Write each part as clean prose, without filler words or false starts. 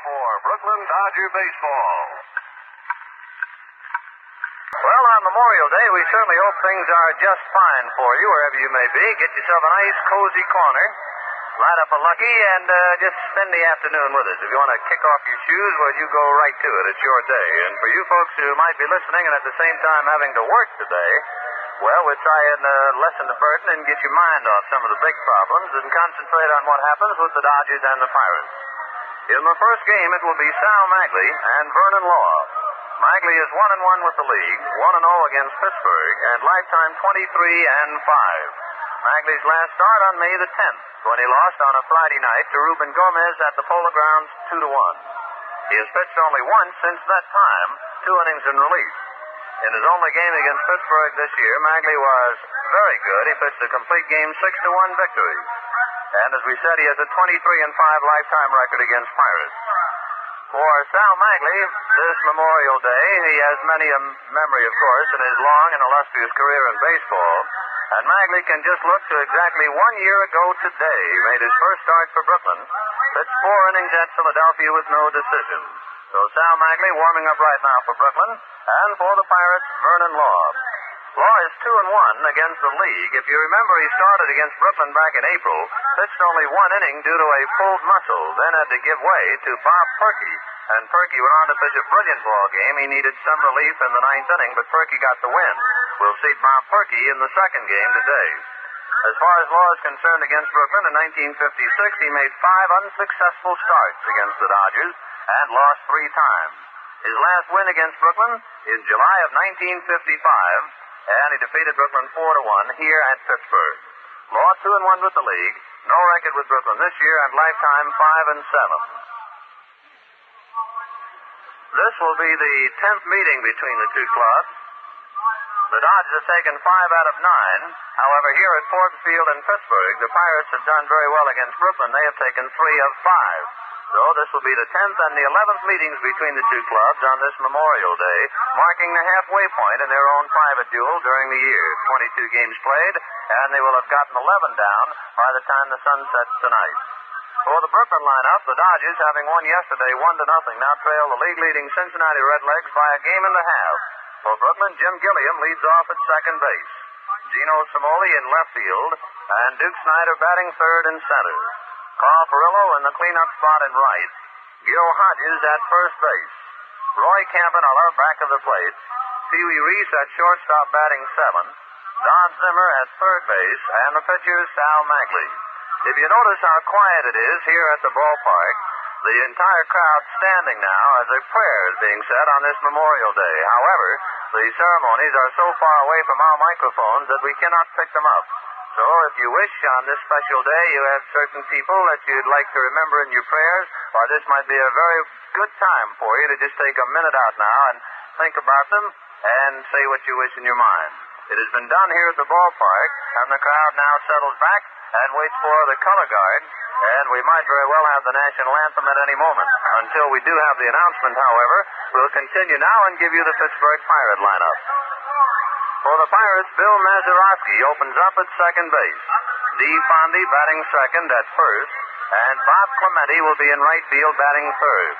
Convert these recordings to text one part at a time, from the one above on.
for Brooklyn Dodger baseball. Well, on Memorial Day, we certainly hope things are just fine for you, wherever you may be. Get yourself a nice, cozy corner. Light up a Lucky and just spend the afternoon with us. If you want to kick off your shoes, well, you go right to it. It's your day. And for you folks who might be listening and at the same time having to work today, well, we'll try and lessen the burden and get your mind off some of the big problems and concentrate on what happens with the Dodgers and the Pirates. In the first game, it will be Sal Maglie and Vernon Law. Maglie is 1-1 with the league, 1-0 against Pittsburgh, and lifetime 23-5. Maglie's last start on May the 10th, when he lost on a Friday night to Ruben Gomez at the Polo Grounds 2-1. He has pitched only once since that time, 2 innings in relief. In his only game against Pittsburgh this year, Maglie was very good. He pitched a complete game 6-1 victory. And as we said, he has a 23-5 lifetime record against Pirates. For Sal Maglie, this Memorial Day, he has many a memory, of course, in his long and illustrious career in baseball. And Maglie can just look to exactly 1 year ago today. He made his first start for Brooklyn, pitched 4 innings at Philadelphia with no decision. So Sal Maglie warming up right now for Brooklyn, and for the Pirates, Vernon Law. Law is 2-1 against the league. If you remember, he started against Brooklyn back in April, pitched only 1 inning due to a pulled muscle, then had to give way to Bob Perky. And Perky went on to pitch a brilliant ball game. He needed some relief in the 9th inning, but Perky got the win. We'll see Bob Perky in the second game today. As far as Law is concerned against Brooklyn, in 1956, he made 5 unsuccessful starts against the Dodgers and lost 3 times. His last win against Brooklyn in July of 1955, and he defeated Brooklyn 4-1 here at Pittsburgh. Law 2-1 with the league, no record with Brooklyn this year, and lifetime 5-7. This will be the 10th meeting between the two clubs. The Dodgers have taken 5 out of 9. However, here at Forbes Field in Pittsburgh, the Pirates have done very well against Brooklyn. They have taken 3 of 5. So this will be the 10th and the 11th meetings between the two clubs on this Memorial Day, marking the halfway point in their own private duel during the year. 22 games played, and they will have gotten 11 down by the time the sun sets tonight. For the Brooklyn lineup, the Dodgers, having won yesterday 1-0, now trail the league-leading Cincinnati Redlegs by a game and a half. For Brooklyn, Jim Gilliam leads off at second base. Gino Cimoli in left field, and Duke Snider batting third and center. Carl Furillo in the cleanup spot in right. Gil Hodges at first base. Roy Campanella back of the plate. Pee Wee Reese at shortstop batting 7. Don Zimmer at third base, and the pitcher Sal Maglie. If you notice how quiet it is here at the ballpark, the entire crowd standing now as a prayer is being said on this Memorial Day. However, the ceremonies are so far away from our microphones that we cannot pick them up. So if you wish on this special day you have certain people that you'd like to remember in your prayers, or this might be a very good time for you to just take a minute out now and think about them and say what you wish in your mind. It has been done here at the ballpark, and the crowd now settles back and waits for the color guard, and we might very well have the national anthem at any moment. Until we do have the announcement, however, we'll continue now and give you the Pittsburgh Pirate lineup. For the Pirates, Bill Mazeroski opens up at second base. Dee Fondy batting second at first, and Bob Clemente will be in right field batting third.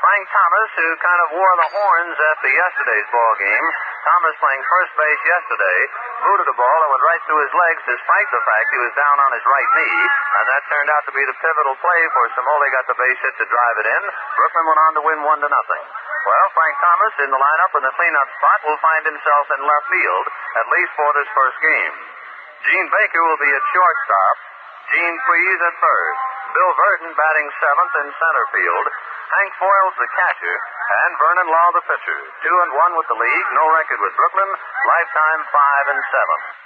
Frank Thomas, who kind of wore the horns after yesterday's ball game, Thomas playing first base yesterday, booted a ball that went right through his legs despite the fact he was down on his right knee, and that turned out to be the pivotal play for Cimoli got the base hit to drive it in. Brooklyn went on to win 1-0. Well, Frank Thomas in the lineup in the cleanup spot will find himself in left field, at least for this first game. Gene Baker will be at shortstop, Gene Freeze at third, Bill Verton batting seventh in center field, Hank Foyles the catcher, and Vernon Law the pitcher. 2-1 with the league, no record with Brooklyn, lifetime 5-7.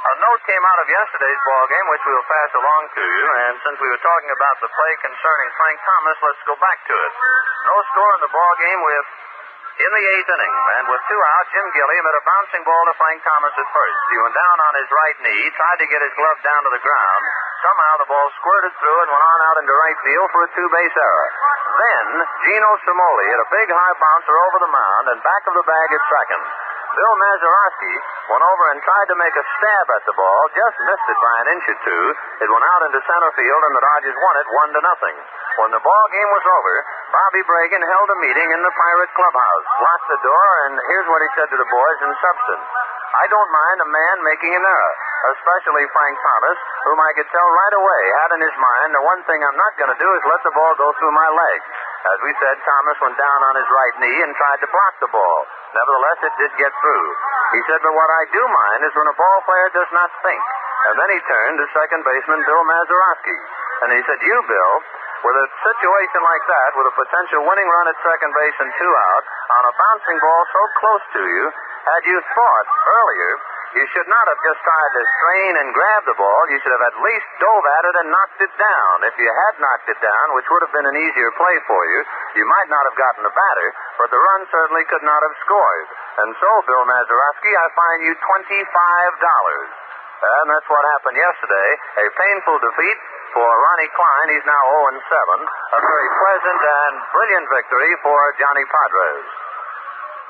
A note came out of yesterday's ball game, which we'll pass along to you, and since we were talking about the play concerning Frank Thomas, let's go back to it. No score in the ball game in the 8th inning, and with 2 out, Jim Gilliam hit a bouncing ball to Frank Thomas at first. He went down on his right knee, tried to get his glove down to the ground. Somehow the ball squirted through and went on out into right field for a 2-base error. Then, Gino Cimoli hit a big high bouncer over the mound and back of the bag at second. Bill Mazeroski went over and tried to make a stab at the ball, just missed it by an inch or two. It went out into center field, and the Dodgers won it 1-0. When the ball game was over, Bobby Bragan held a meeting in the Pirate clubhouse, locked the door, and here's what he said to the boys in substance. I don't mind a man making an error, especially Frank Thomas, whom I could tell right away had in his mind the one thing I'm not going to do is let the ball go through my legs. As we said, Thomas went down on his right knee and tried to block the ball. Nevertheless, it did get through. He said, but what I do mind is when a ball player does not think. And then he turned to second baseman Bill Mazeroski. And he said, you, Bill, with a situation like that, with a potential winning run at second base and 2 out, on a bouncing ball so close to you, had you thought earlier, you should not have just tried to strain and grab the ball. You should have at least dove at it and knocked it down. If you had knocked it down, which would have been an easier play for you, you might not have gotten the batter, but the run certainly could not have scored. And so, Bill Mazeroski, I fine you $25. And that's what happened yesterday. A painful defeat for Ronnie Klein. He's now 0-7. A very pleasant and brilliant victory for Johnny Padres.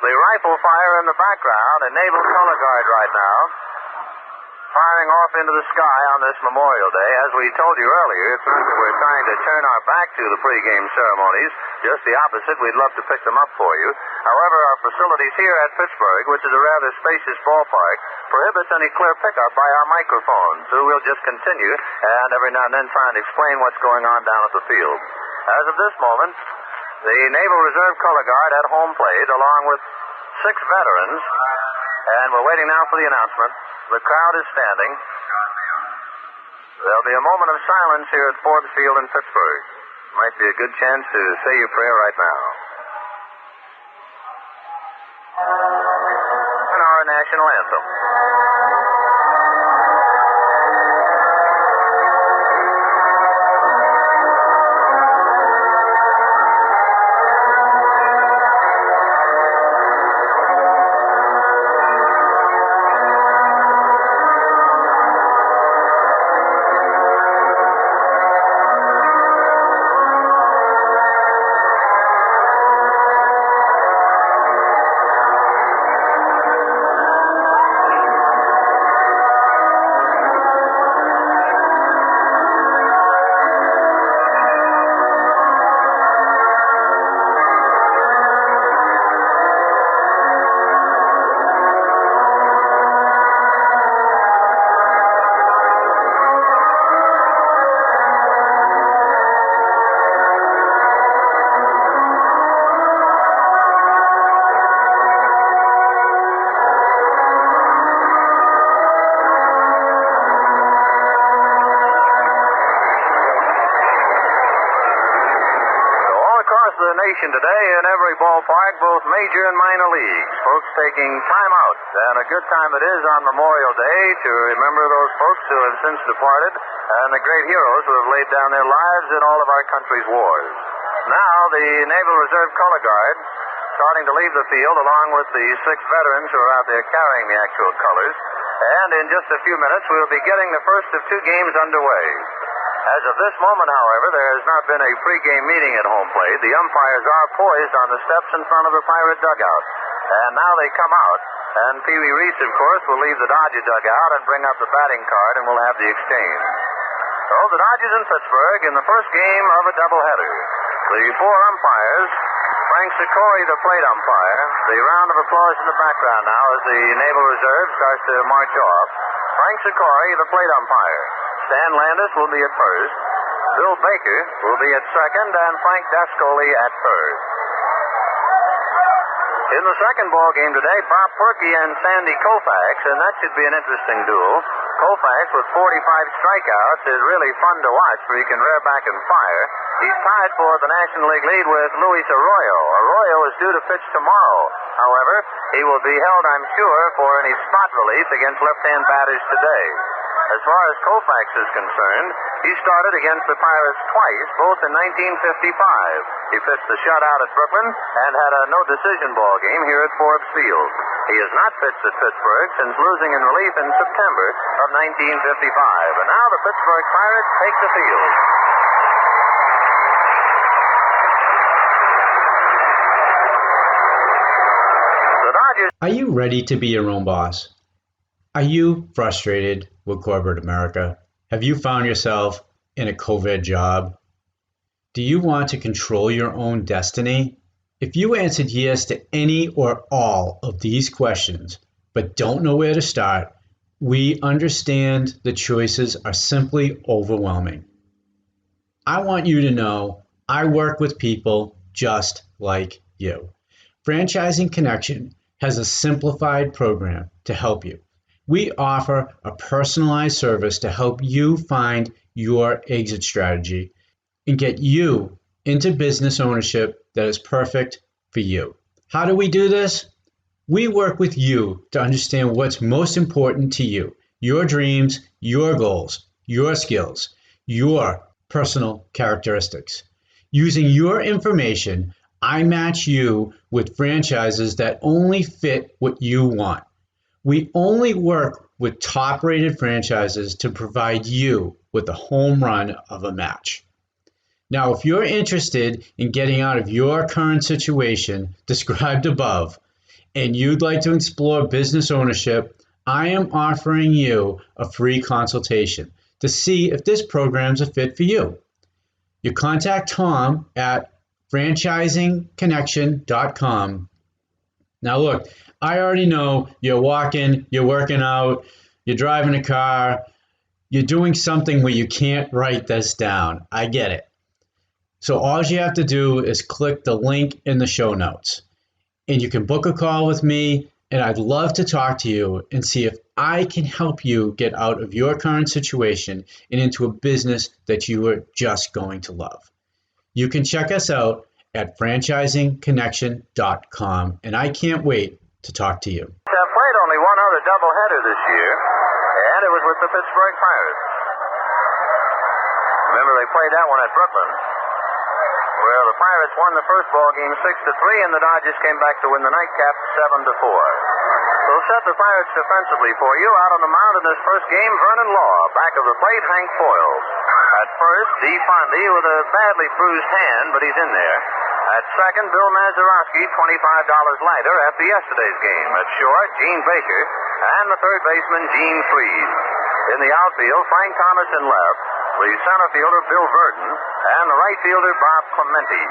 The rifle fire in the background, a naval color guard right now, firing off into the sky on this Memorial Day. As we told you earlier, it's not that we're trying to turn our back to the pregame ceremonies. Just the opposite. We'd love to pick them up for you. However, our facilities here at Pittsburgh, which is a rather spacious ballpark, prohibits any clear pickup by our microphones, so we'll just continue and every now and then try and explain what's going on down at the field. As of this moment, the Naval Reserve Color Guard at home plate, along with 6 veterans, and we're waiting now for the announcement. The crowd is standing. There'll be a moment of silence here at Forbes Field in Pittsburgh. Might be a good chance to say your prayer right now. And our national anthem. Today in every ballpark, both major and minor leagues, folks taking time out, and a good time it is on Memorial Day to remember those folks who have since departed and the great heroes who have laid down their lives in all of our country's wars. Now, the Naval Reserve Color Guard starting to leave the field along with the 6 veterans who are out there carrying the actual colors, and in just a few minutes we'll be getting the first of 2 games underway. As of this moment, however, there has not been a pregame meeting at home plate. The umpires are poised on the steps in front of the Pirate dugout. And now they come out, and Pee Wee Reese, of course, will leave the Dodger dugout and bring up the batting card, and we'll have the exchange. So the Dodgers in Pittsburgh in the first game of a doubleheader. The 4 umpires, Frank Sikori, the plate umpire. The round of applause in the background now as the Naval Reserve starts to march off. Frank Sikori, the plate umpire. Stan Landis will be at first. Bill Baker will be at second, and Frank Dascoli at third. In the second ball game today, Bob Perky and Sandy Koufax, and that should be an interesting duel. Koufax with 45 strikeouts is really fun to watch, for he can rear back and fire. He's tied for the National League lead with Luis Arroyo. Arroyo is due to pitch tomorrow. However, he will be held, I'm sure, for any spot relief against left-hand batters today. As far as Koufax is concerned, he started against the Pirates twice, both in 1955. He pitched the shutout at Brooklyn and had a no-decision ball game here at Forbes Field. He has not pitched at Pittsburgh since losing in relief in September of 1955. And now the Pittsburgh Pirates take the field. The Hodges. Are you ready to be your own boss? Are you frustrated with corporate America? Have you found yourself in a COVID job? Do you want to control your own destiny? If you answered yes to any or all of these questions, but don't know where to start, we understand the choices are simply overwhelming. I want you to know I work with people just like you. Franchising Connection has a simplified program to help you. We offer a personalized service to help you find your exit strategy and get you into business ownership that is perfect for you. How do we do this? We work with you to understand what's most important to you, your dreams, your goals, your skills, your personal characteristics. Using your information, I match you with franchises that only fit what you want. We only work with top-rated franchises to provide you with a home run of a match. Now, if you're interested in getting out of your current situation described above, and you'd like to explore business ownership, I am offering you a free consultation to see if this program's a fit for you. You contact Tom at franchisingconnection.com. Now look, I already know you're walking, you're working out, you're driving a car, you're doing something where you can't write this down. I get it. So all you have to do is click the link in the show notes. And you can book a call with me, and I'd love to talk to you and see if I can help you get out of your current situation and into a business that you are just going to love. You can check us out at franchisingconnection.com, and I can't wait to talk to you. Have played only one other doubleheader this year, and it was with the Pittsburgh Pirates. Remember, they played that one at Brooklyn, where the Pirates won the first ball game 6-3, and the Dodgers came back to win the nightcap 7-4. So set the Pirates defensively for you. Out on the mound in this first game, Vernon Law. Back of the plate, Hank Foyles. At first, D. Fondy with a badly bruised hand, but he's in there. At second, Bill Mazeroski, $25 lighter after yesterday's game. At short, Gene Baker, and the third baseman, Gene Freed. In the outfield, Frank Thomas in left, the center fielder, Bill Verton, and the right fielder, Bob Clemente.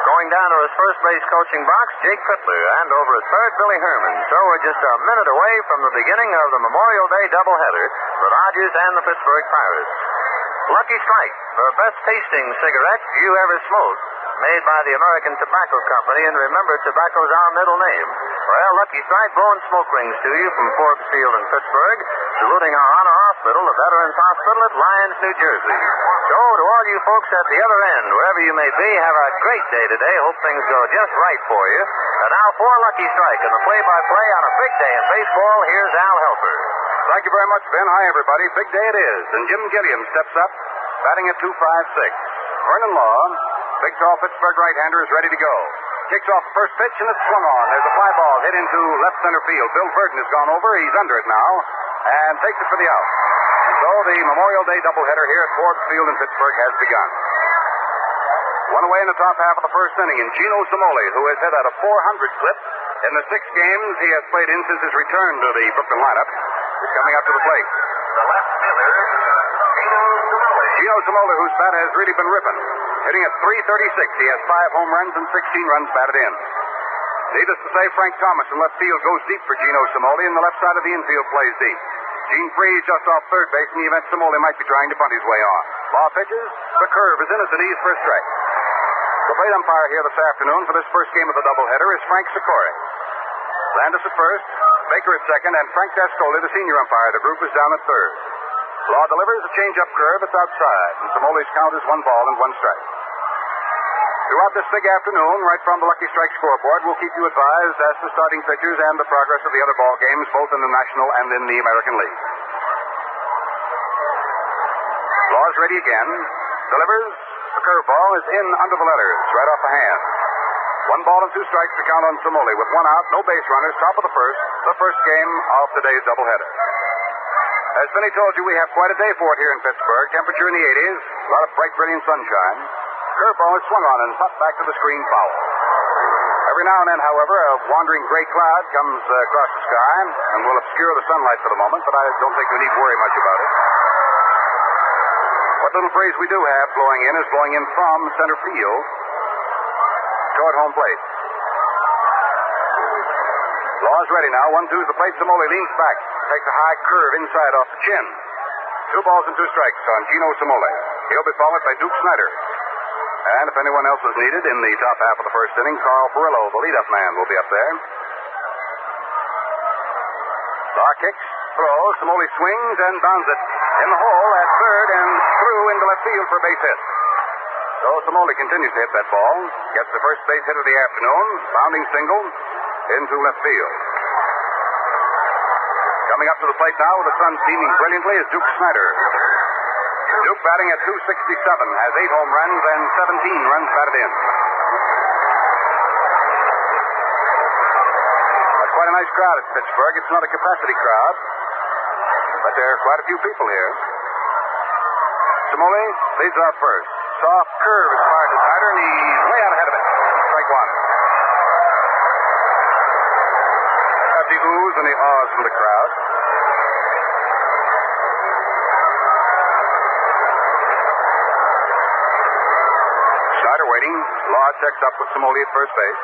Going down to his first base coaching box, Jake Cutler, and over at third, Billy Herman. So we're just a minute away from the beginning of the Memorial Day doubleheader, the Dodgers and the Pittsburgh Pirates. Lucky Strike, the best tasting cigarette you ever smoked, made by the American Tobacco Company, and remember, tobacco's our middle name. Well, Lucky Strike blowing smoke rings to you from Forbes Field in Pittsburgh, saluting our honor hospital, the Veterans Hospital at Lyons, New Jersey. So, to all you folks at the other end, wherever you may be, have a great day today. Hope things go just right for you. And now for Lucky Strike and the play-by-play on a big day in baseball, here's Al Helper. Thank you very much, Ben. Hi, everybody. Big day it is. And Jim Gilliam steps up, batting at 2.56. Vernon Law, big tall Pittsburgh right-hander, is ready to go. Kicks off the first pitch, and it's swung on. There's a fly ball hit into left center field. Bill Verton has gone over. He's under it now and takes it for the out. So the Memorial Day doubleheader here at Forbes Field in Pittsburgh has begun. One away in the top half of the first inning, and Gino Cimoli, who has hit at a .400 clip in the 6 games he has played in since his return to the Brooklyn lineup, is coming up to the plate. The left fielder, Gino Cimoli. Gino Cimoli, whose bat has really been ripping. Hitting at .336. He has 5 home runs and 16 runs batted in. Needless to say, Frank Thomas in left field goes deep for Gino Cimoli, and the left side of the infield plays deep. Gene Freed just off third base in the event Cimoli might be trying to bunt his way on. Law pitches. The curve is in at the knees for a strike. The plate umpire here this afternoon for this first game of the doubleheader is Frank Sikori. Landis at first, Baker at second, and Frank Dascoli, the senior umpire of the group, is down at third. Law delivers a change-up curve. It's outside, and Cimoli's count is 1 ball and 1 strike. Throughout this big afternoon, right from the Lucky Strike scoreboard, we'll keep you advised as to starting pitchers and the progress of the other ball games, both in the National and in the American League. Law's ready again. Delivers. The curveball is in under the letters, right off the hand. 1 ball and 2 strikes to count on Cimoli. With 1 out, no base runners, top of the first game of today's doubleheader. As Benny told you, we have quite a day for it here in Pittsburgh. Temperature in the 80s, a lot of bright, brilliant sunshine. Curveball is swung on and popped back to the screen foul. Every now and then, however, a wandering gray cloud comes across the sky and will obscure the sunlight for the moment, but I don't think we need worry much about it. What little breeze we do have blowing in is blowing in from center field toward home plate. Law's ready now. 1-2's the plate. Simoli leans back. Takes a high curve inside off the chin. 2 balls and 2 strikes on Gino Simoli. He'll be followed by Duke Snider. And if anyone else is needed in the top half of the first inning, Carl Perillo, the leadoff man, will be up there. Law kicks, throws. Simoli swings and bounds it in the hole at third and through into left field for a base hit. So Simoli continues to hit that ball. Gets the first base hit of the afternoon. Bounding single into left field. Coming up to the plate now with the sun beaming brilliantly is Duke Snider. Duke batting at .267, has 8 home runs and 17 runs batted in. That's quite a nice crowd at Pittsburgh. It's not a capacity crowd, but there are quite a few people here. Simoli leads off first. Soft curve is fired to Snider, and he's way out ahead of it. Strike 1. Got the oohs and the ahs from the crowd. Snider waiting. Law checks up with Simoli at first base.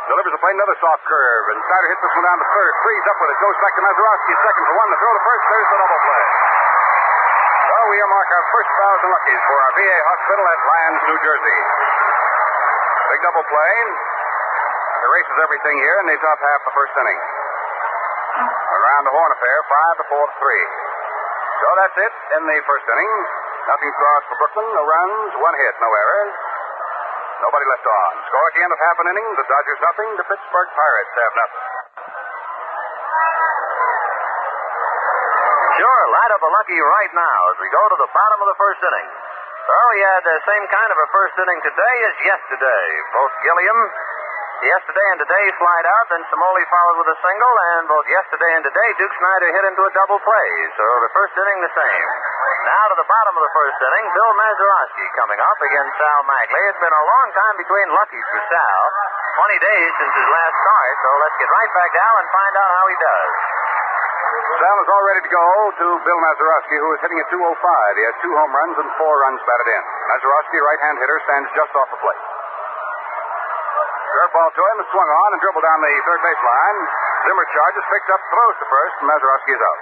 Delivers a play, another soft curve, and Snider hits this one down to third. Frees up with it, goes back to Mazeroski, second for 1. The throw to first, there's the double play. So we earmark our first 1,000 luckies for our VA hospital at Lyons, New Jersey. Big double play. Erases everything here in the top half of the first inning. Around the horn affair, 5-4-3. So that's it in the first inning. Nothing crossed for Brooklyn, no runs, 1 hit, no errors. Nobody left on. Score at the end of half an inning, the Dodgers nothing, the Pittsburgh Pirates have nothing. Sure, light up a lucky right now as we go to the bottom of the first inning. So we had the same kind of a first inning today as yesterday. Both Gilliam, yesterday and today, slide out, then Simoli followed with a single, and both yesterday and today, Duke Snider hit into a double play. So the first inning the same. Now to the bottom of the first inning, Bill Mazeroski coming up against Sal Maglie. It's been a long time between luckies for Sal. 20 days since his last start, so let's get right back down and find out how he does. Sal is all ready to go to Bill Mazeroski, who is hitting at .205. He has 2 home runs and 4 runs batted in. Mazeroski, right-hand hitter, stands just off the plate. Curveball to him, swung on and dribbled down the third baseline. Zimmer charges, picked up, throws to first, and Mazeroski is out.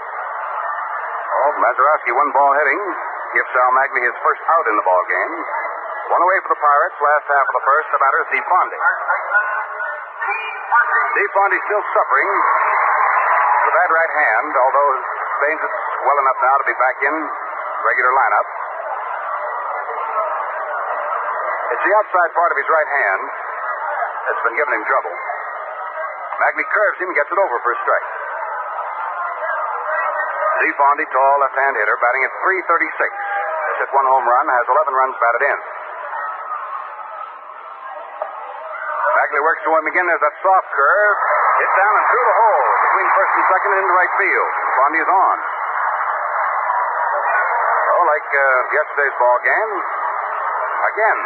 Oh, Mazeroski, 1 ball hitting, gives Sal Maglie his first out in the ball game. 1 away for the Pirates, last half of the first. The batter is Steve Fondy. Steve Fondy still suffering with a bad right hand, although Baines is well enough now to be back in regular lineup. It's the outside part of his right hand that's been giving him trouble. Maglie curves him and gets it over for a strike. Steve Fondy, tall left-hand hitter, batting at .336. Has hit 1 home run, has 11 runs batted in. Maglie works to him again. There's that soft curve. Hit down and through the hole between first and second and into right field. Fondy is on. Oh, like yesterday's ball game. Again,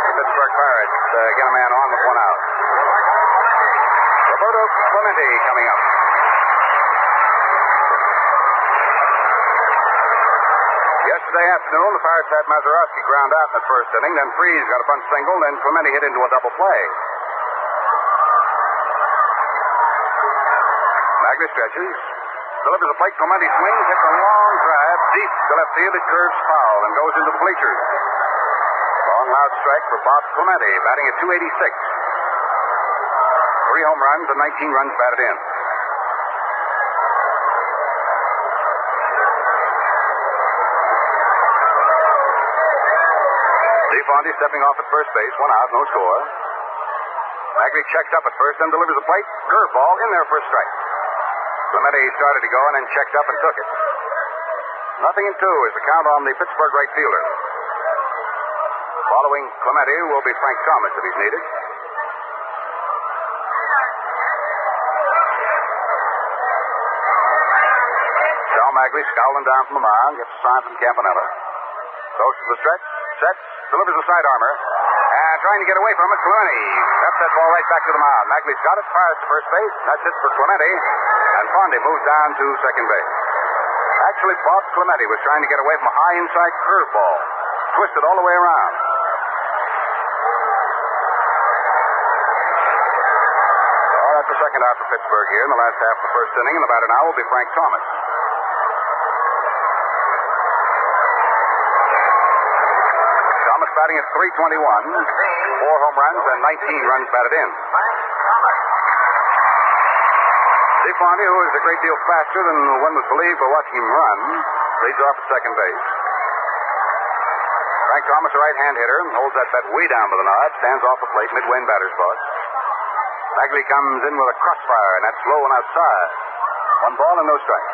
the Pittsburgh Pirates get a man on with 1 out. Roberto Clemente coming up. Yesterday afternoon, the Pirates had Mazeroski ground out in the first inning. Then Freese got a bunt single. Then Clemente hit into a double play. Maglie stretches. Delivers a plate. Clemente swings. Hits a long drive deep to left field. It curves foul and goes into the bleachers. Long, loud strike for Bob Clemente, batting at .286. 3 home runs and 19 runs batted in. Steve Fondy stepping off at first base. 1 out, no score. Maglie checked up at first, then delivers a plate. Curveball in there for a strike. Clemente started to go and then checked up and took it. 0-2 is the count on the Pittsburgh right fielder. Following Clemente will be Frank Thomas if he's needed. Sal Maglie scowling down from the mound, gets a sign from Campanella. Goes to the stretch, sets, delivers a side armor, and trying to get away from it. Clemente steps that ball right back to the mound. Maglie's got it, fires to first base. That's it for Clemente. And Fondy moves down to second base. Actually, Bob Clemente was trying to get away from a high inside curveball. Twisted all the way around. Well, that's the second out for Pittsburgh here in the last half of the first inning. In about an hour will be Frank Thomas. Thomas batting at .321. 4 home runs and 19 runs batted in. Fondy, who is a great deal faster than one would believe by watching him run, leads off at second base. Frank Thomas, a right-hand hitter, holds that bat way down by the nod, stands off the plate midway in batter's box. Maglie comes in with a crossfire, and that's low and outside. 1 ball and no strikes.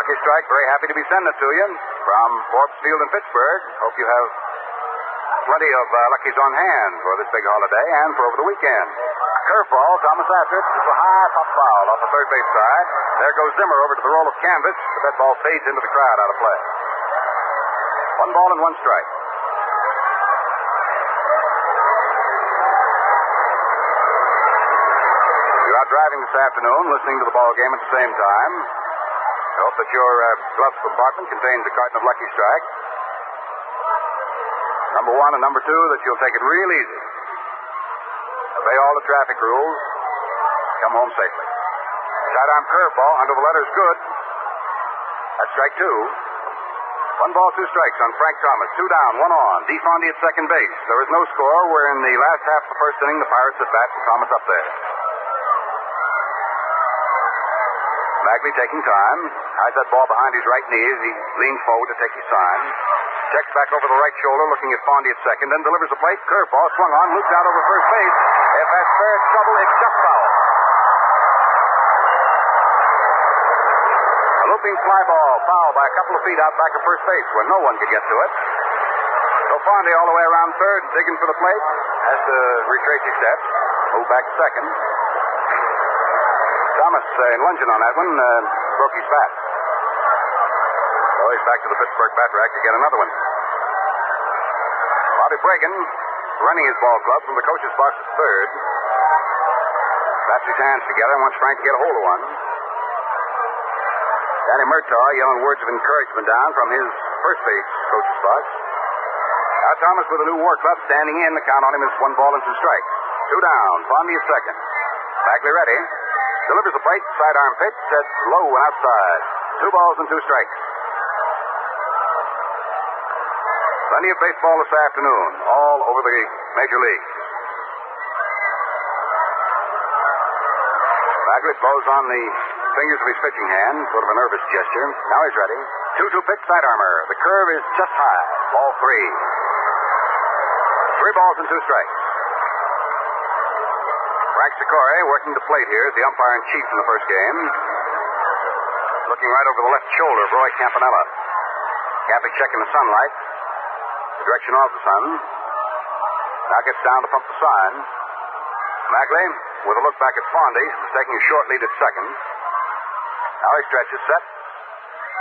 Lucky Strike, very happy to be sending it to you from Forbes Field in Pittsburgh. Hope you have plenty of luckies on hand for this big holiday and for over the weekend. Curveball, Thomas after it. It's a high pop foul off the third base side. There goes Zimmer over to the roll of canvas, but that ball fades into the crowd out of play. 1 ball and 1 strike. You're out driving this afternoon, listening to the ball game at the same time. I hope that your glove compartment contains a carton of Lucky Strike. Number 1 and number 2, that you'll take it real easy. Obey all the traffic rules. Come home safely. Sidearm curveball under the letters good. That's strike 2. 1 ball, 2 strikes on Frank Thomas. 2 down, 1 on. D. Fondy at second base. There is no score. We're in the last half of the first inning. The Pirates at bat and Thomas up there. Maglie taking time. Hides that ball behind his right knee as he leans forward to take his sign. Checks back over the right shoulder, looking at Fondy at second, then delivers a plate. Curveball swung on, looped out over first base. If that's fair trouble, it's just foul. A looping fly ball, foul by a couple of feet out back of first base where no one could get to it. So Fondy all the way around third, digging for the plate. Has to retrace his steps, move back to second. Thomas, in lunging on that one, broke his bat. So he's back to the Pittsburgh bat rack to get another one. Bobby Bragan running his ball club from the coach's box at third. Claps his hands together and wants Frank to get a hold of one. Danny Murtaugh yelling words of encouragement down from his first base coach's box. Now Thomas with a new war club standing in. The count on him is 1 ball and 2 strikes. 2 down. Fondy at second. Maglie ready. Delivers the plate. Sidearm pitch. That's low and outside. 2 balls and 2 strikes. Plenty of baseball this afternoon, all over the major leagues. Maglie blows on the fingers of his pitching hand, sort of a nervous gesture. Now he's ready. 2-2 pitch, sidearmer. The curve is just high. Ball 3. 3 balls and 2 strikes. Frank Sikore working the plate here as the umpire in chief in the first game. Looking right over the left shoulder of Roy Campanella. Cappy checking the sunlight. The direction of the sun. Now gets down to pump the sign. Maglie, with a look back at Fondy, is taking a short lead at second. Now he stretches, set.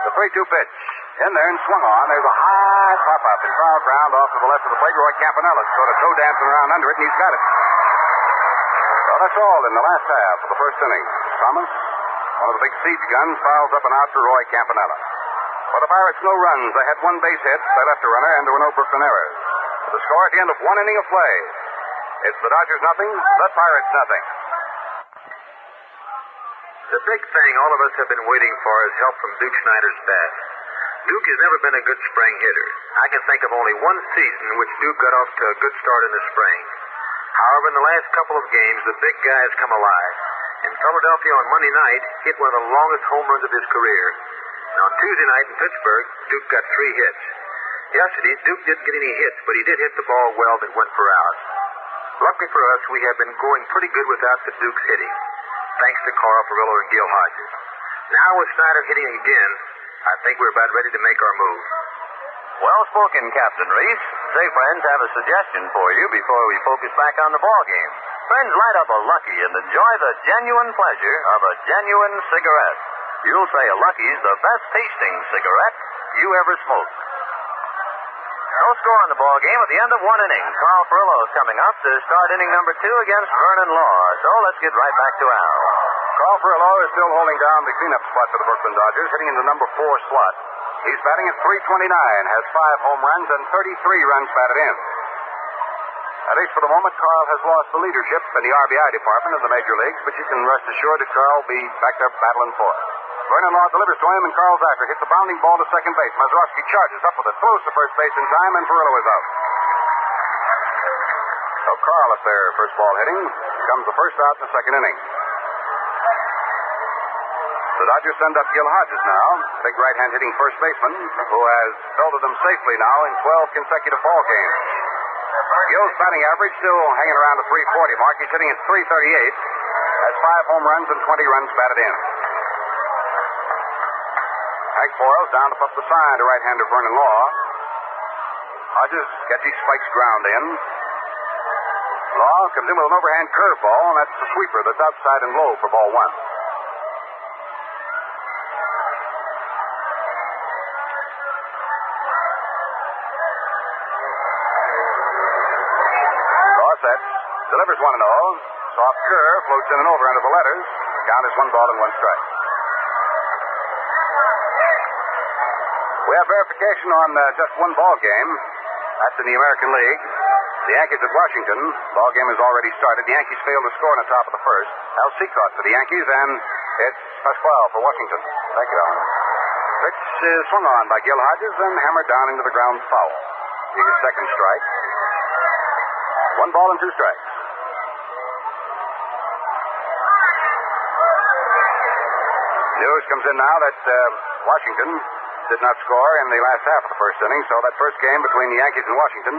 The 3-2 pitch. In there and swung on. There's a high pop-up in foul ground off to the left of the plate. Roy Campanella sort of toe dancing around under it, and he's got it. Well, that's all in the last half of the first inning. Thomas, one of the big siege guns, fouls up and out for Roy Campanella. For the Pirates, no runs. They had 1 base hit. They left a runner, and there were no Brooklyn errors. The score at the end of 1 inning of play. It's the Dodgers nothing, the Pirates nothing. The big thing all of us have been waiting for is help from Duke Snider's bat. Duke has never been a good spring hitter. I can think of only 1 season in which Duke got off to a good start in the spring. However, in the last couple of games, the big guy has come alive. In Philadelphia on Monday night, hit one of the longest home runs of his career. Now, on Tuesday night in Pittsburgh, Duke got 3 hits. Yesterday, Duke didn't get any hits, but he did hit the ball well that went for out. Luckily for us, we have been going pretty good without the Duke's hitting, thanks to Carl Furillo and Gil Hodges. Now with Snider hitting again, I think we're about ready to make our move. Well spoken, Captain Reese. Say, friends, have a suggestion for you before we focus back on the ball game. Friends, light up a Lucky and enjoy the genuine pleasure of a genuine cigarette. you'll say a Lucky's the best tasting cigarette you ever smoked. No score on the ball game at the end of one inning. Carl Furillo is coming up to start inning number 2 against Vernon Law. So let's get right back to Al. Carl Furillo is still holding down the cleanup spot for the Brooklyn Dodgers, hitting in the number 4 slot. He's batting at .329, has 5 home runs and 33 runs batted in. At least for the moment, Carl has lost the leadership in the RBI department of the major leagues, but you can rest assured that Carl will be back there battling for it. Vernon Law delivers to him, and Carl's after. Hits a bounding ball to second base. Mazeroski charges up with it, throws to first base in time, and Furillo is out. So Carl up there, first ball hitting, comes the first out in the second inning. The Dodgers send up Gil Hodges now, big right-hand hitting first baseman, who has belted them safely now in 12 consecutive ball games. Gil's batting average still hanging around the .340 mark. He's hitting at .338, has 5 home runs and 20 runs batted in. Hank Boyles down to put the sign to right-hander Vernon Law. Hodges gets his spikes ground in. Law comes in with an overhand curveball, and that's the sweeper that's outside and low for ball 1. Delivers 1-0. Soft curve, floats in and over under the letters. Count is 1 ball and 1 strike. We have verification on just one ball game. That's in the American League. The Yankees at Washington. Ball game has already started. The Yankees failed to score in the top of the first. Al Seacott for the Yankees, and it's Pasquale for Washington. Thank you, Alan. Pitch is swung on by Gil Hodges and hammered down into the ground foul. He's a second strike. 1 ball and 2 strikes. News comes in now that Washington did not score in the last half of the first inning, so that first game between the Yankees and Washington, 0-0.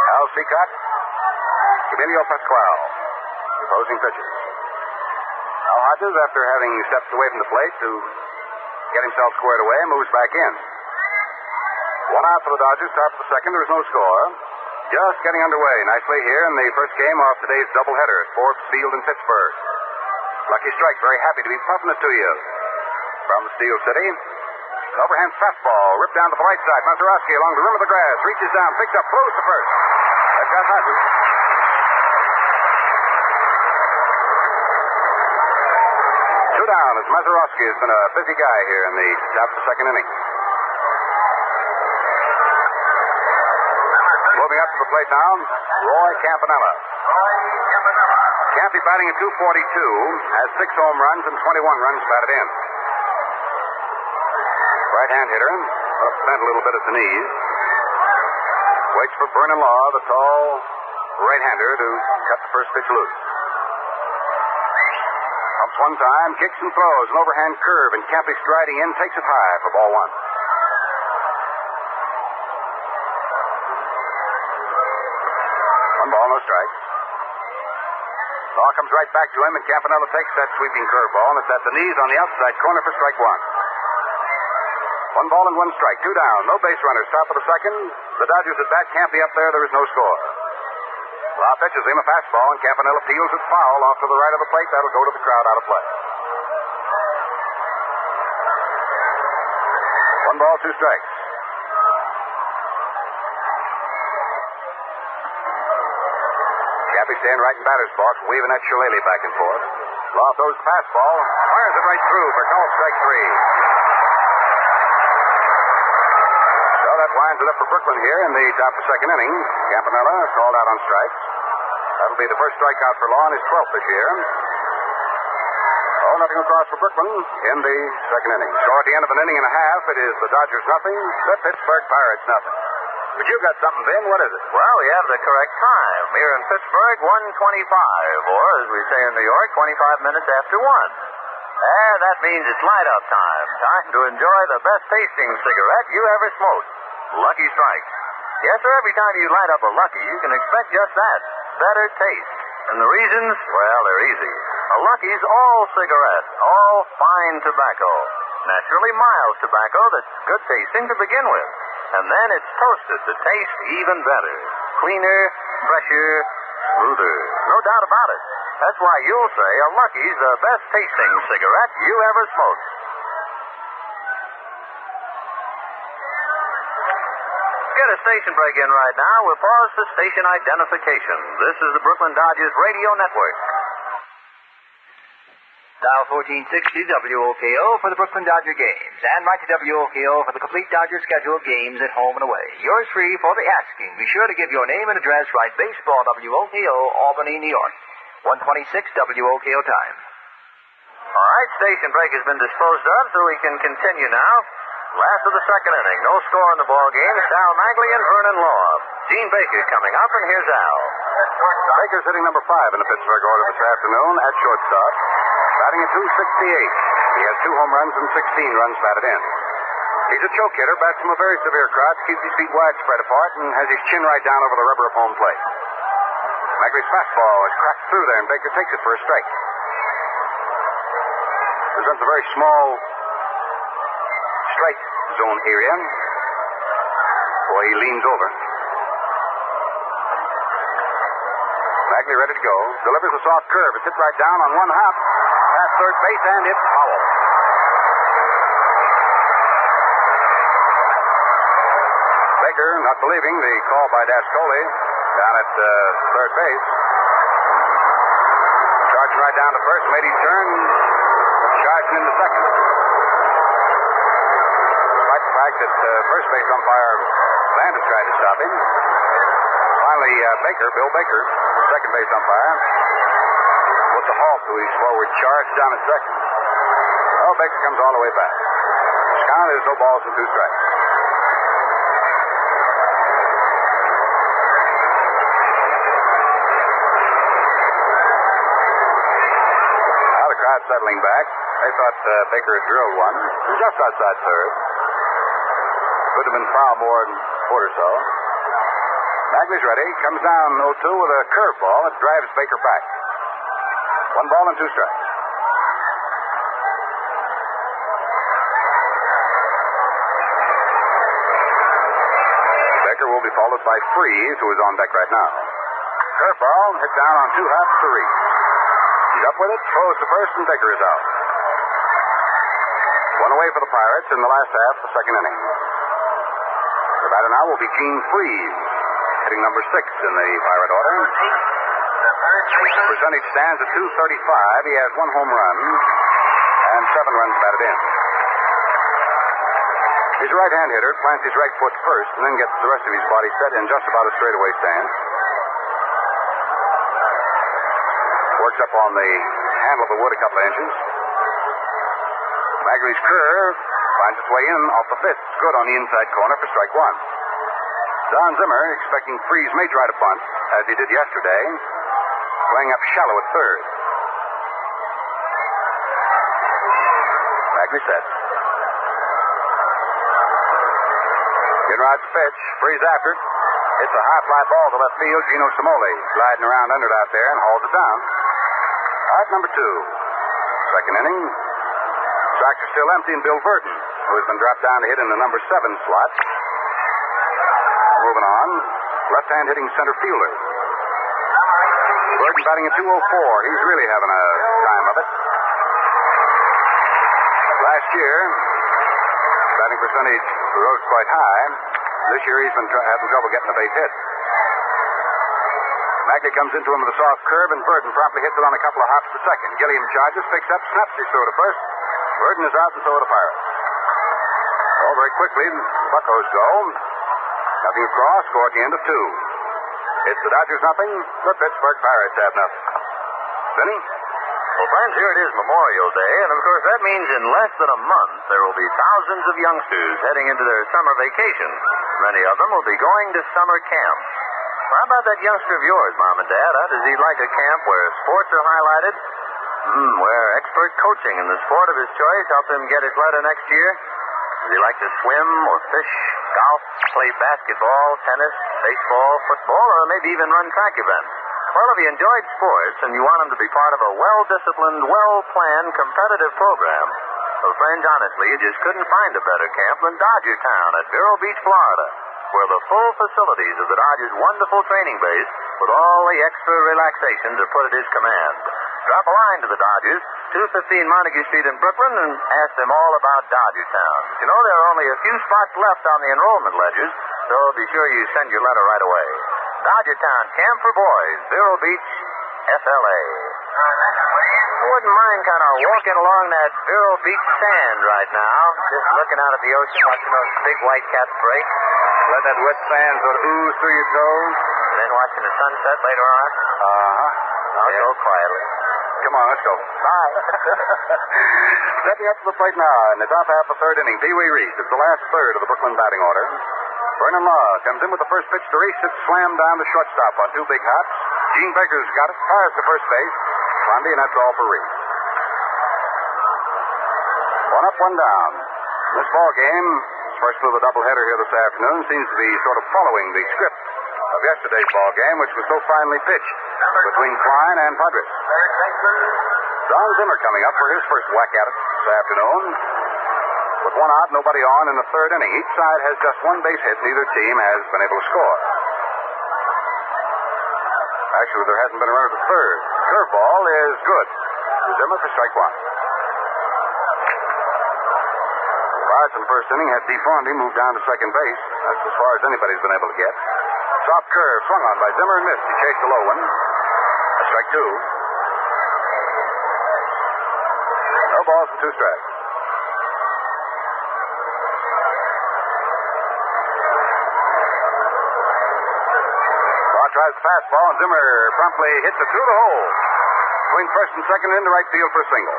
Al Seacott, Emilio Pasquale, opposing pitchers. Al Hodges, after having stepped away from the plate to get himself squared away, moves back in. 1 out for the Dodgers, top of the second. There is no score. Just getting underway nicely here in the first game of today's doubleheader at Forbes Field in Pittsburgh. Lucky Strike, very happy to be puffing it to you from the Steel City. An overhand fastball ripped down to the right side. Massarovski along the rim of the grass, reaches down, picks up, throws to first. That got Hodges. 2 down as Mazeroski has been a busy guy here in the top of the second inning. Moving up to the plate now, Roy Campanella. Campy batting at .242, has 6 home runs and 21 runs batted in. Right-hand hitter, bent a little bit at the knees. Waits for Vernon Law, the tall right-hander, to cut the first pitch loose. Pumps 1 time, kicks and throws, an overhand curve, and Campy striding in, takes it high for ball 1. 1 ball, no strikes. Law comes right back to him, and Campanella takes that sweeping curveball, and it's at the knees on the outside corner for strike 1. 1 ball and 1 strike, 2 down, no base runners, top of the second. The Dodgers at bat, Campy up there, there is no score. Law pitches him a fastball, and Campanella peels it foul off to the right of the plate. That'll go to the crowd out of play. 1 ball, 2 strikes. Campy staying right in batter's box, waving that shillelagh back and forth. Law throws the fastball, fires it right through for call strike 3. So that winds it up for Brooklyn here in the top of the second inning. Campanella called out on strikes. That'll be the first strikeout for Law in his 12th this year. Oh, nothing across for Brooklyn in the second inning. So at the end of an inning and a half, it is the Dodgers nothing, the Pittsburgh Pirates nothing. But you got something, Vin. What is it? Well, we have the correct time. Here in Pittsburgh, 1:25, or as we say in New York, 25 minutes after 1. That means it's light-up time. Time to enjoy the best tasting cigarette you ever smoked. Lucky Strike. Yes, sir, every time you light up a Lucky, you can expect just that. Better taste. And the reasons, well, they're easy. A Lucky's all cigarette, all fine tobacco. Naturally mild tobacco that's good tasting to begin with. And then it's toasted to taste even better. Cleaner, fresher, smoother. No doubt about it. That's why you'll say a Lucky's the best tasting cigarette you ever smoked. Get a station break in right now. We'll pause for station identification. This is the Brooklyn Dodgers Radio Network. Dial 1460 WOKO for the Brooklyn Dodger games. And write to WOKO for the complete Dodger schedule of games at home and away. Yours free for the asking. Be sure to give your name and address. Write Baseball WOKO, Albany, New York. 126 WOKO time. All right, station break has been disposed of, so we can continue now. Last of the second inning. No score in the ball game. It's Al Maglie and Vernon Law. Gene Baker coming up, and here's Al. Baker's hitting number 5 in the Pittsburgh order this afternoon at shortstop. Batting at .268. He has 2 home runs and 16 runs batted in. He's a choke hitter, bats from a very severe crouch, keeps his feet wide spread apart, and has his chin right down over the rubber of home plate. Maglie's fastball is cracked through there, and Baker takes it for a strike. Presents a very small strike zone area. Boy, he leans over. Maglie ready to go. Delivers a soft curve. It's hit right down on one hop. Past third base, and it's foul. Baker, not believing the call by Dascoli down at third base. Charging right down to first, made his turn. Charging into second. Despite the fact that first base umpire Landis tried to stop him. Finally, Bill Baker, second base umpire, puts a halt to his forward charge down at second. Oh, Baker comes all the way back. Count is no balls and 2 strikes. Now the crowd settling back. They thought Baker had drilled one. He was just outside third. Could have been foul more than a foot or so. Maglie's ready. Comes down 0-2 with a curveball that drives Baker back. 1 ball and 2 strikes. Baker will be followed by Freeze, who is on deck right now. Curveball hit down on 2 hops to Reed. He's up with it, throws to first, and Baker is out. 1 away for the Pirates in the last half of the second inning. The batter now will be Gene Freeze, hitting number 6 in the Pirate order. Percentage stands at .235. He has 1 home run and 7 runs batted in. He's a right-hand hitter, plants his right foot first, and then gets the rest of his body set in just about a straightaway stance. Works up on the handle of the wood a couple of inches. Maglie's curve finds its way in off the fifth. It's good on the inside corner for strike 1. Don Zimmer, expecting Freeze may try to bunt, as he did yesterday, playing up shallow at third. Maglie sets. Ginrod's pitch. Freeze after it. It's a high fly ball to left field. Gino Simoli gliding around under it out there and hauls it down. Out number 2. Second inning. Strikes are still empty, and Bill Verton, who has been dropped down to hit in the number 7 slot. Moving on. Left-hand hitting center fielder. Verton batting at .204. He's really having a time of it. Last year, batting percentage rose quite high. This year he's been having trouble getting a base hit. Maglie comes into him with a soft curve, and Verton promptly hits it on a couple of hops to second. Gilliam charges, picks up, snaps his throw to first. Verton is out, and so are the Pirates. Oh, very quickly, Buccos go. Nothing across, score at the end of 2. It's the Dodgers nothing, the Pittsburgh Pirates have nothing. Vinny? Well, friends, here it is Memorial Day, and of course that means in less than a month there will be thousands of youngsters heading into their summer vacation. Many of them will be going to summer camp. How about that youngster of yours, Mom and Dad? Does he like a camp where sports are highlighted? Where expert coaching in the sport of his choice help him get his letter next year? Does he like to swim or fish, golf, play basketball, tennis, baseball, football, or maybe even run track events? Well, if he enjoyed sports and you want him to be part of a well-disciplined, well-planned, competitive program, well, friends, honestly, you just couldn't find a better camp than Dodger Town at Vero Beach, Florida. where the full facilities of the Dodgers' wonderful training base with all the extra relaxations are put at his command. Drop a line to the Dodgers, 215 Montague Street in Brooklyn, and ask them all about Dodgertown. You know, there are only a few spots left on the enrollment ledgers, so be sure you send your letter right away. Dodgertown Camp for Boys, Vero Beach, FLA. I wouldn't mind kind of walking along that Vero Beach sand right now, just looking out at the ocean, watching those big white caps break. Let that wet sand sort of ooze through your toes. And then watching the sunset later on. I'll go quietly. Come on, let's go. Bye. Stepping up to the plate now in the top half of the third inning, Pee Wee Reese. It's the last third of the Brooklyn batting order. Vernon Law comes in with the first pitch to Reese. It's slammed down to shortstop on two big hops. Gene Baker's got it. Fires to first base. Fondy, and that's all for Reese. One up, one down. This ball game, first of the doubleheader here this afternoon, seems to be sort of following the script of yesterday's ball game, which was so finely pitched between Klein and Padres. Don Zimmer coming up for his first whack at it this afternoon. With one out, nobody on in the third inning. Each side has just one base hit. Neither team has been able to score. Actually, there hasn't been a runner to third. Curveball is good. Zimmer for strike one. Pirates in the first inning had DeFondy moved down to second base. That's as far as anybody's been able to get. Soft curve swung on by Zimmer and missed. He chased the low one. A strike two. No balls and two strikes. Tries the fastball, and Zimmer promptly hits it through the hole. Between first and second into right field for a single.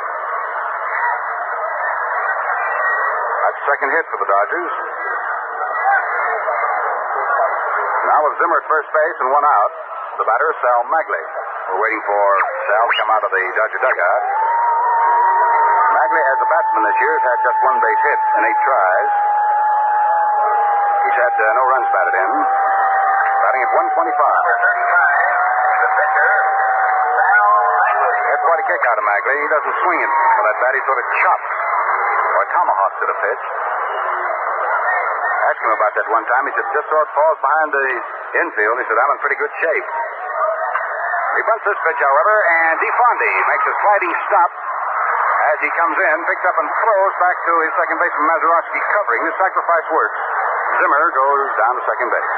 That's the second hit for the Dodgers. Now with Zimmer at first base and one out, the batter is Sal Maglie. We're waiting for Sal to come out of the Dodger dugout. Maglie, as a batsman this year, has had just one base hit in 8 tries. He's had no runs batted in. Batting at 125. Had quite a kick out of Maglie. He doesn't swing it with that bat. He sort of chops or tomahawks at a pitch. Asked him about that one time. He said, just so it falls behind the infield. He said, I'm in pretty good shape. He bunts this pitch, however, and DeFondy makes a sliding stop as he comes in, picks up and throws back to his second baseman Mazeroski covering. The sacrifice works. Zimmer goes down to second base.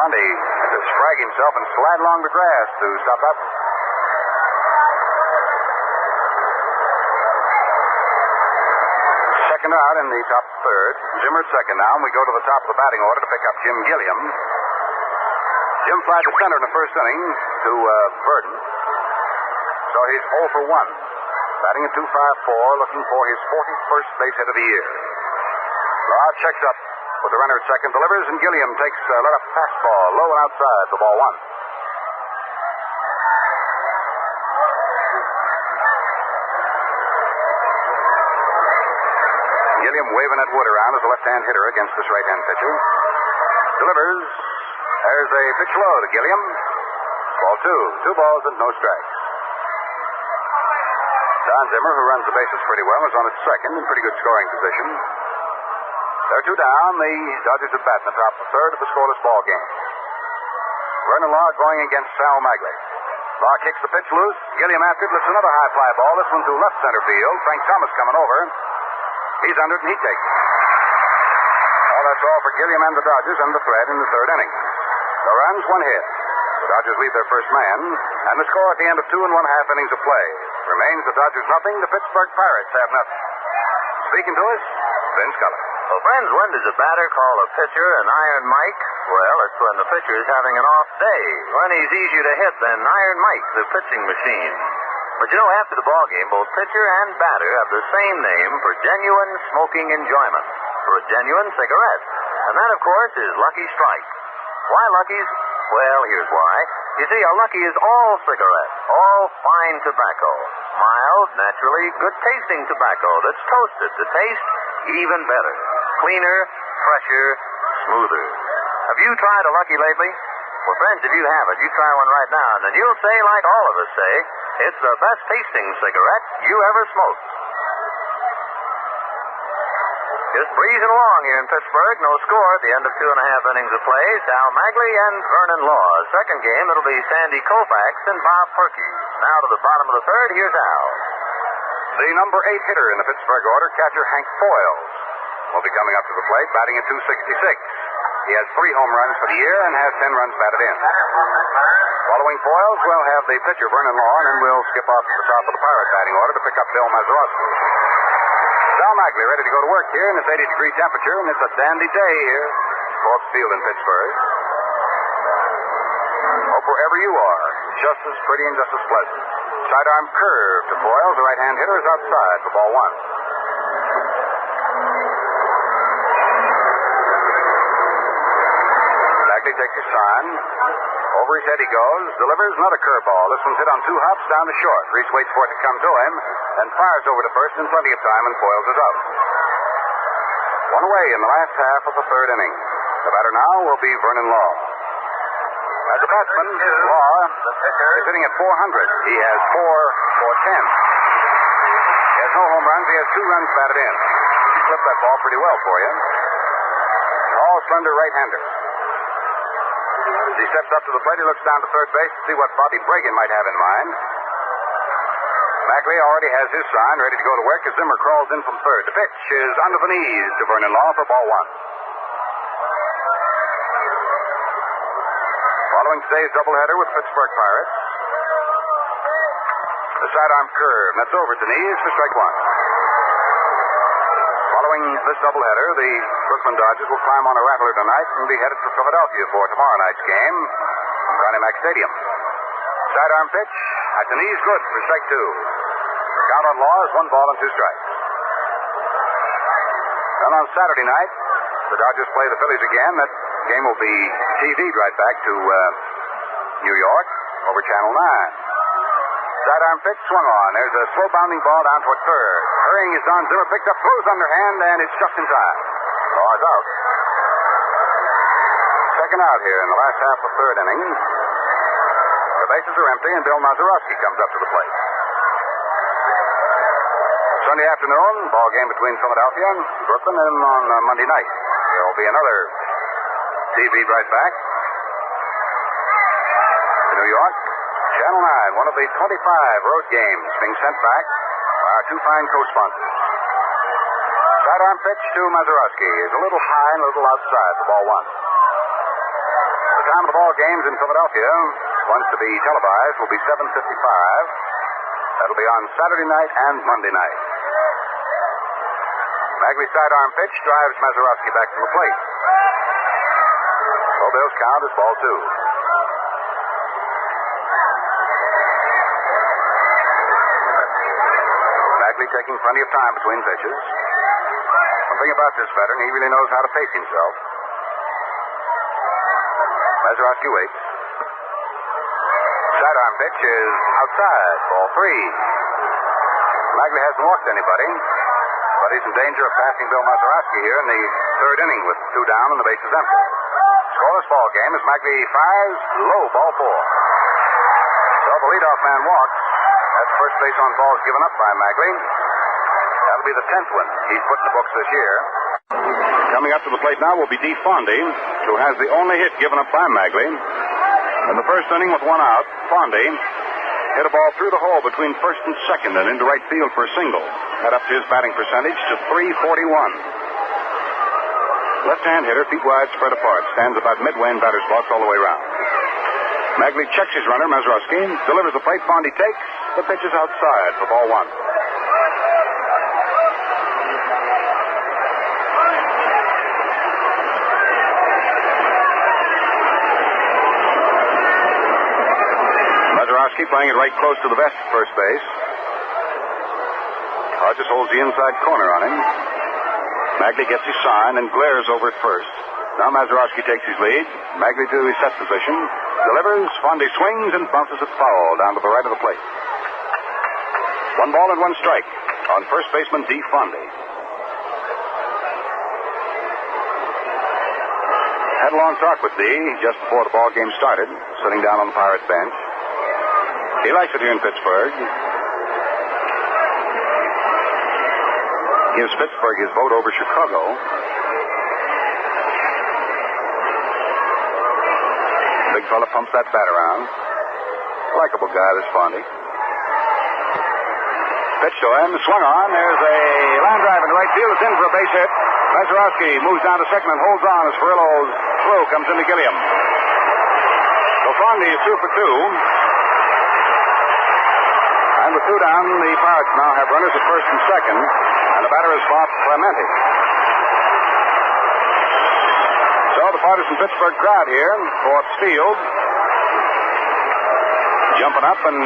Fondy had to sprag himself and slide along the grass to stop up. Second out in the top third. Zimmer second now, and we go to the top of the batting order to pick up Jim Gilliam. Jim flied to center in the first inning to Verton. So he's 0 for 1. Batting at 2.54, looking for his 41st base hit of the year. Law checks up with the runner at second, delivers, and Gilliam takes a let-up fastball, low and outside for ball one. Gilliam waving that wood around as a left-hand hitter against this right-hand pitcher. Delivers. There's a pitch low to Gilliam. Ball two. 2 balls and no strikes. Don Zimmer, who runs the bases pretty well, is on at second in pretty good scoring position. They're 2 down. The Dodgers at bat in the top of the third of the scoreless ball game. Vernon Law going against Sal Maglie. Law kicks the pitch loose. Gilliam after it. Lifts another high fly ball. This one to left center field. Frank Thomas coming over. He's under it and he takes it. Well, that's all for Gilliam and the Dodgers under threat in the third inning. No runs, 1 hit. The Dodgers leave their first man. And the score at the end of 2 1/2 innings of play remains the Dodgers nothing, the Pittsburgh Pirates have nothing. Speaking to us, Vin Scully. Well, friends, when does a batter call a pitcher an Iron Mike? Well, it's when the pitcher is having an off day. When he's easier to hit than Iron Mike, the pitching machine. But you know, after the ball game, both pitcher and batter have the same name for genuine smoking enjoyment, for a genuine cigarette. And that, of course, is Lucky Strike. Why Lucky's? Well, here's why. You see, a Lucky is all cigarette, all fine tobacco. Mild, naturally, good-tasting tobacco that's toasted to taste even better. Cleaner, fresher, smoother. Have you tried a Lucky lately? Well, friends, if you haven't, you try one right now, and then you'll say, like all of us say, it's the best tasting cigarette you ever smoked. Just breezing along here in Pittsburgh. No score at the end of 2.5 innings of play. Sal Maglie and Vernon Law. Second game, it'll be Sandy Koufax and Bob Perky. Now to the bottom of the third, here's Al. The number 8 hitter in the Pittsburgh order, catcher Hank Foyles, will be coming up to the plate, batting at .266. He has 3 home runs for the year and has 10 runs batted in. Following Foyles, we'll have the pitcher Vernon Law, and then we'll skip off to the top of the Pirate batting order to pick up Bill Mazeroski. Sal Maglie ready to go to work here in this 80-degree temperature, and it's a dandy day here at Forbes Field in Pittsburgh. Hope wherever you are, just as pretty and just as pleasant. Sidearm curve to Foyles. The right-hand hitter is outside for ball 1. Maglie takes his sign. Over his head he goes, delivers another curveball. This one's hit on 2 hops down to short. Reese waits for it to come to him, and fires over to first in plenty of time, and Foyles is out. 1 away in the last half of the third inning. The batter now will be Vernon Law. As a batsman, Law is hitting at .400. He has 4 for 10. He has no home runs. He has 2 runs batted in. He clipped that ball pretty well for you. Tall, slender right-hander. As he steps up to the plate, he looks down to third base to see what Bobby Bragan might have in mind. Maglie already has his sign ready to go to work as Zimmer crawls in from third. The pitch is under the knees to Vernon Law for ball 1. Following today's doubleheader with Pittsburgh Pirates, the sidearm curve, that's over to knees for strike 1. Following this doubleheader, the Brooklyn Dodgers will climb on a rattler tonight and be headed for Philadelphia for tomorrow night's game from Connie Mack Stadium. Sidearm pitch at the knees, good for strike 2. The count on Law is 1 ball and 2 strikes. Then on Saturday night, the Dodgers play the Phillies again. That game will be TV'd right back to New York over Channel 9. Sidearm pitch swung on. There's a slow bounding ball down toward third. Hurrying is Don Zimmer, picked up, throws underhand, and it's just in time. Law is out. Second out here in the last half of the third inning. The bases are empty, and Bill Mazeroski comes up to the plate. Sunday afternoon, ball game between Philadelphia and Brooklyn, and on Monday night. There will be another TV right back to New York. Channel 9, one of the 25 road games being sent back by our 2 fine co-sponsors. Sidearm pitch to Mazeroski is a little high and a little outside for ball 1. The time of the ball games in Philadelphia, once to be televised, will be 7:55. That'll be on Saturday night and Monday night. Maglie's sidearm pitch drives Mazeroski back to the plate. So Bill's count is ball 2. Maglie taking plenty of time between pitches. One thing about this veteran, he really knows how to pace himself. Mazeroski waits. Sidearm pitch is outside, ball 3. Maglie hasn't walked anybody, but he's in danger of passing Bill Mazeroski here in the third inning with 2 down and the bases empty. Scoreless ball game as Maglie fires low, ball 4. So the leadoff man walks. That's first base on balls given up by Maglie. That'll be the 10th one he's put in the books this year. Coming up to the plate now will be D. Fondy, who has the only hit given up by Maglie. In the first inning with 1 out, Fondy hit a ball through the hole between first and second and into right field for a single. That upped his batting percentage to .341. Left-hand hitter, feet wide, spread apart, stands about midway in batter's box all the way around. Maglie checks his runner, Mazeroski, delivers the plate. Fondy takes. The pitch is outside for ball 1. Mazeroski playing it right close to the vest at first base. Hodges holds the inside corner on him. Maglie gets his sign and glares over at first. Now Mazeroski takes his lead. Maglie to his set position. Delivers. Fondy swings and bounces it foul down to the right of the plate. 1 ball and 1 strike on first baseman D. Fondy. Had a long talk with D. just before the ball game started, sitting down on the Pirates bench. He likes it here in Pittsburgh. gives Pittsburgh his vote over Chicago. Big fella pumps that bat around. Likeable guy, this Fondy. Pitch to him, swung on. There's a line drive into right field. It's in for a base hit. Massarovski moves down to second and holds on as Furillo's throw comes into Gilliam. So Fondy is 2 for 2. And with 2 down, the Pirates now have runners at first and second, and the batter is Roberto Clemente. So the partisan Pittsburgh crowd here, Forbes Field, jumping up and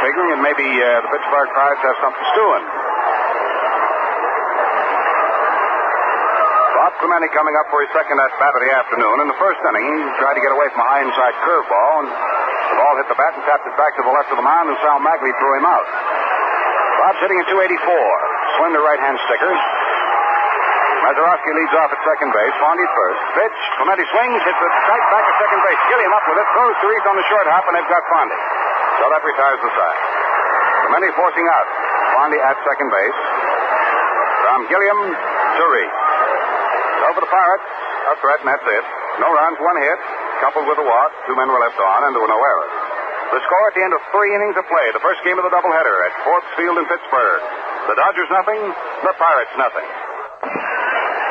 figuring that maybe the Pittsburgh Pirates have something stewing. Roberto Clemente coming up for his second at bat of the afternoon. In the first inning, he tried to get away from a high inside curveball, and the ball hit the bat and tapped it back to the left of the mound, and Maglie threw him out. Bob's hitting at 284. Slender right-hand sticker. Massarovski leads off at second base. Fondy at first. Pitch. Clemente swings. Hits it tight back at second base. Gilliam up with it. Throws to Reese on the short hop, and they've got Fondy. So that retires the side. Clemente forcing out. Fondy at second base. From Gilliam to Reese. So for the Pirates, a threat, and that's it. No runs, 1 hit. Coupled with a walk, 2 men were left on, and there were no errors. The score at the end of 3 innings of play, the first game of the doubleheader at Forbes Field in Pittsburgh. The Dodgers nothing, the Pirates nothing.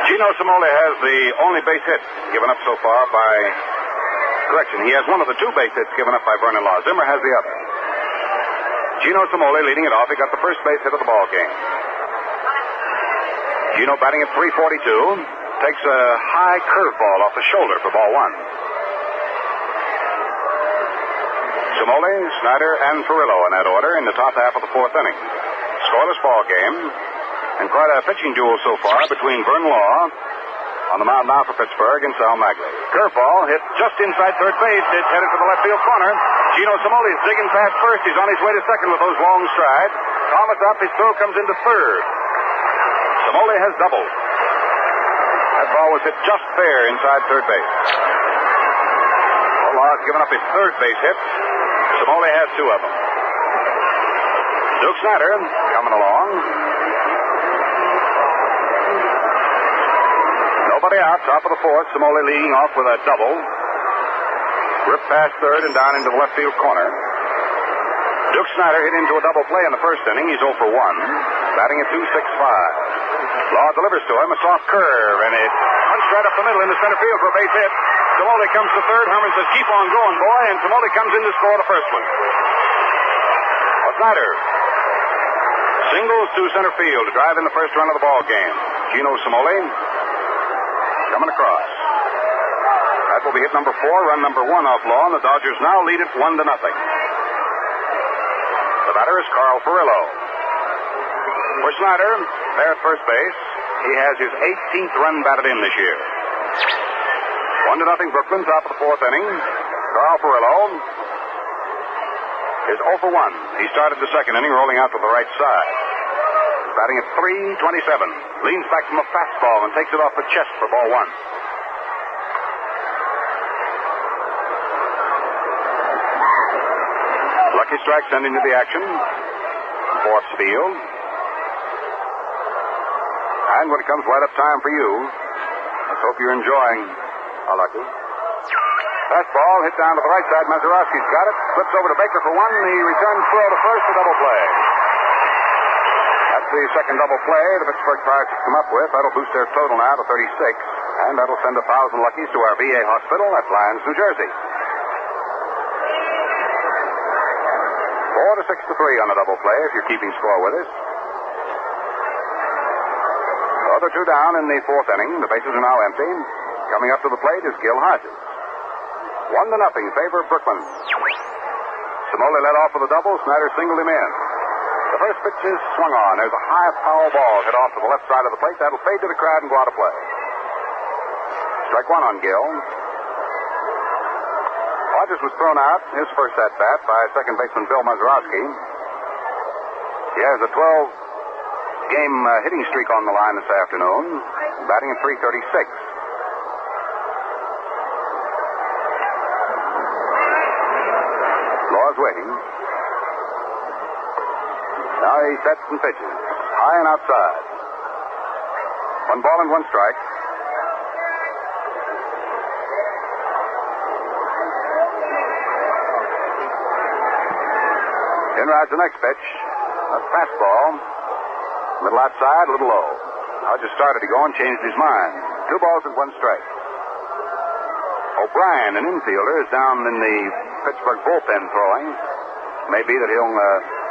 Gino Cimoli has the only base hit given up so far by... Correction, he has one of the 2 base hits given up by Vernon Law. Zimmer has the other. Gino Cimoli leading it off. He got the first base hit of the ball game. Gino batting at 342. Takes a high curveball off the shoulder for ball 1. Cimoli, Snider, and Furillo in that order in the top half of the 4th inning. Scoreless ball game, and quite a pitching duel so far between Vern Law on the mound now for Pittsburgh and Maglie. Curveball hit just inside third base. It's headed to the left field corner. Gino Cimoli's digging past first. He's on his way to second with those long strides. Thomas up. His throw comes into third. Cimoli has doubled. That ball was hit just fair inside third base. Well, Law's given up his third base hit. Cimoli has 2 of them. Duke Snider coming along. Nobody out, top of the 4th. Cimoli leading off with a double. Ripped past third and down into the left field corner. Duke Snider hit into a double play in the first inning. He's 0 for 1, batting at 2.65. Law delivers to him a soft curve, and it punched right up the middle into center field for a base hit. Cimoli comes to third. Herman says, keep on going, boy, and Cimoli comes in to score the first one. Well, Snider singles to center field to drive in the first run of the ball game. Gino Cimoli coming across. That will be hit number 4, run number 1 off Law, and the Dodgers now lead it 1-0. The batter is Carl Furillo. For Snider, there at first base, he has his 18th run batted in this year. 1-0 Brooklyn, top of the 4th inning. Carl Furillo is 0 for 1. He started the second inning rolling out to the right side. Batting at 327. Leans back from a fastball and takes it off the chest for ball 1. Lucky strike sent into the action. Forbes Field. And when it comes right up time for you, let's hope you're enjoying a lucky. Fastball hit down to the right side. Mazeroski's got it. Flips over to Baker for 1. The return throw to first, a double play. That's the second double play the Pittsburgh Pirates have come up with. That'll boost their total now to 36. And that'll send 1,000 luckies to our VA hospital at Lyons, New Jersey. 4-6 to 3 on a double play if you're keeping score with us. Other 2 down in the 4th inning. The bases are now empty. Coming up to the plate is Gil Hodges. 1-0 favor of Brooklyn. Cimoli led off with a double. Snider singled him in. The first pitch is swung on. There's a high foul ball hit off to the left side of the plate. That'll fade to the crowd and go out of play. Strike 1 on Gil. Hodges was thrown out his first at bat by second baseman Bill Mazeroski. He has a 12-game hitting streak on the line this afternoon, batting at 336. Law's waiting. Now he sets and pitches. High and outside. 1 ball and 1 strike. In rides the next pitch. A fastball. Little outside, a little low. Hodges started to go and changed his mind. 2 balls and 1 strike. O'Brien, an infielder, is down in the Pittsburgh bullpen throwing. Maybe that he'll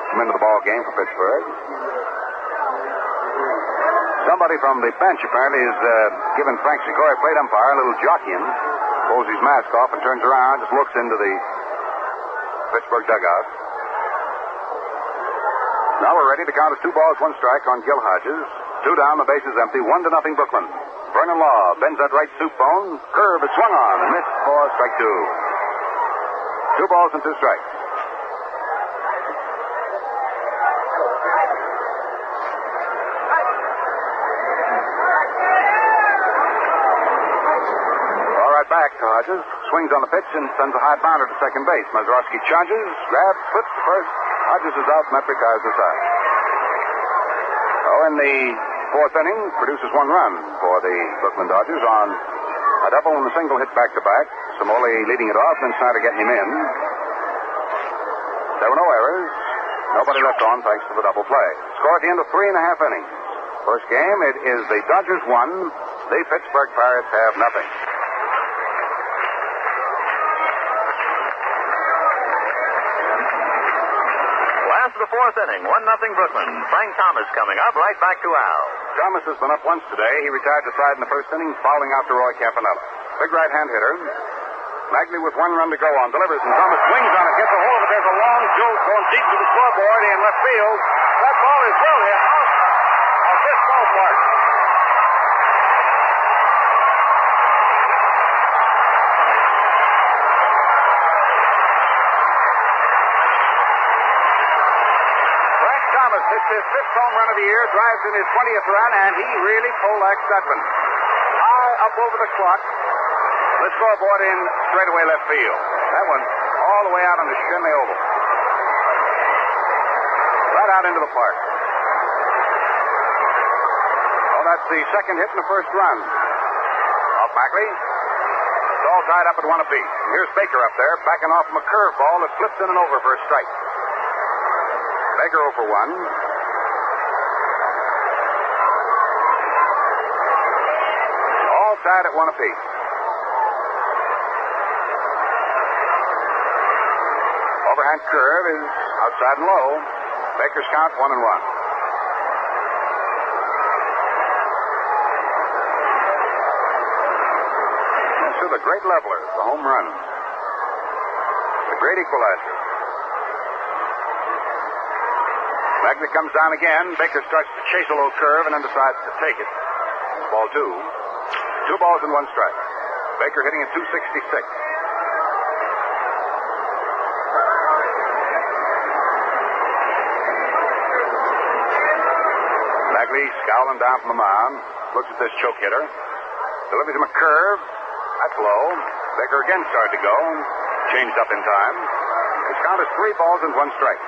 come into the ball game for Pittsburgh. Somebody from the bench apparently is giving Frank Segura, plate umpire, a little jockeying. Pulls his mask off and turns around, just looks into the Pittsburgh dugout. Now we're ready to count as 2 balls, 1 strike on Gil Hodges. 2 down, the base is empty. 1-0 Brooklyn. Vernon Law bends that right soup bone. Curve is swung on and missed for strike 2. 2 balls and 2 strikes. All right, back to Hodges. Swings on the pitch and sends a high bounder to second base. Mazeroski charges, grabs, flips to first. Hodges is out, and that retires the side. In the 4th inning, produces 1 run for the Brooklyn Dodgers on a double and a single hit back-to-back. Samoli leading it off, and Snider getting him in. There were no errors. Nobody left on thanks to the double play. Score at the end of 3.5 innings. First game, it is the Dodgers 1. The Pittsburgh Pirates have nothing. The 4th inning, 1-0 Brooklyn. Frank Thomas coming up, right back to Al. Thomas has been up once today. He retired to side in the 1st inning, fouling out to Roy Campanella. Big right-hand hitter. Maglie with 1 run to go on, delivers, and Thomas swings on it, gets a hold of it. There's a long jolt going deep to the scoreboard in left field. That ball is well hit out of this ballpark. It's his 5th home run of the year, drives in his 20th run, and he really poleaxed that one. High up over the clock. The scoreboard in straightaway left field. That one all the way out on the Shinley Oval. Right out into the park. Oh, that's the 2nd hit in the 1st run. Off Maglie. It's all tied up at 1 apiece. Here's Baker up there, backing off from a curveball that flips in and over for a strike. Baker 0 for 1. All tied at 1 apiece. Overhand curve is outside and low. Baker's count 1-1. This is the great leveler, the home run. The great equalizer. Maglie comes down again. Baker starts to chase a low curve and then decides to take it. Ball 2. 2 balls and 1 strike. Baker hitting at 266. Maglie scowling down from the mound. Looks at this choke hitter. Delivers him a curve. That's low. Baker again started to go. Changed up in time. His count is 3 balls and 1 strike.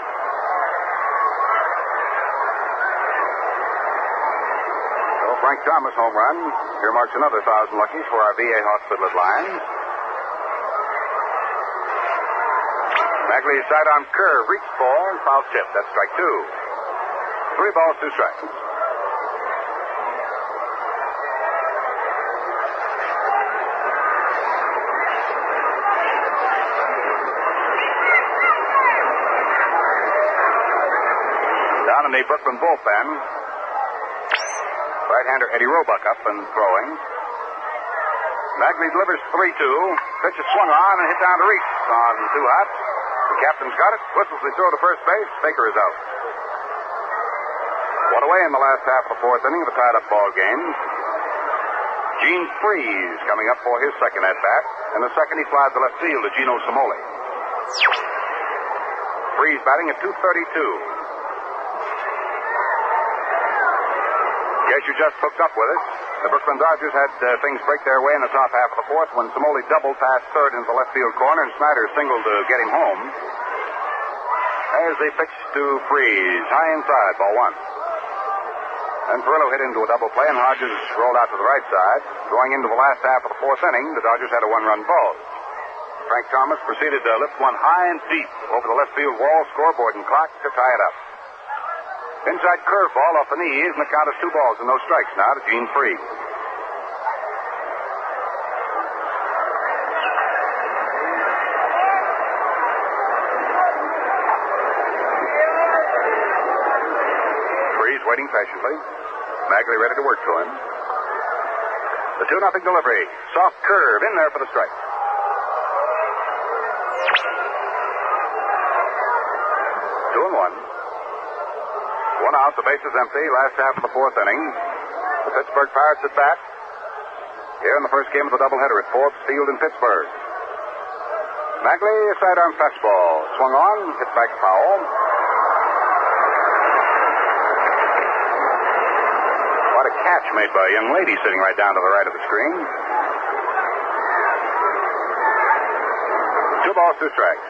Frank Thomas home run. Here marks another 1,000 luckies for our VA hospital at Lyons. Maglie sidearm curve, reached for, and foul tip. That's strike 2. 3 balls, 2 strikes. Down in the Brooklyn bullpen. Right-hander Eddie Roebuck up and throwing. Maglie delivers 3-2. Pitch is swung on and hit down to Reese on 2 hot. The captain's got it. Whistles the throw to first base. Baker is out. 1 away in the last half of the 4th inning of the tied-up ball game. Gene Freese coming up for his 2nd at-bat. In the 2nd, he flies to left field to Gino Samoli. Freese batting at .232. Guess you just hooked up with us. The Brooklyn Dodgers had things break their way in the top half of the 4th when Samoli doubled past 3rd into the left field corner and Snider singled to get him home. As they pitch to Freese, high inside, ball 1. Then Perillo hit into a double play, and Hodges rolled out to the right side. Going into the last half of the fourth inning, the Dodgers had a one-run ball. Frank Thomas proceeded to lift one high and deep over the left field wall, scoreboard, and clock to tie it up. Inside curveball off the knees, and the count is 2 balls and no strikes now to Gene Freed. Freed's waiting patiently. Maglie ready to work to him. The 2-0 delivery. Soft curve in there for the strike. 2-1. 1 out, the base is empty. Last half of the fourth inning. The Pittsburgh Pirates at bat. Here in the first game of the doubleheader at Forbes Field in Pittsburgh. Maglie, a sidearm fastball. Swung on, hit back foul. What a catch made by a young lady sitting right down to the right of the screen. 2 balls, 2 strikes.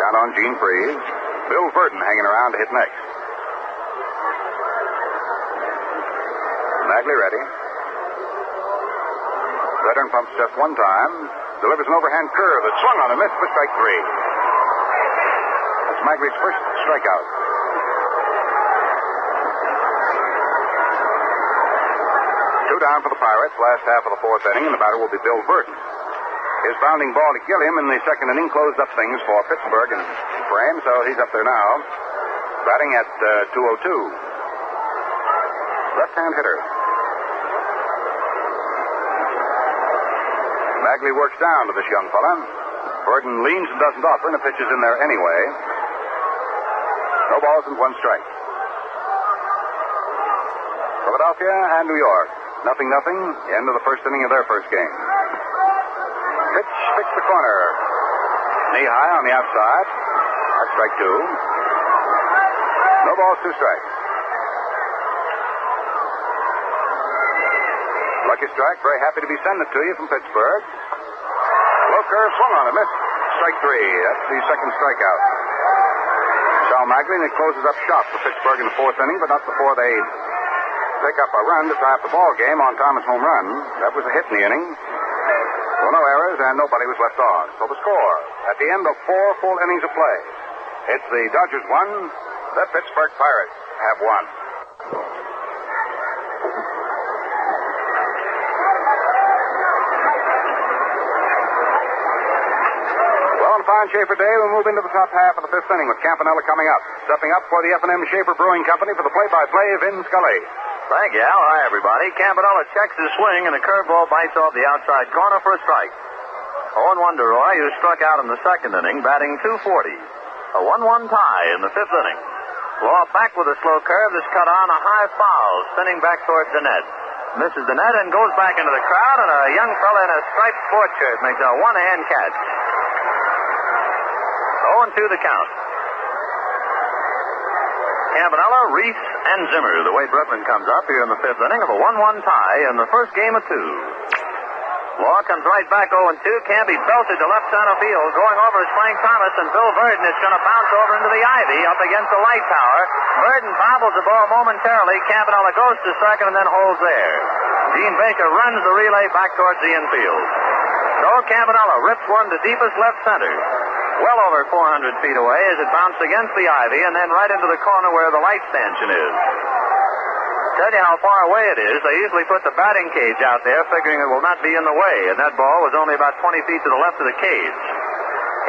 Count on Gene Freed. Bill Verton hanging around to hit next. Maglie ready. Verton pumps just one time. Delivers an overhand curve that swung on and missed for strike 3. That's Maglie's first strikeout. Two down for the Pirates. Last half of the fourth inning, and the batter will be Bill Verton. His bounding ball to kill him in the second inning closed up things for Pittsburgh and for him, so he's up there now, batting at 202. Left-hand hitter. Maglie works down to this young fella. Verton leans and doesn't offer, and the pitch is in there anyway. No balls and 1 strike. Philadelphia and New York. 0-0. End of the first inning of their first game. Pitch fixed the corner. Knee high on the outside. That's strike 2. No balls, 2 strikes. Lucky strike. Very happy to be sending it to you from Pittsburgh. Low curve swung on it. Missed. Strike 3. That's the second strikeout. Sal Maglie, and it closes up shop for Pittsburgh in the fourth inning, but not before they pick up a run to tie up the ball game on Thomas' home run. That was a hit in the inning. There were no errors, and nobody was left on. So the score, at the end of 4 full innings of play, it's the Dodgers 1, the Pittsburgh Pirates have 1. Well, on a fine Schaefer day, we'll move into the top half of the fifth inning with Campanella coming up. Stepping up for the F&M Schaefer Brewing Company for the play-by-play, Vin Scully. Thank you, Al. Hi, everybody. Campanella checks his swing, and a curveball bites off the outside corner for a strike. 0-1 to Roy, who struck out in the second inning, batting .240. A 1-1 tie in the fifth inning. Law back with a slow curve that's cut on a high foul, spinning back towards the net. Misses the net and goes back into the crowd, and a young fella in a striped sports shirt makes a one-hand catch. 0-2 the count. Campanella, Reese, and Zimmer, the way Brooklyn comes up here in the fifth inning of a 1-1 tie in the first game of 2. Law comes right back 0-2. Campy belted to left center field. Going over is Frank Thomas, and Bill Verton is going to bounce over into the ivy up against the light tower. Verton bobbles the ball momentarily. Campanella goes to second and then holds there. Gene Baker runs the relay back towards the infield. So Campanella rips one to deepest left center. Well over 400 feet away as it bounced against the ivy and then right into the corner where the light stanchion is. Tell you how far away it is. They usually put the batting cage out there, figuring it will not be in the way, and that ball was only about 20 feet to the left of the cage.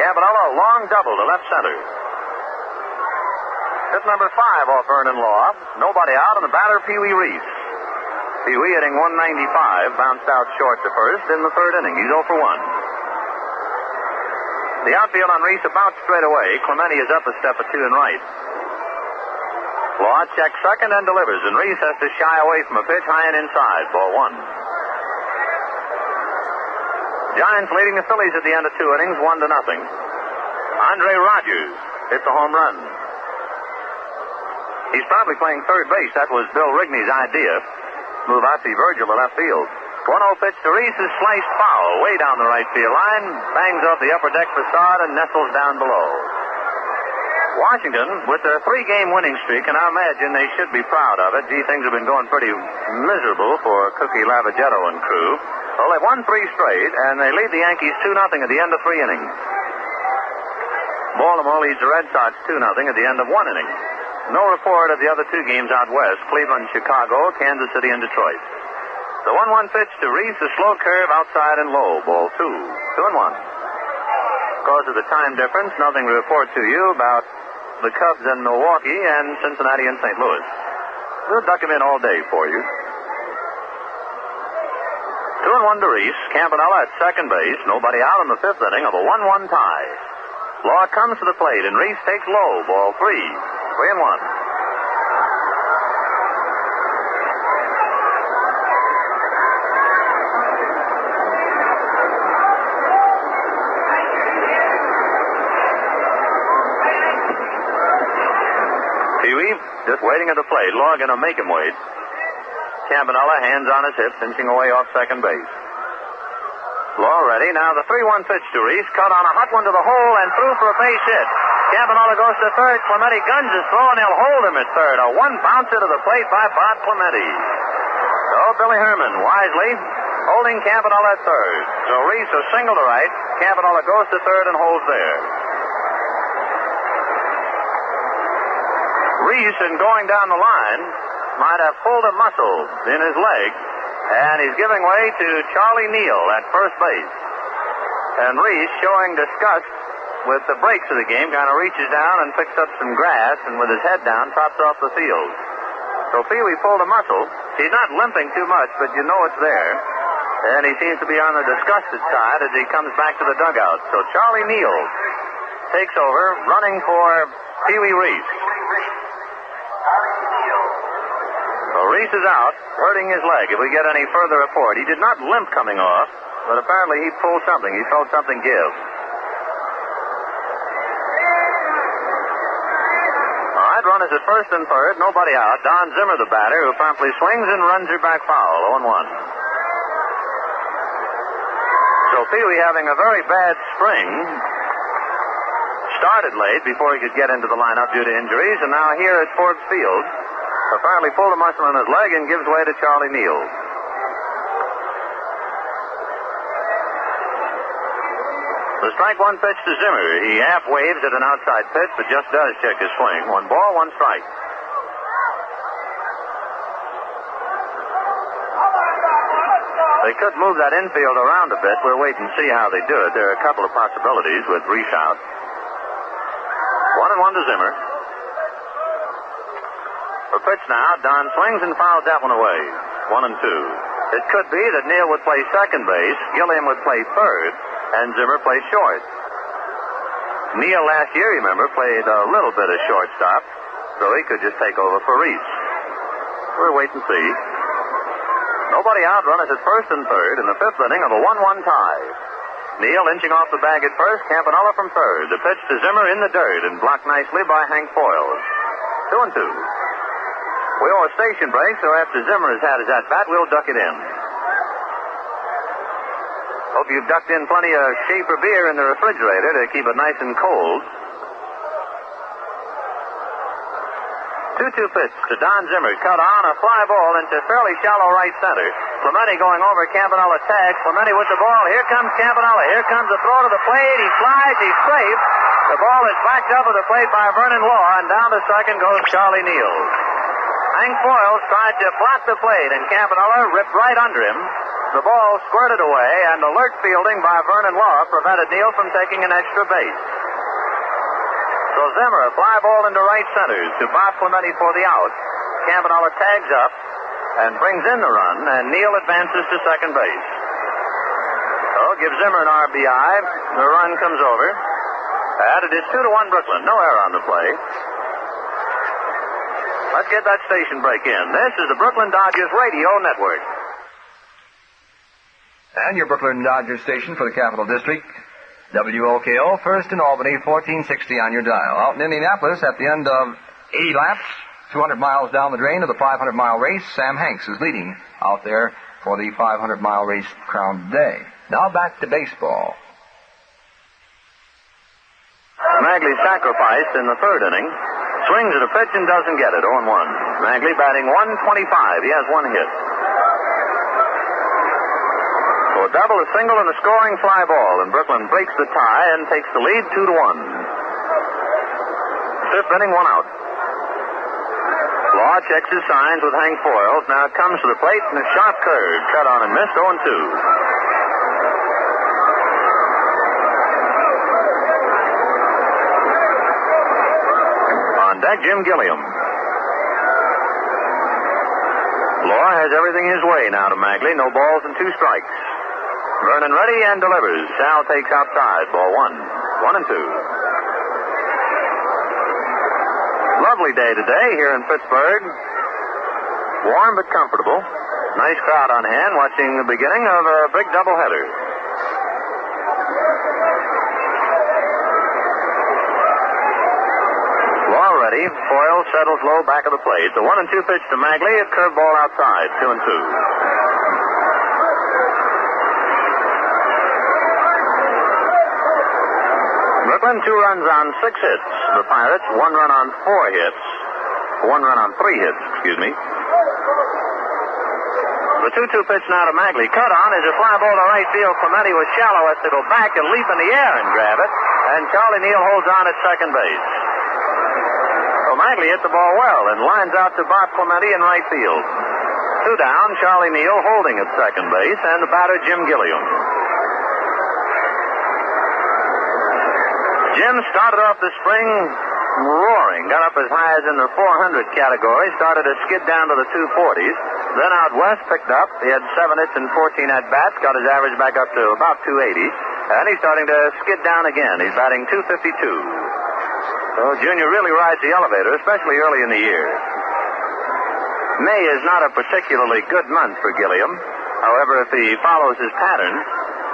Campanella, a long double to left center. Hit number 5 off Vernon Law. Nobody out, and the batter, Pee Wee Reese. Pee Wee hitting 195, bounced out short to first in the third inning. He's 0 for 1. The outfield on Reese about straight away. Clemente is up a step or 2 and right. Law checks second and delivers, and Reese has to shy away from a pitch high and inside. Ball 1. Giants leading the Phillies at the end of 2 innings, 1-0. Andre Rogers hits a home run. He's probably playing third base. That was Bill Rigney's idea. Move out to Virgil to left field. 1-0 pitch to Reese is sliced foul way down the right field line. Bangs off the upper deck facade and nestles down below. Washington, with their 3-game winning streak, and I imagine they should be proud of it. Gee, things have been going pretty miserable for Cookie Lavagetto and crew. Well, they won 3 straight, and they lead the Yankees 2-0 at the end of 3 innings. Baltimore leads the Red Sox 2-0 at the end of 1 inning. No report of the other 2 games out west, Cleveland, Chicago, Kansas City, and Detroit. The 1-1 pitch to Reese, a slow curve outside and low, ball 2. 2-1. Because of the time difference, nothing to report to you about the Cubs in Milwaukee and Cincinnati and St. Louis. We'll duck him in all day for you. 2-1 to Reese. Campanella at second base. Nobody out in the 5th inning of a 1-1 tie. Law comes to the plate, and Reese takes low. Ball 3. 3-1. Just waiting at the plate. Law going to make him wait. Campanella, hands on his hips, inching away off second base. Law ready. Now the 3-1 pitch to Reese. Cut on a hot one to the hole and through for a base hit. Campanella goes to third. Clemente guns his throw, and they'll hold him at third. A 1-bouncer to the plate by Bob Clemente. So Billy Herman wisely holding Campanella at third. So Reese a single to right. Campanella goes to third and holds there. Reese, in going down the line, might have pulled a muscle in his leg, and he's giving way to Charlie Neal at first base. And Reese, showing disgust with the breaks of the game, kind of reaches down and picks up some grass, and with his head down, trots off the field. So Pee-wee pulled a muscle. He's not limping too much, but you know it's there. And he seems to be on the disgusted side as he comes back to the dugout. So Charlie Neal takes over, running for Pee-wee Reese. So Reese is out, hurting his leg, if we get any further report. He did not limp coming off, but apparently he pulled something. He felt something give. All right, runners at first and third, nobody out. Don Zimmer, the batter, who promptly swings and runs her back foul, 0-1. So Pee-wee having a very bad spring. Started late before he could get into the lineup due to injuries, and now here at Forbes Field, apparently pulled a muscle in his leg and gives way to Charlie Neal. The strike 1 pitch to Zimmer. He half waves at an outside pitch, but just does check his swing. 1 ball, 1 strike. They could move that infield around a bit. We'll wait and see how they do it. There are a couple of possibilities with Reese out. 1-1 to Zimmer. For pitch now, Don swings and fouls that one away. 1-2. It could be that Neal would play second base, Gilliam would play third, and Zimmer plays short. Neal last year, remember, played a little bit of shortstop, so he could just take over for Reese. We'll wait and see. Nobody out, runners at first and third in the 5th inning of a 1-1 tie. Neal inching off the bag at first, Campanella from third. The pitch to Zimmer in the dirt and blocked nicely by Hank Foyles. 2-2. We owe a station break, so after Zimmer has had his at-bat, we'll duck it in. Hope you've ducked in plenty of Schaefer beer in the refrigerator to keep it nice and cold. 2-2 pitch to Don Zimmer. Cut on, a fly ball into fairly shallow right center. Clemente going over, Campanella tags. Clemente with the ball. Here comes Campanella. Here comes the throw to the plate. He slides. He's safe. The ball is backed up at the plate by Vernon Law, and down to second goes Charlie Neal. Hank Foyles tried to block the plate, and Campanella ripped right under him. The ball squirted away, and alert fielding by Vernon Law prevented Neal from taking an extra base. So Zimmer, a fly ball into right center to Bob Clemente for the out. Campanella tags up and brings in the run, and Neal advances to second base. So gives Zimmer an RBI. The run comes over. And it is 2-1 Brooklyn. No error on the play. Let's get that station break in. This is the Brooklyn Dodgers Radio Network. And your Brooklyn Dodgers station for the Capital District. WOKO, first in Albany, 1460 on your dial. Out in Indianapolis, at the end of 80 laps, 200 miles down the drain of the 500-mile race, Sam Hanks is leading out there for the 500-mile race crown today. Now back to baseball. Maglie sacrificed in the third inning. Swings at a pitch and doesn't get it. 0-1. Maglie batting 125. He has one hit. So a double, a single, and a scoring fly ball. And Brooklyn breaks the tie and takes the lead 2-1. Fifth inning, one out. Law checks his signs with Hank Foils. Now comes to the plate and a sharp curve. Cut on and missed. 0-2. Deck, Jim Gilliam. Law has everything his way now to Maglie. No balls and 2 strikes. Vernon ready and delivers. Sal takes outside. Ball 1. 1-2. Lovely day today here in Pittsburgh. Warm but comfortable. Nice crowd on hand watching the beginning of a big doubleheader. Ready. Foyle settles low back of the plate. The 1-2 pitch to Maglie. A curveball outside. 2-2. Brooklyn 2 runs on 6 hits. The Pirates 1 run on 4 hits. 1 run on 3 hits, excuse me. The 2-2 pitch now to Maglie. Cut on is a fly ball to right field. Clemente was shallow, has to go back and leap in the air and grab it. And Charlie Neal holds on at second base. So Maglie hit the ball well and lines out to Bob Clemente in right field. 2 down, Charlie Neal holding at second base, and the batter Jim Gilliam. Jim started off the spring roaring, got up as high as in the 400 category, started to skid down to the 240s. Then out west picked up. He had 7 hits and 14 at-bats, got his average back up to about 280. And he's starting to skid down again. He's batting .252. So Junior really rides the elevator, especially early in the year. May is not a particularly good month for Gilliam. However, if he follows his pattern,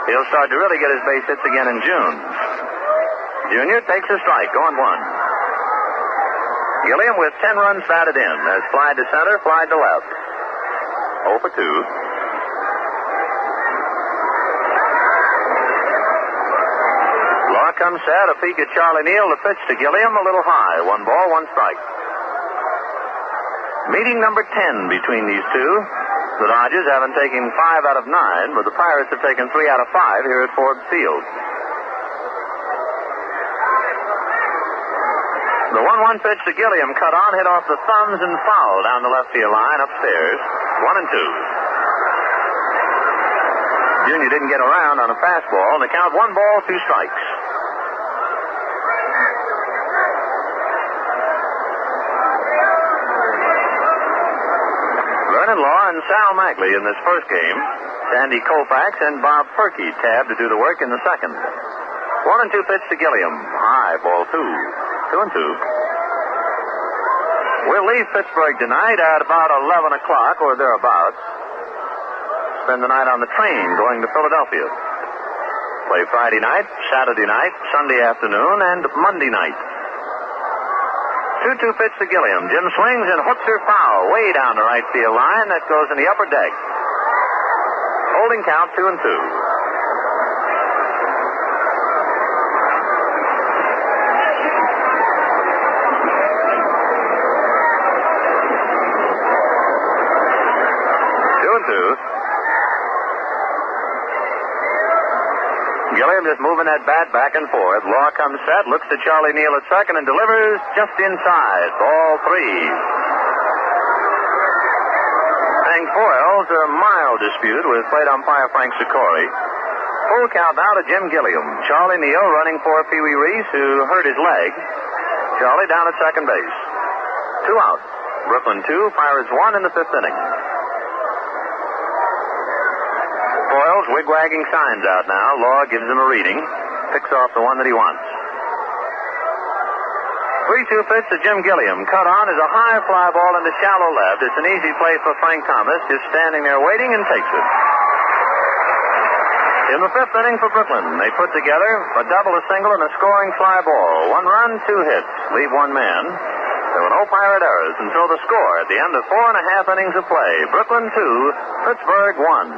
he'll start to really get his base hits again in June. Junior takes a strike, 0-1. Gilliam with 10 runs batted in. Has flied to center, flied to left. 0 for 2. Law comes set, a peek at Charlie Neal, the pitch to Gilliam, a little high. 1 ball, 1 strike. Meeting number 10 between these two. The Dodgers haven't taken 5 out of 9, but the Pirates have taken 3 out of 5 here at Forbes Field. The 1-1 pitch to Gilliam, cut on, hit off the thumbs and foul down the left field line upstairs. 1-2. Junior didn't get around on a fastball, and the count 1 ball, 2 strikes. Vernon Law and Sal Maglie in this first game. Sandy Koufax and Bob Perky tabbed to do the work in the second. 1-2 pitch to Gilliam. High, ball 2. 2-2. We'll leave Pittsburgh tonight at about 11 o'clock or thereabouts. Spend the night on the train going to Philadelphia. Play Friday night, Saturday night, Sunday afternoon, and Monday night. 2-2 pitch to Gilliam. Jim swings and hooks her foul way down the right field line. That goes in the upper deck. Holding count 2-2. Gilliam just moving that bat back and forth. Law comes set, looks to Charlie Neal at second and delivers just inside. Ball 3. Hank Foyle's a mild dispute with plate umpire Frank Sikori. Full count now to Jim Gilliam. Charlie Neal running for Pee Wee Reese, who hurt his leg. Charlie down at second base. 2 out. Brooklyn 2, Pirates 1 in the 5th inning. Foyle's wig-wagging signs out now. Law gives him a reading. Picks off the one that he wants. 3-2 pitch to Jim Gilliam. Cut on is a high fly ball into shallow left. It's an easy play for Frank Thomas, just standing there waiting and takes it. In the 5th inning for Brooklyn, they put together a double, a single, and a scoring fly ball. 1 run, 2 hits. Leave 1 man. There were no Pirate errors until the score at the end of 4.5 innings of play. Brooklyn 2, Pittsburgh 1.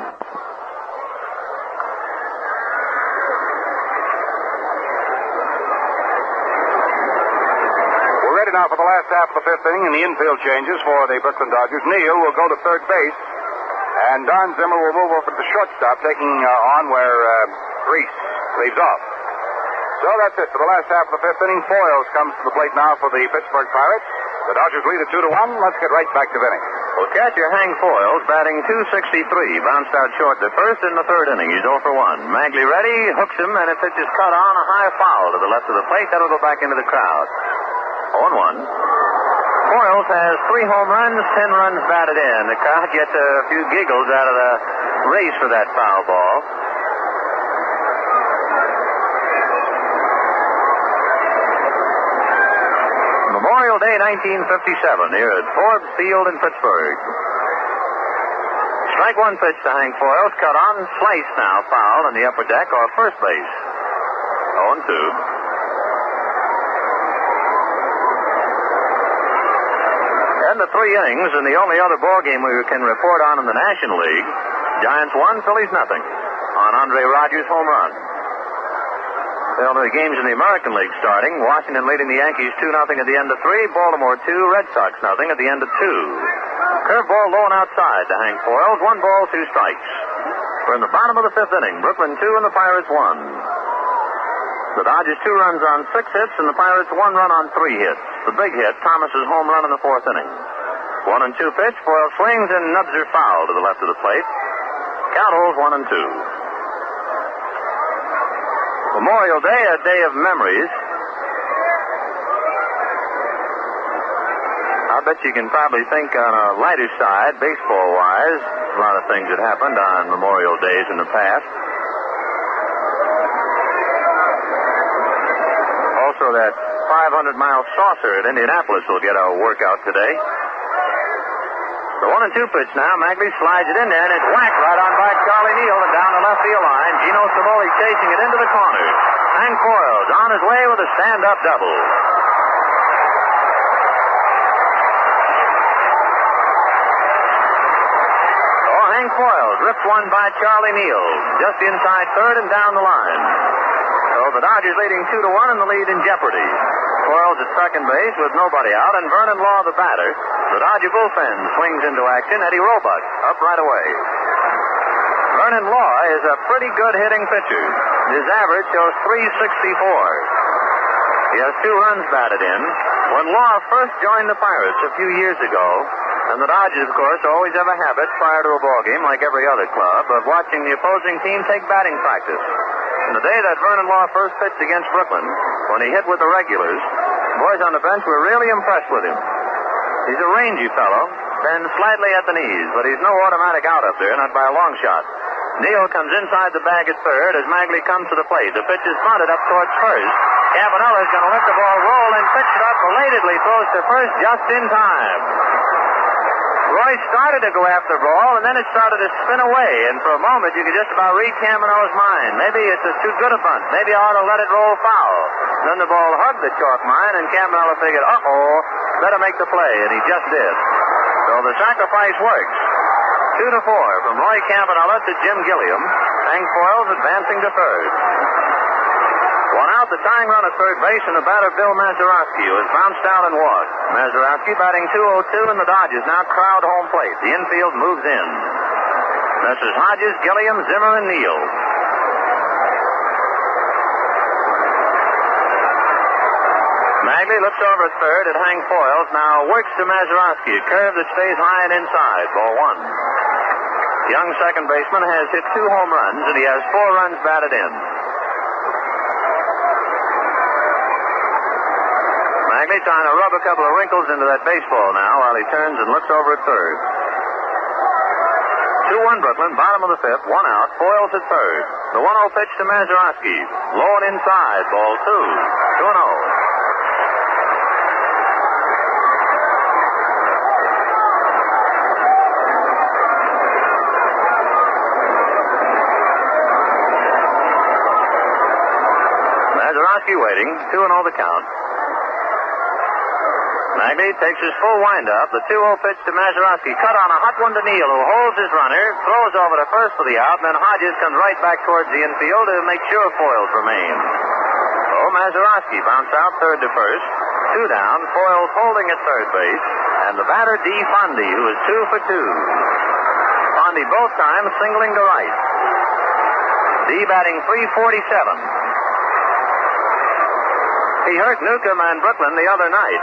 now for the last half of the fifth inning, and the infield changes for the Brooklyn Dodgers. Neal will go to third base, and Don Zimmer will move over to the shortstop, taking on where Reese leaves off. So that's it for the last half of the fifth inning. Foyles comes to the plate now for the Pittsburgh Pirates. The Dodgers lead it 2-1. Let's get right back to Vinny. Well, catcher Hank Foyles batting .263, bounced out short the first in the third inning. He's 0 for 1. Maglie ready, hooks him, and it pitches cut on a high foul to the left of the plate. That'll go back into the crowd. 0-1. Foyles has 3 home runs, 10 runs batted in. The crowd gets a few giggles out of the race for that foul ball. Memorial Day 1957 here at Forbes Field in Pittsburgh. Strike one pitch to Hank Foyles. Cut on, slice now, foul on the upper deck or first base. 0-2. And the 3 innings and the only other ball game we can report on in the National League. Giants 1, Phillies nothing on Andre Rogers' home run. Well, the games in the American League starting. Washington leading the Yankees 2-0 at the end of 3. Baltimore 2, Red Sox 0 at the end of 2. Curveball low and outside to Hank Foyles. 1 ball, 2 strikes. We're in the bottom of the 5th inning. Brooklyn 2 and the Pirates 1. The Dodgers 2 runs on 6 hits and the Pirates 1 run on 3 hits. The big hit, Thomas's home run in the 4th inning. 1-2 pitch. Foyles swings and nubs her foul to the left of the plate. Count holds 1-2. Memorial Day, a day of memories. I bet you can probably think on a lighter side, baseball-wise, a lot of things that happened on Memorial Days in the past. Also, that 500-mile saucer at Indianapolis will get a workout today. The 1-2 pitch now. Maglie slides it in there, and it's whacked right on by Charlie Neal and down the left field line. Gino Cimoli chasing it into the corner. Hank Foyles on his way with a stand-up double. Oh, Hank Foyles ripped one by Charlie Neal, just inside third and down the line. So the Dodgers leading 2-1 and the lead in jeopardy. Foyles at second base with nobody out, and Vernon Law the batter. The Dodger bullpen swings into action. Eddie Roebuck up right away. Vernon Law is a pretty good hitting pitcher. His average shows .364. He has 2 runs batted in. When Law first joined the Pirates a few years ago, and the Dodgers, of course, always have a habit prior to a ball game, like every other club, of watching the opposing team take batting practice. And the day that Vernon Law first pitched against Brooklyn, when he hit with the regulars, the boys on the bench were really impressed with him. He's a rangy fellow, bends slightly at the knees, but he's no automatic out up there, not by a long shot. Neal comes inside the bag at third as Maglie comes to the plate. The pitch is bunted up towards first. Campanella is going to let the ball roll and pitch it up belatedly, throws to first just in time. Roy started to go after the ball, and then it started to spin away, and for a moment you could just about read Campanella's mind. Maybe it's too good a bunt. Maybe I ought to let it roll foul. Then the ball hugged the chalk mine, and Campanella figured, better make the play, and he just did. So the sacrifice works. 2-4 from Roy Campanella to Jim Gilliam. Hank Foyles advancing to third. 1 out, the tying run at third base, and the batter Bill Mazeroski, who has bounced out and walked. Mazeroski batting .202, and the Dodgers now crowd home plate. The infield moves in. Messrs. Hodges, Gilliam, Zimmer, and Neal. Maglie looks over at third at Hank Foyles. Now works to Mazeroski. A curve that stays high and inside. Ball 1. Young second baseman has hit 2 home runs, and he has 4 runs batted in. Maglie trying to rub a couple of wrinkles into that baseball now while he turns and looks over at third. 2-1 Brooklyn, bottom of the 5th, 1 out, Foyles at third. The 1-0 pitch to Mazeroski. Low and inside, ball 2. 2-0. Mazeroski waiting, 2-0 the count. Maglie takes his full windup. The 2-0 pitch to Mazeroski. Cut on a hot one to Neal, who holds his runner, throws over to first for the out, and then Hodges comes right back towards the infield to make sure Foyles remains. So Mazeroski bounced out third to first. 2 down, Foyles holding at third base, and the batter, D. Fondy, who is 2 for 2. Fondy both times singling to right. D batting .347. He hurt Newcomb and Brooklyn the other night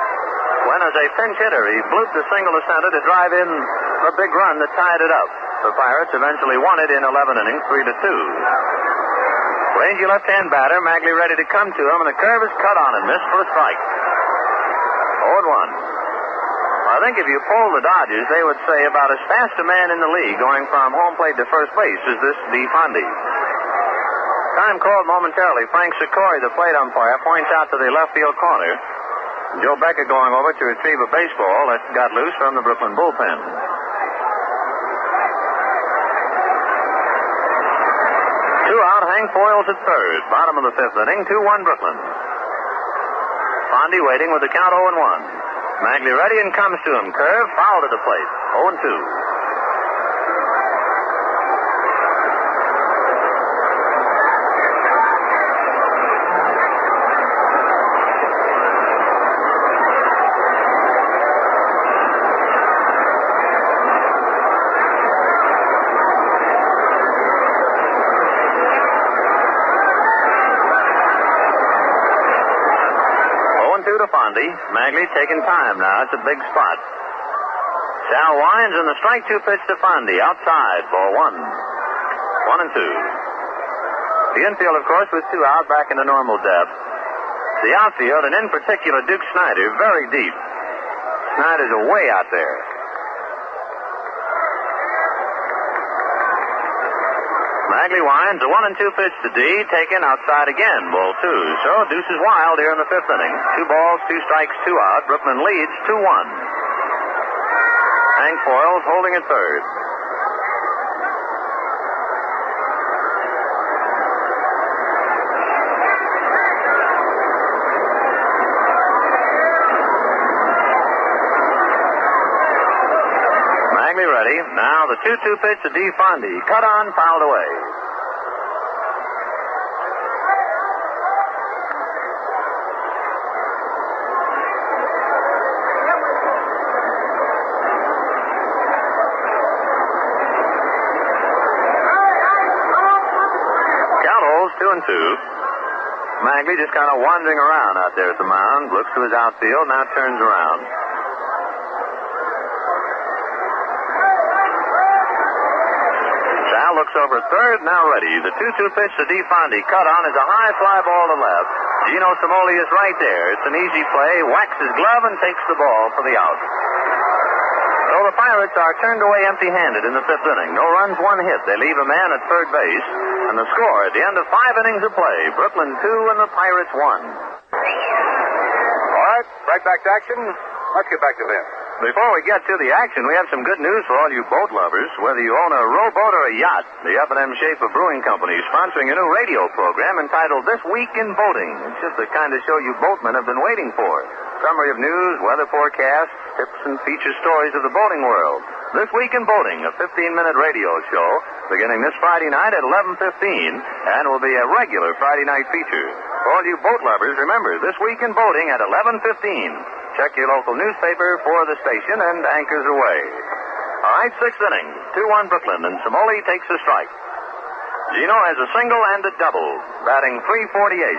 when, as a pinch hitter, he blooped a single to center to drive in a big run that tied it up. The Pirates eventually won it in 11 innings, 3-2. Rangy left-hand batter, Maglie ready to come to him, and the curve is cut on and missed for a strike. 0-1. I think if you poll the Dodgers, they would say about as fast a man in the league going from home plate to first base as this D. Fondy. Time called momentarily. Frank Sikori, the plate umpire, points out to the left field corner. Joe Becker going over to retrieve a baseball that got loose from the Brooklyn bullpen. 2 out, Hank Foyles at third. Bottom of the 5th inning, 2-1 Brooklyn. Fondy waiting with the count 0-1. Maglie ready and comes to him. Curve, foul to the plate. 0-2. Maglie taking time now. It's a big spot. Sal winds and the strike 2 pitch to Fondy. Outside, ball 1. 1-2. The infield, of course, with 2 out back into normal depth. The outfield, and in particular Duke Snider, very deep. Snider's way out there. Maglie winds, a 1-2 pitch to D, taken outside again, ball 2. So deuces wild here in the 5th inning. 2 balls, 2 strikes, 2 out. Brooklyn leads 2-1. Hank Foyles holding at third. Maglie ready. Now the 2-2 pitch to D. Fondy. Cut on, fouled away. Count holds 2-2. Maglie just kind of wandering around out there at the mound. Looks to his outfield, now turns around. Looks over third, now ready. The 2-2 pitch to D. Fondy. Cut on is a high fly ball to left. Gino Cimoli is right there. It's an easy play. Whacks his glove and takes the ball for the out. So the Pirates are turned away empty-handed in the 5th inning. No runs, 1 hit. They leave a man at third base. And the score at the end of 5 innings of play, Brooklyn 2 and the Pirates 1. All right, right back to action. Let's get back to Vin. Before we get to the action, we have some good news for all you boat lovers. Whether you own a rowboat or a yacht, the F&M Schaefer Brewing Company is sponsoring a new radio program entitled This Week in Boating. It's just the kind of show you boatmen have been waiting for. Summary of news, weather forecasts, tips and feature stories of the boating world. This Week in Boating, a 15-minute radio show beginning this Friday night at 11:15 and will be a regular Friday night feature. For all you boat lovers, remember, This Week in Boating at 11:15. Check your local newspaper for the station and anchors away. All right, 6th inning, 2-1 Brooklyn, and Cimoli takes a strike. Gino has a single and a double, batting .348.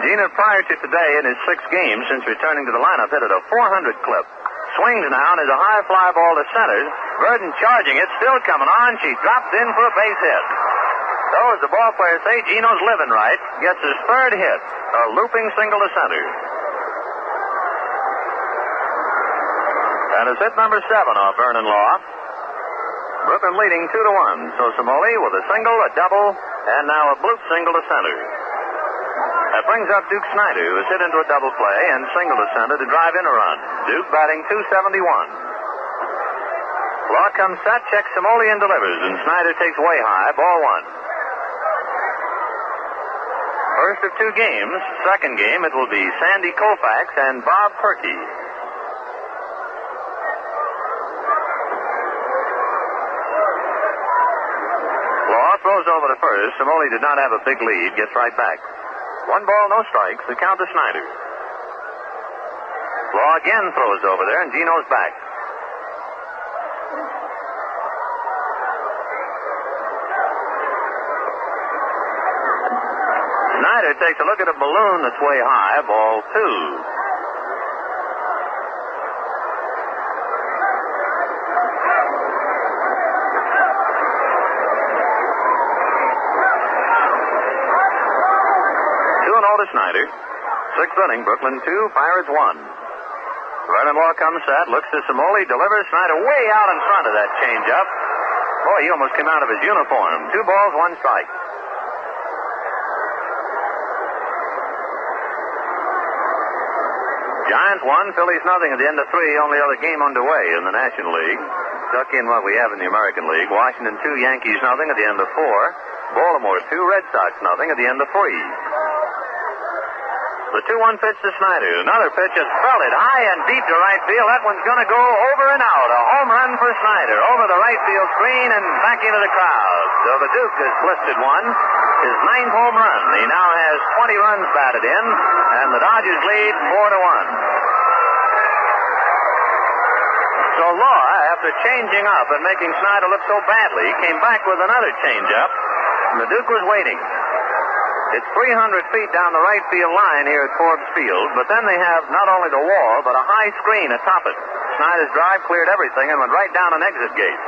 Gino, prior to today in his 6th game since returning to the lineup, hit at a .400 clip. Swings now and is a high fly ball to center. Verton charging it, still coming on. She drops in for a base hit. So, as the ball players say, Gino's living right. Gets his 3rd hit, a looping single to center. And it's hit number 7 off Vernon Law. Brooklyn leading 2-1. So Cimoli with a single, a double, and now a bloop single to center. That brings up Duke Snider, who has hit into a double play and single to center to drive in a run. Duke batting .271. Law comes set, checks Cimoli and delivers, and Snider takes way high, ball 1. First of 2 games. 2nd game, it will be Sandy Koufax and Bob Perky. Law throws over to first. Cimoli did not have a big lead. Gets right back. 1 ball, no strikes. The count to Snider. Law again throws over there, and Gino's back. Snider takes a look at a balloon that's way high. Ball 2. Snider. 6th inning, Brooklyn 2, Pirates 1. Vernon Law comes set, looks to Simoli, delivers. Snider way out in front of that changeup. Boy, he almost came out of his uniform. 2 balls, 1 strike. Giants 1, Phillies nothing at the end of 3. Only other game underway in the National League. Stuck in what we have in the American League. Washington 2, Yankees nothing at the end of 4. Baltimore 2, Red Sox nothing at the end of 3. The 2-1 pitch to Snider. Another pitch is belted high and deep to right field. That one's going to go over and out. A home run for Snider. Over the right field screen and back into the crowd. So the Duke has blistered one. His 9th home run. He now has 20 runs batted in. And the Dodgers lead 4-1. So Law, after changing up and making Snider look so badly, came back with another changeup. And the Duke was waiting. It's 300 feet down the right field line here at Forbes Field, but then they have not only the wall, but a high screen atop it. Snider's drive cleared everything and went right down an exit gate.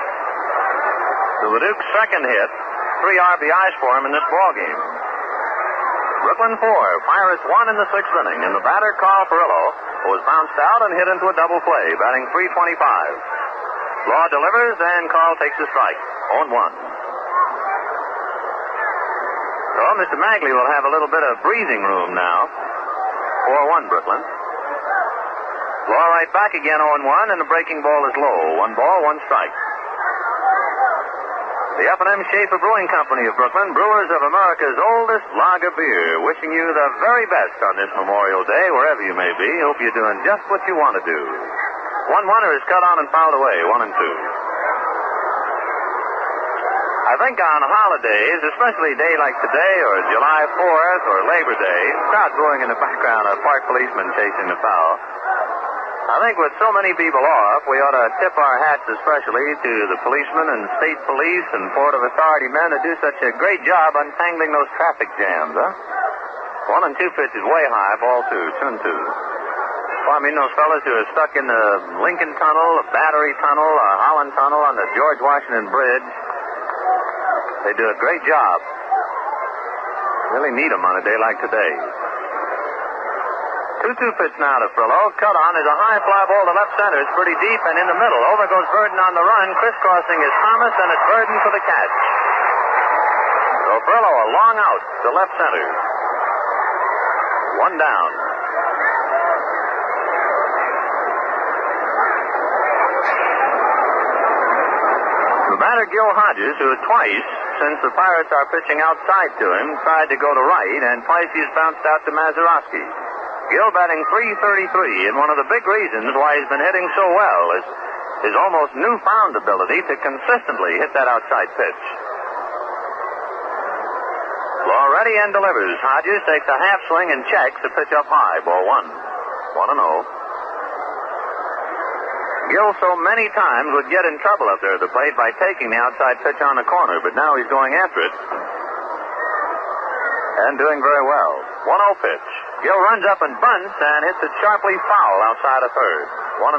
So the Duke's second hit, 3 RBIs for him in this ballgame. Brooklyn 4, Pirates 1 in the 6th inning, and the batter, Carl Perillo, was bounced out and hit into a double play, batting .325. Law delivers, and Carl takes a strike. 0-1. So Mr. Maglie will have a little bit of breathing room now. 4-1 Brooklyn. Law right back again 0-1, and the breaking ball is low. 1 ball, 1 strike. The F&M Schaefer Brewing Company of Brooklyn, brewers of America's oldest lager beer, wishing you the very best on this Memorial Day, wherever you may be. Hope you're doing just what you want to do. 1-1er is cut on and fouled away. 1-2. I think on holidays, especially a day like today or July 4th or Labor Day, crowd booing in the background, a park policeman chasing the foul. I think with so many people off, we ought to tip our hats especially to the policemen and state police and Port of Authority men that do such a great job untangling those traffic jams, huh? 1-2 pitch is way high, ball 2, 2-2. Well, I mean, those fellas who are stuck in the Lincoln Tunnel, the Battery Tunnel, the Holland Tunnel, on the George Washington Bridge, they do a great job. Really need them on a day like today. 2-2 pitch now to Frillo. Cut on is a high fly ball to left center. It's pretty deep and in the middle. Over goes Verton on the run. Crisscrossing is Thomas, and it's Verton for the catch. So Frillo a long out to left center. 1 down. The batter, Gil Hodges, who twice, since the Pirates are pitching outside to him, tried to go to right, and twice he's bounced out to Mazeroski. Gil batting .333, and one of the big reasons why he's been hitting so well is his almost newfound ability to consistently hit that outside pitch. Law ready and delivers. Hodges takes a half swing and checks the pitch up high. Ball 1. 1-0. Gil so many times would get in trouble up there at the plate by taking the outside pitch on the corner, but now he's going after it and doing very well. 1-0 pitch. Gil runs up and bunts and hits it sharply foul outside of third. 1-1.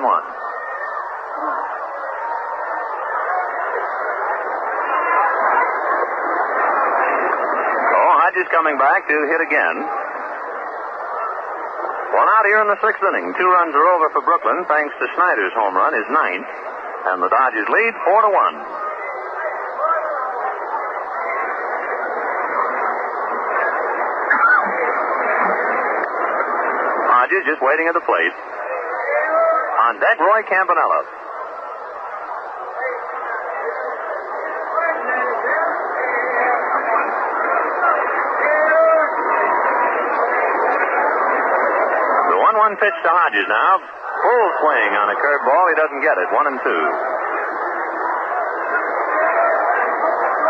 Oh, Hodges coming back to hit again. 1 out here in the 6th inning. 2 runs are over for Brooklyn, thanks to Snider's home run, his 9th. And the Dodgers lead 4-1. Hodges just waiting at the plate. On deck, Roy Campanella. Pitch to Hodges now. Full swing on a curveball. He doesn't get it. 1-2.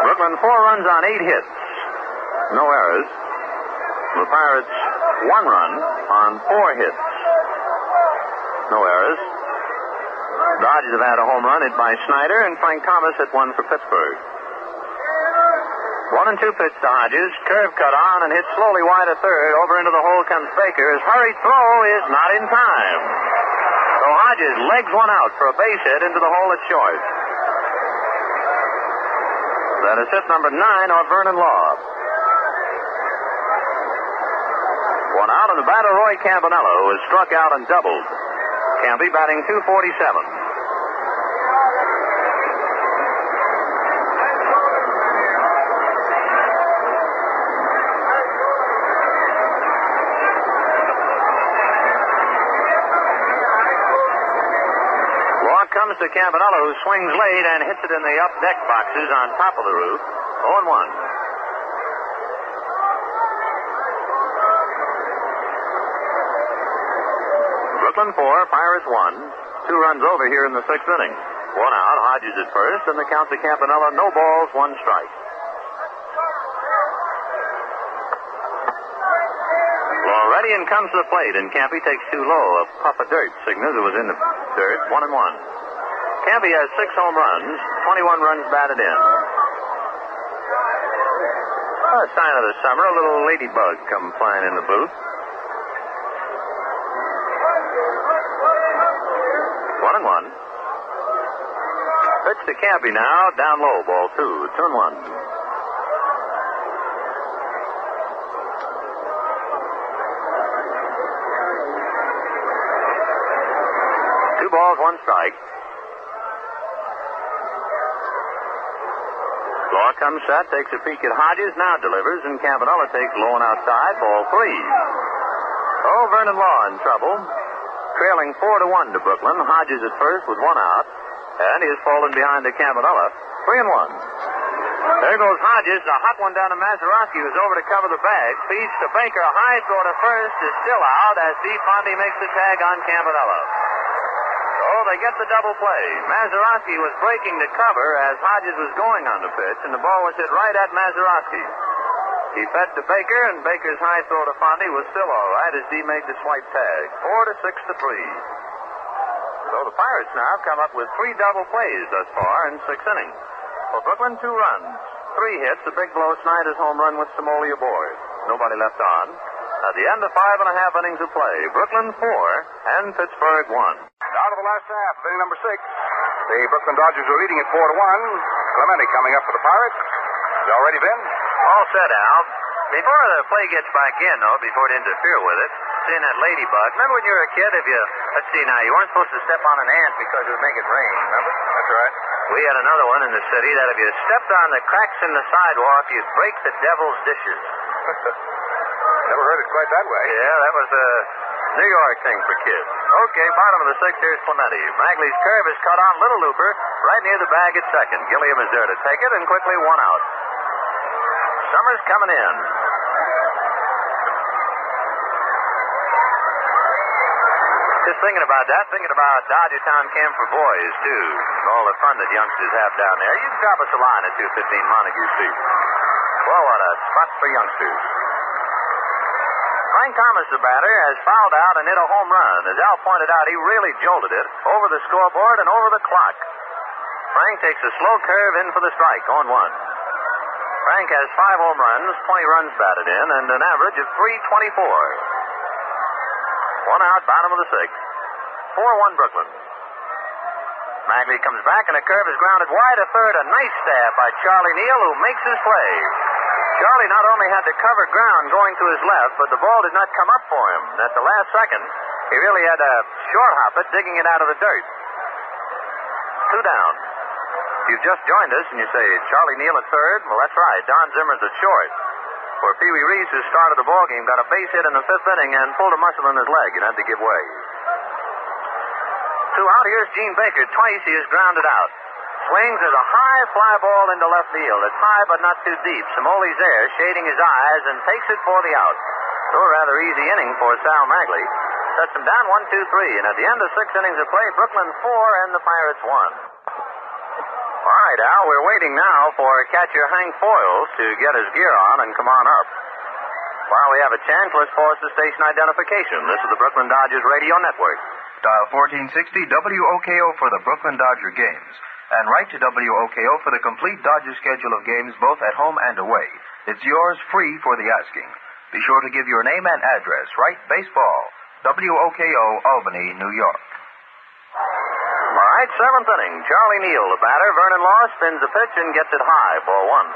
Brooklyn 4 runs on 8 hits. No errors. The Pirates 1 run on 4 hits. No errors. The Dodgers have had a home run hit by Snider, and Frank Thomas hit one for Pittsburgh. 1-2 pitch to Hodges. Curve cut on and hit slowly wide of third. Over into the hole comes Baker. His hurried throw is not in time. So Hodges legs one out for a base hit into the hole at short. That is hit number 9 on Vernon Law. 1 out, and the batter Roy Campanella, who was struck out and doubled. Campy batting .247. Comes to Campanella, who swings late and hits it in the up deck boxes on top of the roof. 0-1. Brooklyn 4, Pirates 1. 2 runs over here in the 6th inning. 1 out, Hodges at first, and the count to Campanella, no balls, 1 strike. Ready and comes to the plate, and Campy takes too low. A puff of dirt signals it was in the dirt. 1-1. Campy has 6 home runs, 21 runs batted in. A sign of the summer, a little ladybug come flying in the booth. 1-1. Pitch to Campy now, down low, ball 2, 2-1. Balls, 1 strike. Law comes set, takes a peek at Hodges, now delivers, and Campanella takes low and outside, ball 3. Oh, Vernon Law in trouble. Trailing 4-1 to Brooklyn. Hodges at first with 1 out, and he has fallen behind to Campanella. 3-1. There goes Hodges, a hot one down to Massarovski, who's over to cover the bag. Feeds to Baker, a high throw to first is still out as Steve Fondy makes the tag on Campanella. Oh, they get the double play. Mazeroski was breaking to cover as Hodges was going on the pitch, and the ball was hit right at Mazeroski. He fed to Baker, and Baker's high throw to Fondy was still all right as Dee made the swipe tag. 4-6-3. So the Pirates now come up with 3 double plays thus far in 6 innings. For Brooklyn, 2 runs, 3 hits, a big blow, Snider's home run with Somoli aboard. Nobody left on. At the end of 5.5 innings of play, Brooklyn 4 and Pittsburgh 1. Down to the last half of inning number 6. The Brooklyn Dodgers are leading at 4-1. Clemente coming up for the Pirates. Is all ready, Vin? All set, Al. Before the play gets back in, though, before it interfere with it, seeing that ladybug. Remember when you were a kid, let's see now, you weren't supposed to step on an ant because it would make it rain, remember? That's right. We had another one in the city that if you stepped on the cracks in the sidewalk, you'd break the devil's dishes. Never heard it quite that way. Yeah, that was a New York thing for kids. Okay, bottom of the 6th, here's Clemente. Maglie's curve is cut on, little looper, right near the bag at second. Gilliam is there to take it, and quickly 1 out. Summers coming in. Just thinking about that, thinking about Dodgertown Camp for Boys, too. And all the fun that youngsters have down there. You can drop us a line at 215 Montague Street. Well, what a spot for youngsters. Frank Thomas, the batter, has fouled out and hit a home run. As Al pointed out, he really jolted it over the scoreboard and over the clock. Frank takes a slow curve in for the strike, 0-1. Frank has 5 home runs, 20 runs batted in, and an average of .324. 1 out, bottom of the 6th. 4-1 Brooklyn. Maglie comes back, and a curve is grounded wide of third. A nice stab by Charlie Neal, who makes his play. Charlie not only had to cover ground going to his left, but the ball did not come up for him. At the last second, he really had to short hop it, digging it out of the dirt. 2 down. If you've just joined us and you say, Charlie Neal at third, well, that's right. Don Zimmer's at short. For Pee Wee Reese, who started the ballgame, got a base hit in the 5th inning and pulled a muscle in his leg and had to give way. 2 out. Here's Gene Baker. Twice he is grounded out. Swings as a high fly ball into left field. It's high but not too deep. Somoli's there, shading his eyes, and takes it for the out. So a rather easy inning for Sal Maglie. Sets him down 1-2-3. And at the end of 6 innings of play, Brooklyn 4 and the Pirates 1. All right, Al, we're waiting now for catcher Hank Foyles to get his gear on and come on up. While we have a chance, let's pause the station identification. This is the Brooklyn Dodgers Radio Network. Dial 1460 WOKO for the Brooklyn Dodger games. And write to WOKO for the complete Dodger schedule of games both at home and away. It's yours free for the asking. Be sure to give your name and address. Write baseball. WOKO, Albany, New York. All right, seventh inning. Charlie Neal, the batter. Vernon Law spins the pitch and gets it high, ball one.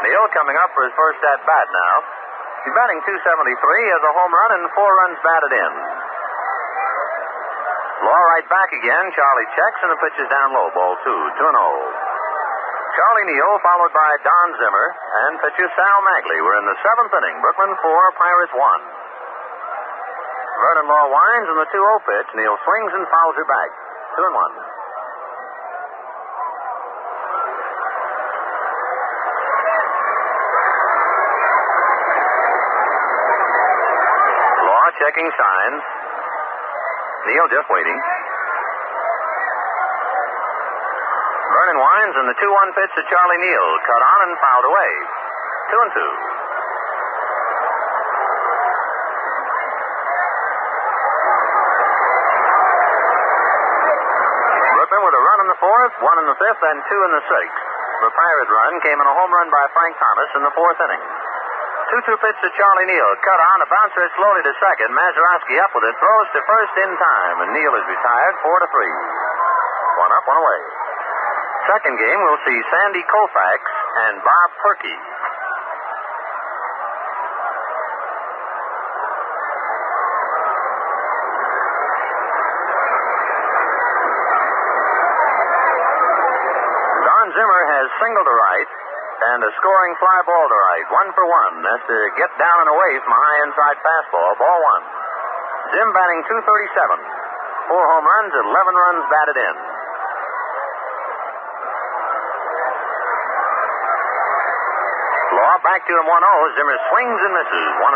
Neal coming up for his first at-bat now. He's batting .273, has a home run and 4 runs batted in. Law right back again. Charlie checks and the pitch is down low, ball 2, 2-0. Charlie Neal followed by Don Zimmer and pitcher Sal Maglie. We're in the seventh inning. Brooklyn 4, Pirates 1. Vernon Law winds and the 2-0 pitch. Neal swings and fouls her back. 2-1. Law checking signs. Neal just waiting. Vernon winds and the 2-1 pitch to Charlie Neal. Cut on and fouled away. 2-2. With a run in the fourth, 1 in the fifth, and 2 in the sixth. The Pirate run came in a home run by Frank Thomas in the fourth inning. 2-2 pitch to Charlie Neal. Cut on, a bouncer slowly to second. Mazeroski up with it, throws to first in time, and Neal is retired 4-3. 1 up, 1 away. Second game, we'll see Sandy Koufax and Bob Perky. Zimmer has single to right and a scoring fly ball to right. 1 for 1. That's to get down and away from a high inside fastball. Ball 1. Zim batting .237. 4 home runs, 11 runs batted in. Law back to him 1-0. Zimmer swings and misses. 1-1.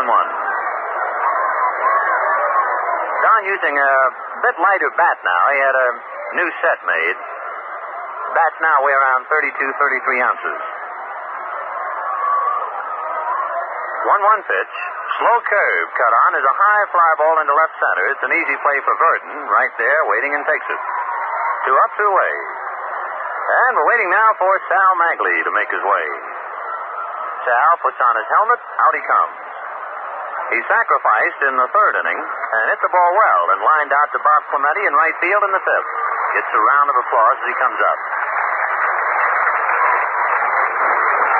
Don using a bit lighter bat now. He had a new set made. Bats now weigh around 32, 33 ounces. 1-1 pitch. Slow curve cut on is a high fly ball into left center. It's an easy play for Verton. Right there, waiting and takes it. 2 up, 2 away. And we're waiting now for Sal Maglie to make his way. Sal puts on his helmet. Out he comes. He sacrificed in the third inning and hit the ball well and lined out to Bob Clemente in right field in the fifth. Gets a round of applause as he comes up.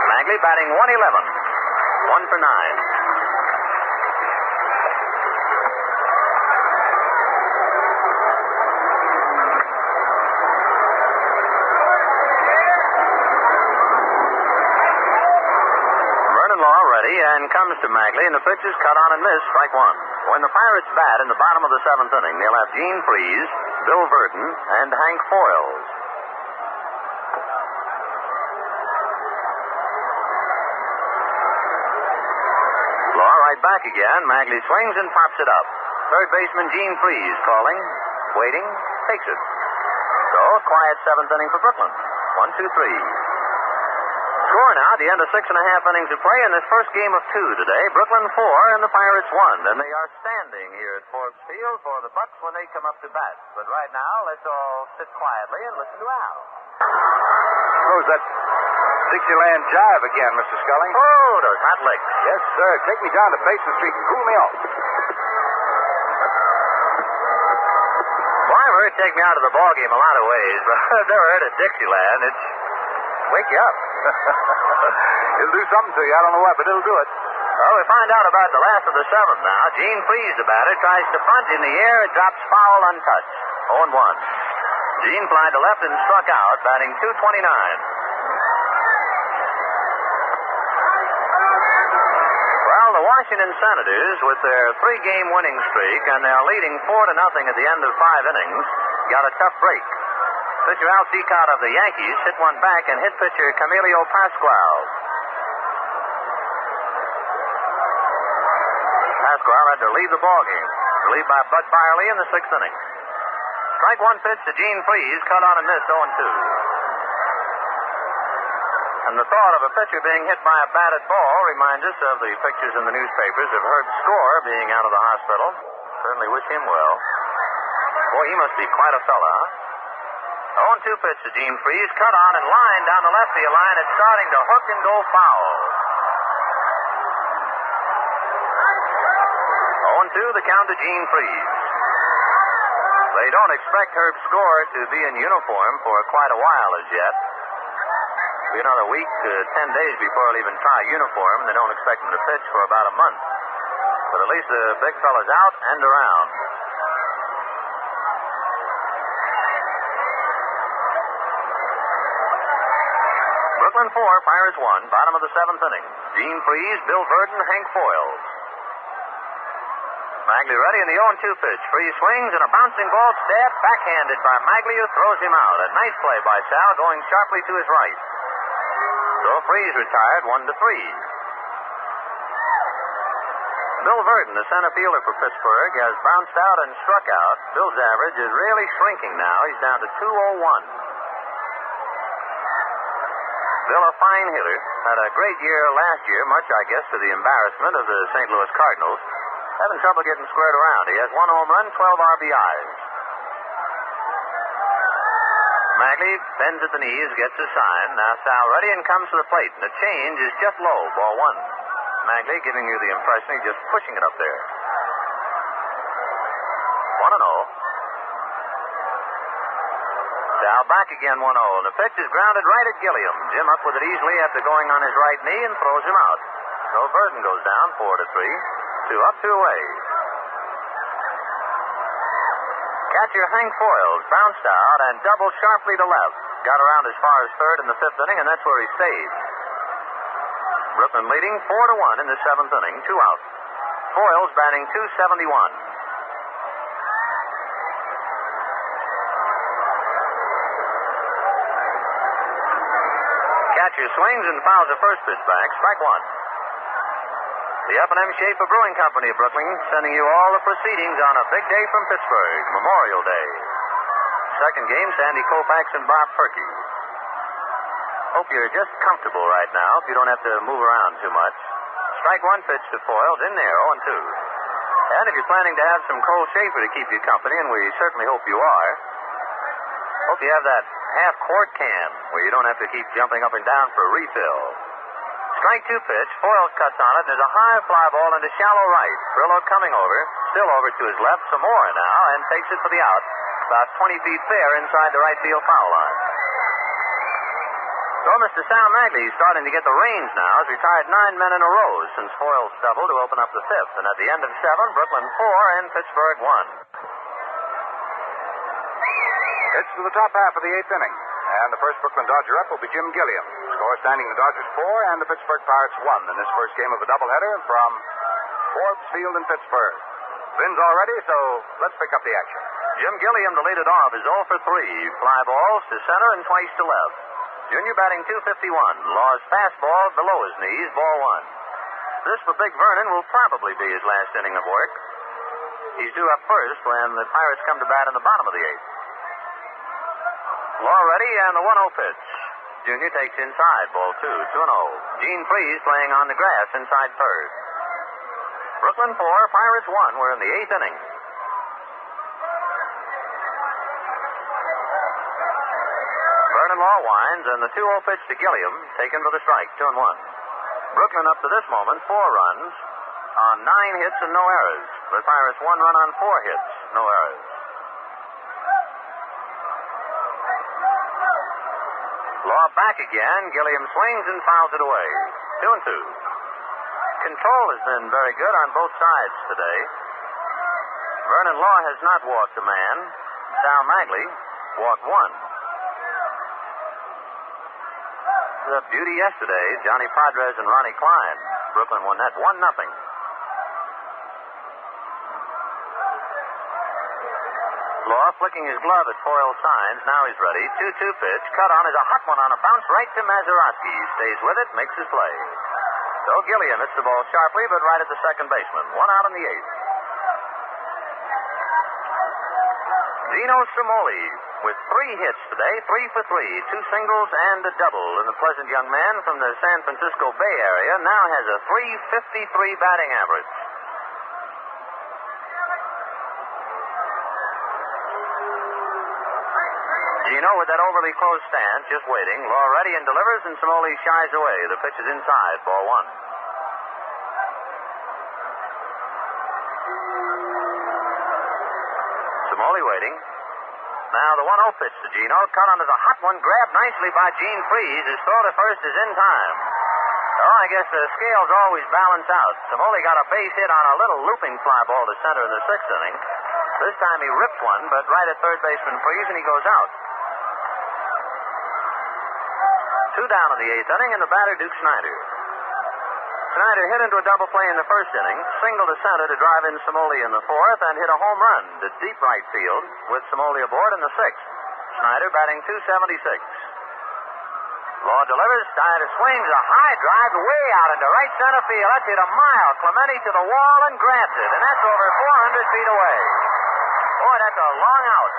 Maglie batting .111. 1 for 9. Vernon Law ready and comes to Maglie, and the pitch is cut on and missed. Strike 1. When the Pirates bat in the bottom of the seventh inning, they'll have Gene Freese, Bill Verton, and Hank Foyles. Law right back again. Maglie swings and pops it up. Third baseman Gene Freese calling, waiting, takes it. So, quiet seventh inning for Brooklyn. 1, 2, 3. Score now at the end of 6.5 innings of play in this first game of 2 today. Brooklyn 4 and the Pirates 1. And they are standing here at Forbes Field for the Bucks when they come up to bat. But right now, let's all sit quietly and listen to Al. Throws that Dixieland jive again, Mr. Scully. Oh, those hot licks. Yes, sir. Take me down to Basin Street and cool me off. Well, I've heard take me out of the ballgame a lot of ways, but I've never heard of Dixieland. It's wake you up. It'll do something to you. I don't know what, but it'll do it. Well, we find out about the last of the seventh now. Gene Freese, the batter, tries to bunt in the air. It drops foul untouched. 0-1. Gene flied to left and struck out, batting .229. Well, the Washington Senators, with their 3-game winning streak, and they're leading 4-0 at the end of 5 innings, got a tough break. Pitcher Al Seacott of the Yankees hit one back and hit pitcher Camilo Pascual. Pascual had to leave the ballgame, relieved by Bud Byerly in the 6th inning. Strike 1 pitch to Gene Freese, cut on and missed 0-2. And the thought of a pitcher being hit by a batted ball reminds us of the pictures in the newspapers of Herb Score being out of the hospital. Certainly wish him well. Boy, he must be quite a fella, huh? 0-2 pitch to Gene Freeze. Cut on and line down the left field line. It's starting to hook and go foul. 0-2 the count to Gene Freeze. They don't expect Herb Score to be in uniform for quite a while as yet. It'll be another week to 10 days before he'll even try uniform, and they don't expect him to pitch for about a month. But at least the big fella's out and around. Brooklyn 4, Pirates 1, bottom of the 7th inning. Gene Freeze, Bill Verton, Hank Foyles. Maglie ready in the 0-2 pitch. Freeze swings and a bouncing ball stabbed backhanded by Maglie, who throws him out. A nice play by Sal, going sharply to his right. So Freeze retired 1-3. Bill Verton, the center fielder for Pittsburgh, has bounced out and struck out. Bill's average is really shrinking now. He's down to 201. Bill, a fine hitter, had a great year last year, much, I guess, to the embarrassment of the St. Louis Cardinals. Having trouble getting squared around. He has 1 home run, 12 RBIs. Maglie bends at the knees, gets a sign. Now Sal ready and comes to the plate. And the change is just low, ball 1. Maglie giving you the impression he's just pushing it up there. 1-0. Sal back again 1-0. And the pitch is grounded right at Gilliam. Jim up with it easily after going on his right knee and throws him out. So Verton goes down 4-3. 2 up, 2 away. Catcher Hank Foyles bounced out and doubled sharply to left. Got around as far as third in the 5th inning, and that's where he stayed. Brooklyn leading 4-1 in the 7th inning, 2 out. Foyles batting .271. Catcher swings and fouls the first pitch back. Strike 1. The F&M Schaefer Brewing Company of Brooklyn sending you all the proceedings on a big day from Pittsburgh, Memorial Day. Second game, Sandy Koufax and Bob Perky. Hope you're just comfortable right now if you don't have to move around too much. Strike 1 pitch to Foyles in there, 0-2. And if you're planning to have some cold Schaefer to keep you company, and we certainly hope you are, hope you have that half-quart can where you don't have to keep jumping up and down for a refill. Strike 2 pitch. Foyles cuts on it, and there's a high fly ball into shallow right. Brillo coming over, still over to his left, some more now, and takes it for the out. About 20 feet fair inside the right field foul line. So Mr. Sal Maglie is starting to get the reins now. Has retired 9 men in a row since Foyles doubled to open up the 5th. And at the end of 7, Brooklyn 4 and Pittsburgh 1. It's to the top half of the 8th inning. And the first Brooklyn Dodger up will be Jim Gilliam. Score standing the Dodgers 4 and the Pittsburgh Pirates 1 in this first game of the doubleheader from Forbes Field in Pittsburgh. Vin's all ready, so let's pick up the action. Jim Gilliam to lead it off is 0 for 3. Fly balls to center and twice to left. Junior batting .251. Law's fastball below his knees, ball 1. This for Big Vernon will probably be his last inning of work. He's due up first when the Pirates come to bat in the bottom of the 8th. Law ready and the 1-0 pitch. Junior takes inside, ball 2, 2-0. Gene Freeze playing on the grass inside third. Brooklyn 4, Pirates 1. We're in the 8th inning. Vernon Law winds, and the 2-0 pitch to Gilliam, taken for the strike, 2-1. Brooklyn up to this moment, 4 runs on 9 hits and no errors. The Pirates 1 run on 4 hits, no errors. Law back again. Gilliam swings and fouls it away. 2-2. Control has been very good on both sides today. Vernon Law has not walked a man. Sal Maglie walked 1. The beauty yesterday, Johnny Padres and Ronnie Klein. Brooklyn won that 1-0. Law flicking his glove at Foyle's signs. Now he's ready. 2-2 pitch. Cut on is a hot one on a bounce right to Mazeroski. Stays with it, makes his play. So Gilliam hits the ball sharply, but right at the second baseman. 1 out in the 8th. Gino Cimoli with 3 hits today, 3 for 3, 2 singles and a double. And the pleasant young man from the San Francisco Bay Area now has a .353 batting average. Gino with that overly close stance, just waiting. Law ready and delivers, and Cimoli shies away. The pitch is inside, ball 1. Cimoli waiting. Now the 1-0 pitch to Gino. Cut onto the hot one, grabbed nicely by Gene Freeze. His throw to first is in time. Oh, I guess the scales always balance out. Cimoli got a base hit on a little looping fly ball to center in the 6th inning. This time he ripped one, but right at third baseman Freeze, and he goes out. 2 down in the 8th inning, and the batter Duke Snider. Snider hit into a double play in the 1st inning, singled to center to drive in Cimoli in the 4th, and hit a home run to deep right field with Cimoli aboard in the 6th. Snider batting .276. Law delivers, Snider swings a high drive way out into right center field. That's hit a mile. Clemente to the wall and grabs it, and that's over 400 feet away. Boy, that's a long out.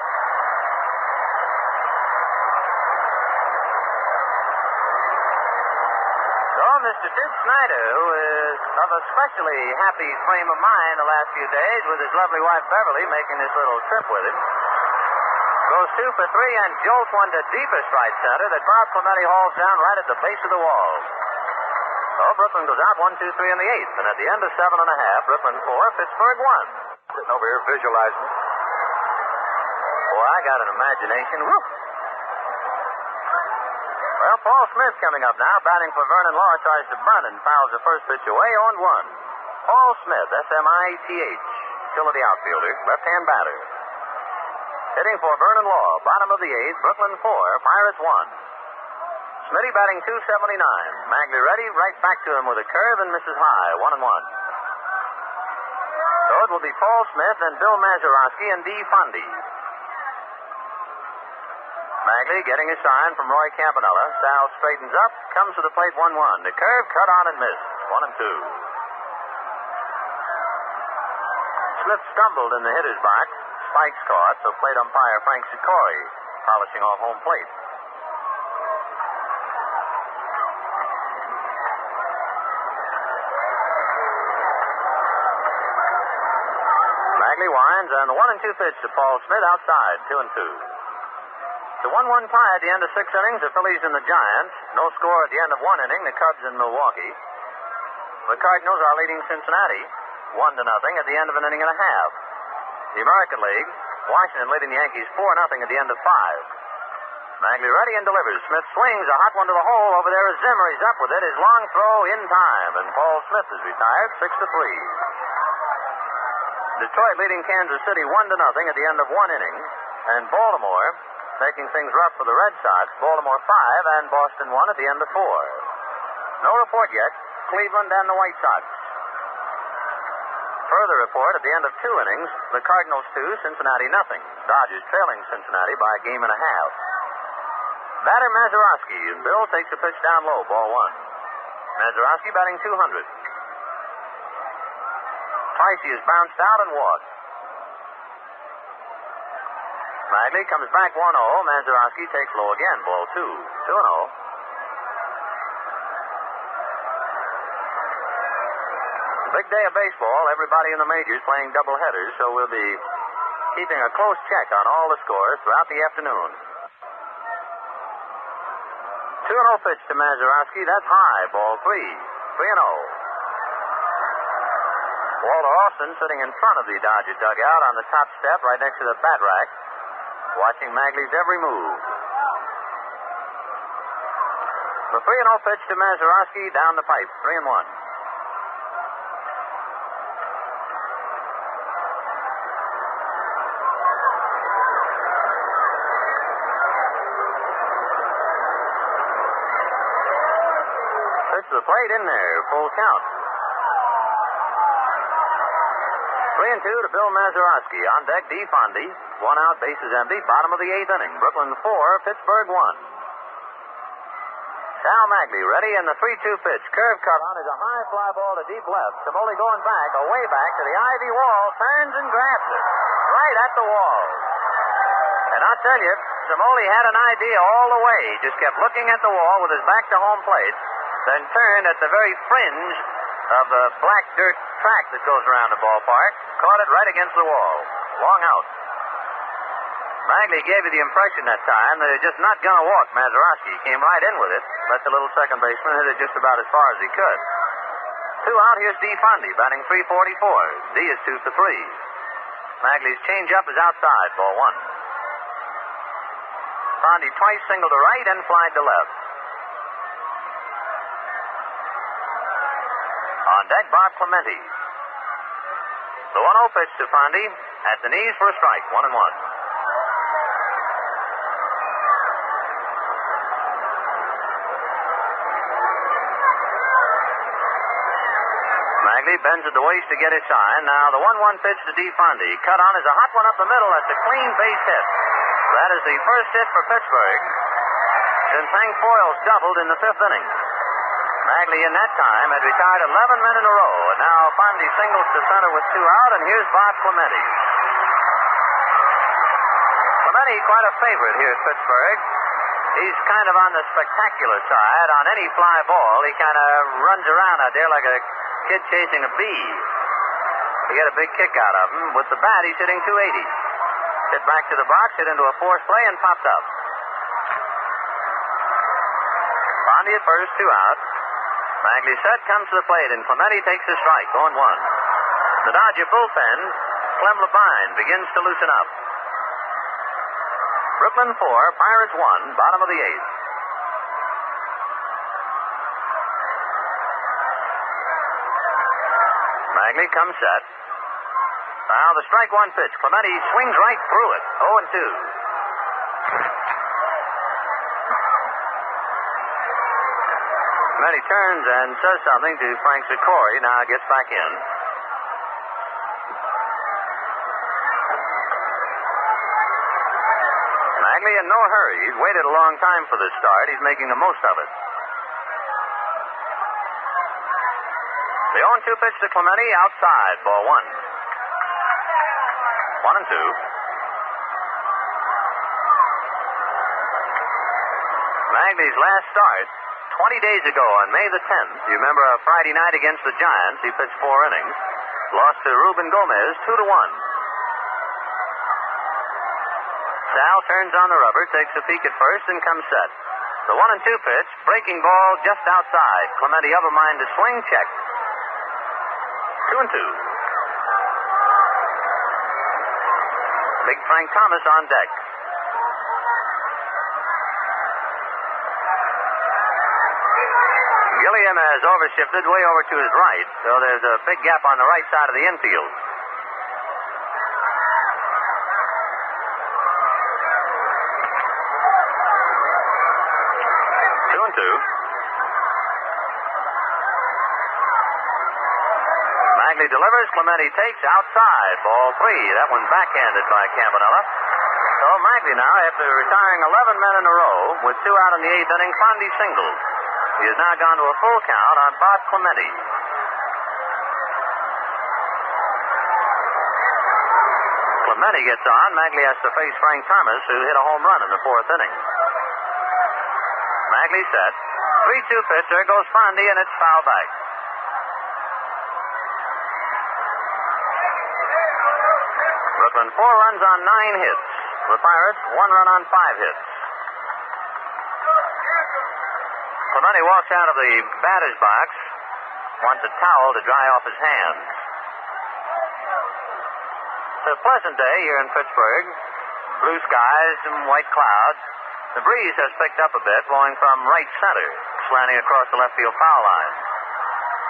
So, Mr. Duke Snider, who is of a especially happy frame of mind the last few days with his lovely wife Beverly making this little trip with him, goes 2 for 3 and jolts one to deepest right center that Bob Clemente hauls down right at the base of the wall. So, Brooklyn goes out 1, 2, 3 in the 8th, and at the end of 7.5, Brooklyn 4, Pittsburgh 1. Sitting over here visualizing it. Boy, I got an imagination. Woo! Well, Paul Smith coming up now, batting for Vernon Law, tries to bunt and fouls the first pitch away, 0-1. Paul Smith, S-M-I-T-H, still the outfielder, left-hand batter. Hitting for Vernon Law, bottom of the 8th, Brooklyn 4, Pirates 1. Smitty batting .279. Maglie ready, right back to him with a curve and misses high, 1-1. So it will be Paul Smith and Bill Mazeroski and D. Fondy. Maglie getting a sign from Roy Campanella. Sal straightens up, comes to the plate 1-1. The curve cut on and missed, 1-2. Smith stumbled in the hitter's box. Spikes caught, so plate umpire Frank Sikori polishing off home plate. Maglie winds, and the 1-2 pitch to Paul Smith outside, 2-2. It's a 1-1 tie at the end of 6 innings. The Phillies and the Giants. No score at the end of 1 inning. The Cubs in Milwaukee. The Cardinals are leading Cincinnati 1-0 at the end of an inning and a half. The American League, Washington leading the Yankees 4-0 at the end of 5. Maglie ready and delivers. Smith swings a hot one to the hole. Over there is Zimmer. He's up with it. His long throw in time, and Paul Smith is retired 6-3. Detroit leading Kansas City 1-0 at the end of 1 inning, and Baltimore making things rough for the Red Sox. Baltimore 5 and Boston 1 at the end of 4. No report yet. Cleveland and the White Sox. Further report at the end of 2 innings. The Cardinals 2, Cincinnati nothing. Dodgers trailing Cincinnati by a game and a half. Batter Mazeroski, and Bill takes a pitch down low, ball 1. Mazeroski batting .200. Twice he has bounced out and walked. Maglie comes back 1-0. Mazeroski takes low again. Ball 2. 2-0. Big day of baseball. Everybody in the majors playing doubleheaders, so we'll be keeping a close check on all the scores throughout the afternoon. 2-0 pitch to Mazeroski. That's high. Ball 3. 3-0. Walter Austin sitting in front of the Dodger dugout on the top step right next to the bat rack, watching Maglie's every move. The 3-0 pitch to Mazeroski down the pipe, 3-1. Pitch to the plate in there, full count. 3-2 to Bill Mazeroski. On deck, D. Fondy. 1 out, bases empty. Bottom of the 8th inning. Brooklyn 4, Pittsburgh 1. Sal Maglie ready, and the 3-2 pitch. Curve cut on is a high fly ball to deep left. Cimoli going back, away back to the ivy wall. Turns and grabs it. Right at the wall. And I'll tell you, Cimoli had an idea all the way. He just kept looking at the wall with his back to home plate, then turned at the very fringe of the black dirt track that goes around the ballpark, caught it right against the wall. Long out. Maglie gave you the impression that time that he was just not going to walk Mazeroski. He came right in with it, let the little second baseman hit it just about as far as he could. 2 out, here's D. Fondy, batting .344. D is 2 for 3. Maglie's changeup is outside, ball 1. Fondy twice singled to right and flied to left. On deck, Bob Clemente. The 1-0 pitch to Fondy at the knees for a strike, 1-1. Maglie bends at the waist to get his sign. Now the 1-1 pitch to D. Fondy. Cut on is a hot one up the middle. That's a clean base hit. That is the first hit for Pittsburgh since Hank Foyles doubled in the 5th inning. Maglie in that time had retired 11 men in a row, and now Fondy singles to center with 2 out, and here's Bob Clemente. Clemente, quite a favorite here at Pittsburgh. He's kind of on the spectacular side. On any fly ball, he kind of runs around out there like a kid chasing a bee. You get a big kick out of him. With the bat, he's hitting .280. Hit back to the box, hit into a force play, and popped up. Fondy at first, 2 out. Maglie set, comes to the plate, and Clemente takes a strike, 0-1. The Dodger bullpen, Clem Labine, begins to loosen up. Brooklyn 4, Pirates 1, bottom of the 8th. Maglie comes set. Now the strike 1 pitch. Clemente swings right through it, 0-2. Clemente turns and says something to Frank Zicori. Now gets back in. Maglie in no hurry. He's waited a long time for this start. He's making the most of it. The 0-2 pitch to Clemente outside, ball 1. 1-2. Maglie's last start 20 days ago on May the 10th. You remember a Friday night against the Giants. He pitched 4 innings. Lost to Ruben Gomez 2-1. Sal turns on the rubber, takes a peek at first, and comes set. The 1-2 pitch, breaking ball just outside. Clemente of a mind to swing, check. 2-2. Big Frank Thomas on deck. Gilliam has overshifted way over to his right, so there's a big gap on the right side of the infield. Maglie delivers. Clemente takes outside. Ball 3. That one backhanded by Campanella. So Maglie now, after retiring 11 men in a row, with 2 out in the 8th inning, Fondy singled. He has now gone to a full count on Bob Clemente. Clemente gets on. Maglie has to face Frank Thomas, who hit a home run in the 4th inning. Maglie set. 3-2 pitch. There goes Fondy, and it's foul back. Brooklyn 4 runs on 9 hits. The Pirates 1 run on 5 hits. Clemente walks out of the batter's box, wants a towel to dry off his hands. It's a pleasant day here in Pittsburgh. Blue skies, some white clouds. The breeze has picked up a bit, blowing from right center, slanting across the left field foul line.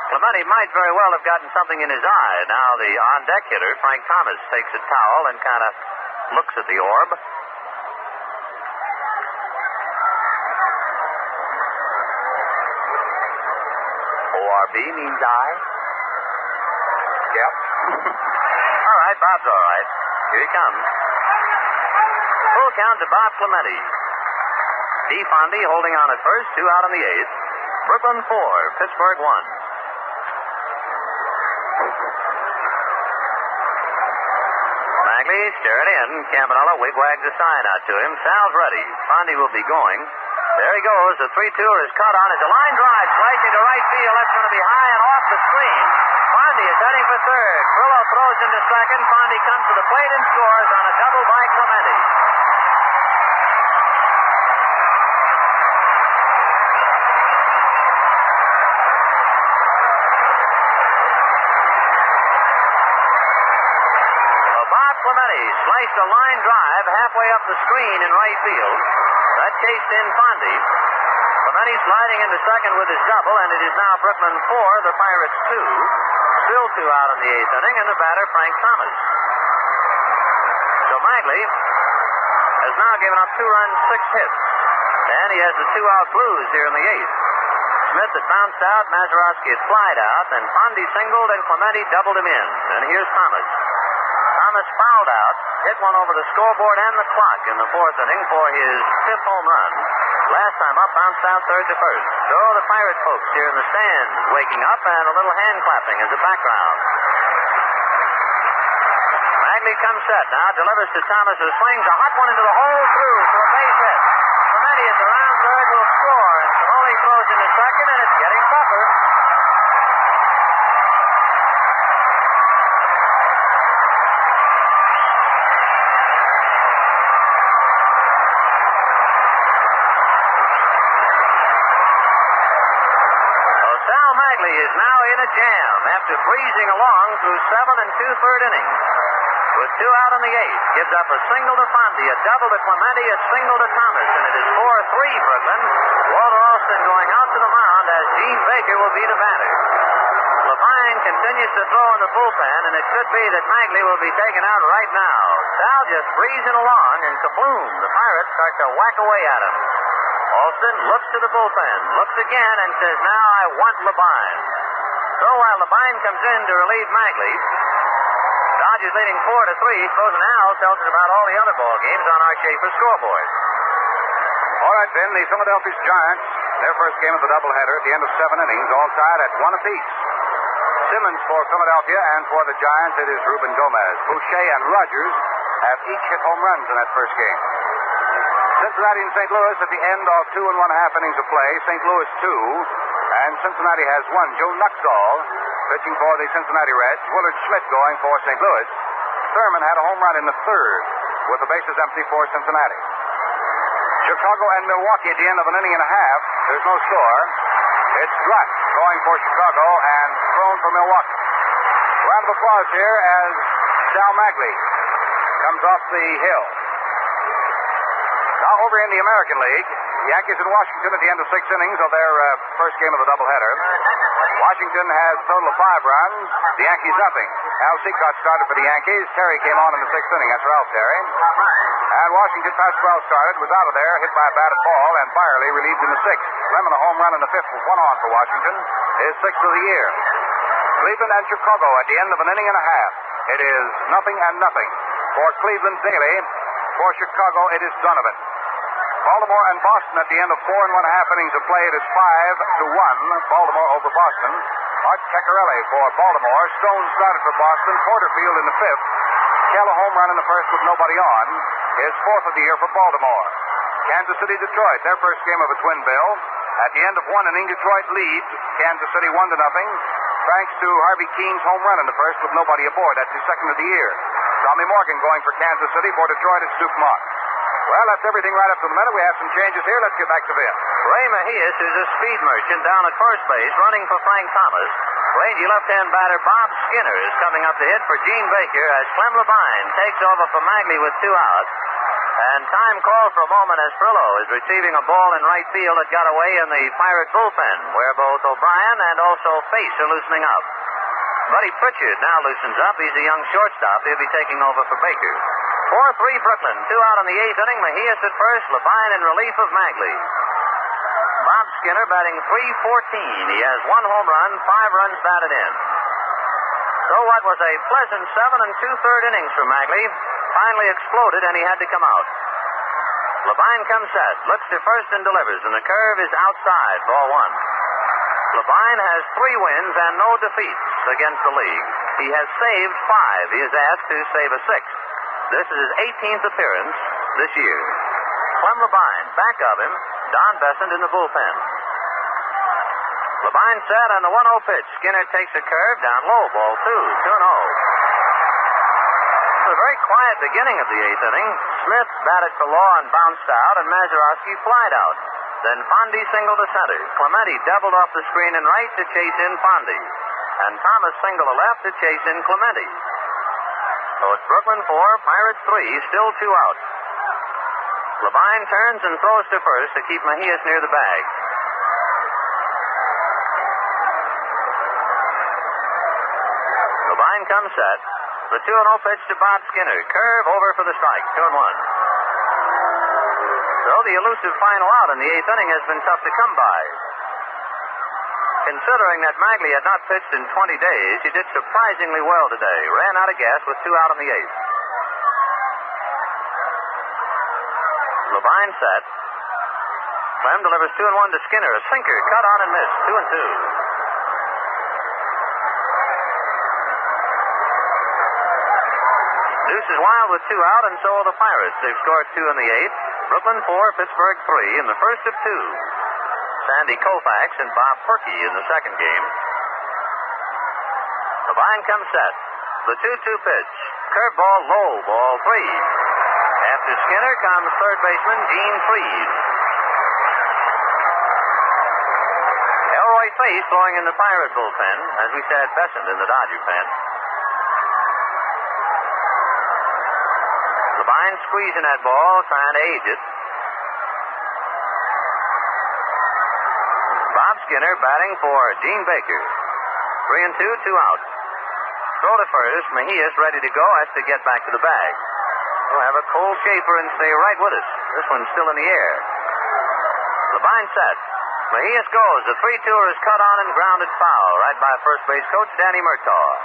Clemente might very well have gotten something in his eye. Now the on-deck hitter, Frank Thomas, takes a towel and kind of looks at the orb. ORB means eye? Yep. All right, Bob's all right. Here he comes. Full count to Bob Clemente. D. Fondy holding on at first, 2 out in the 8th. Brooklyn 4, Pittsburgh 1. Maglie, stir it in. Campanella wigwags a sign out to him. Sal's ready. Fondy will be going. There he goes. The 3-2er is caught on. It's a line drive. Slicing to right field. That's going to be high and off the screen. Fondy is heading for third. Frillo throws into second. Fondy comes to the plate and scores on a double by Clemente. Clemente sliced a line drive halfway up the screen in right field. That chased in Fondy. Clemente sliding into second with his double, and it is now Brooklyn 4, the Pirates 2. Still 2 out in the 8th inning, and the batter, Frank Thomas. So Maglie has now given up 2 runs, 6 hits. And he has the 2-out blues here in the 8th. Smith had bounced out, Mazeroski had flied out, and Fondy singled, and Clemente doubled him in. And here's Thomas. Thomas fouled out, hit one over the scoreboard and the clock in the 4th inning for his 5th home run. Last time up, bounced out third to first. So the Pirate folks here in the stands waking up and a little hand clapping as a background. Maglie comes set now, delivers to Thomas who swings a hot one into the hole through for a base hit. Clemente is around third, will score, and Smoley throws into second, and it's getting tougher. Is now in a jam after breezing along through 7 2/3 innings. With 2 out in the 8th, gives up a single to Fondy, a double to Clemente, a single to Thomas, and it is 4-3 Brooklyn. Walter Alston going out to the mound as Gene Baker will be the batter. Levine continues to throw in the bullpen, and it could be that Maglie will be taken out right now. Sal just breezing along, and kabloom, the Pirates start to whack away at him. Alston looks to the bullpen, looks again, and says, now I want Levine. So while Levine comes in to relieve Maglie, Dodgers leading 4-3, Frozen Al tells us about all the other ball games on our Schaefer scoreboard. All right, Ben, the Philadelphia Giants, their first game of the doubleheader at the end of 7 innings, all tied at 1 apiece. Simmons for Philadelphia, and for the Giants, it is Ruben Gomez. Boucher and Rogers have each hit home runs in that first game. Cincinnati and St. Louis at the end of 2 1/2 innings of play. St. Louis 2, and Cincinnati has 1. Joe Nuxall pitching for the Cincinnati Reds. Willard Schmidt going for St. Louis. Thurman had a home run in the 3rd with the bases empty for Cincinnati. Chicago and Milwaukee at the end of an inning and a half. There's no score. It's Drutt going for Chicago and thrown for Milwaukee. Round of applause here as Sal Maglie comes off the hill. Now over in the American League, Yankees in Washington at the end of 6 innings of their first game of the doubleheader. Washington has a total of 5 runs. The Yankees nothing. Al Seacott started for the Yankees. Terry came on in the 6th inning. That's Ralph Terry. And Washington, Pasquale started, was out of there, hit by a batted ball, and Byerly relieved in the 6th. Lemon a home run in the 5th with 1 on for Washington. His 6th of the year. Cleveland and Chicago at the end of an inning and a half. It is 0-0 for Cleveland daily. For Chicago, it is Donovan. Baltimore and Boston at the end of 4 1/2 innings of play. It is 5-1. Baltimore over Boston. Art Ceccarelli for Baltimore. Stone started for Boston. Porterfield in the 5th. Kell a home run in the 1st with nobody on. His 4th of the year for Baltimore. Kansas City, Detroit, their first game of a twin bill. At the end of 1 inning, Detroit leads Kansas City 1-0. Thanks to Harvey Keene's home run in the 1st with nobody aboard. That's his 2nd of the year. Tommy Morgan going for Kansas City. For Detroit, it's Duke Mark. Well, that's everything right up to the minute. We have some changes here. Let's get back to Vin. Ray Mejias is a speed merchant down at first base, running for Frank Thomas. Rangy left-hand batter Bob Skinner is coming up to hit for Gene Baker as Clem Levine takes over for Maglie with 2 outs. And time called for a moment as Frillo is receiving a ball in right field that got away in the Pirate bullpen, where both O'Brien and also Face are loosening up. Buddy Pritchard now loosens up. He's a young shortstop. He'll be taking over for Baker. 4-3 Brooklyn. 2 out in the 8th inning. Mejias at first. Levine in relief of Maglie. Bob Skinner batting .314. He has 1 home run, 5 runs batted in. So what was a pleasant 7 2/3 innings for Maglie finally exploded, and he had to come out. Levine comes set, looks to first and delivers, and the curve is outside, ball 1. Levine has 3 wins and no defeats against the league. He has saved 5. He is asked to save a 6th. This is his 18th appearance this year. Clem Labine, back of him, Don Besant in the bullpen. Labine set on the 1-0 pitch. Skinner takes a curve down low, ball 2, 2-0. A very quiet beginning of the 8th inning. Smith batted for Law and bounced out, and Mazeroski flied out. Then Fondy singled to center. Clemente doubled off the screen and right to chase in Fondy. And Thomas singled to left to chase in Clemente. So it's Brooklyn 4, Pirates 3, still 2 out. Labine turns and throws to first to keep Mejias near the bag. Labine comes set. The 2-0 pitch to Bob Skinner. Curve over for the strike. 2-1. So the elusive final out in the 8th inning has been tough to come by. Considering that Maglie had not pitched in 20 days, he did surprisingly well today. Ran out of gas with 2 out in the 8th. Labine set. Clem delivers 2-1 to Skinner. A sinker cut on and missed. 2-2. Deuce is wild with 2 out, and so are the Pirates. They've scored 2 in the 8th. Brooklyn 4, Pittsburgh 3 in the first of 2. Sandy Koufax and Bob Perky in the second game. Labine comes set. The 2-2 pitch. Curveball low, ball 3. After Skinner comes third baseman Gene Freed. Elroy Face throwing in the Pirate bullpen. As we said, Besant in the Dodger pen. Labine squeezing that ball, trying to age it. Bob Skinner batting for Gene Baker. 3-2, 2 out. Throw to first. Mejias ready to go, has to get back to the bag. We'll have a cold shaper and stay right with us. This one's still in the air. Labine set. Mejias goes. The 3-2er is cut on and grounded foul right by first base coach Danny Murtaugh.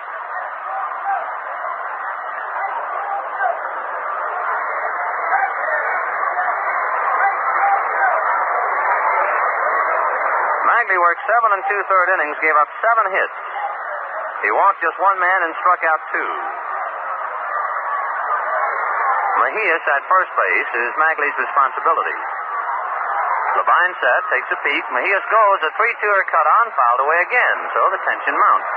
Maglie worked 7 2/3 innings, gave up 7 hits. He walked just 1 man and struck out 2. Mejias at first base is Maglie's responsibility. Labine set, takes a peek. Mejias goes. A 3-2er cut on, fouled away again, so the tension mounts.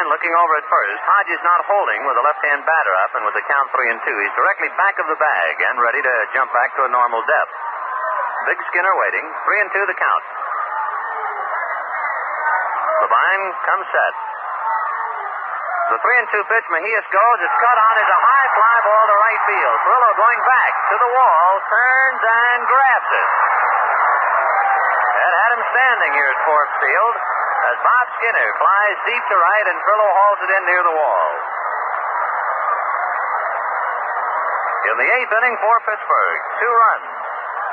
Looking over at first. Hodges not holding with the left-hand batter up, and with the count 3-2, he's directly back of the bag and ready to jump back to a normal depth. Big Skinner waiting. 3-2 the count. Labine comes set. The 3-2 pitch. Mejias goes. It's cut on. Is a high fly ball to right field. Perillo going back to the wall, turns and grabs it. That had him standing here at Forbes Field. As Bob Skinner flies deep to right and Perillo hauls it in near the wall. In the 8th inning for Pittsburgh, 2 runs.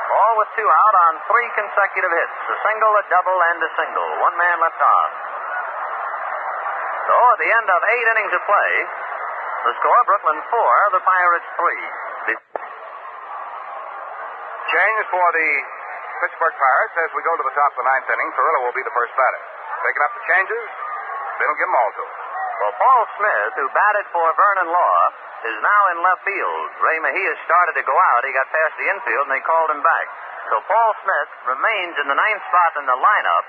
All with 2 out on 3 consecutive hits. A single, a double, and a single. 1 man left on. So at the end of 8 innings of play, the score, Brooklyn 4, the Pirates 3. Change for the Pittsburgh Pirates as we go to the top of the 9th inning. Perillo will be the first batter. Taking up the changes, Bill will give them all to him. Well, Paul Smith, who batted for Vernon Law, is now in left field. Ray Mejias started to go out. He got past the infield, and they called him back. So Paul Smith remains in the 9th spot in the lineup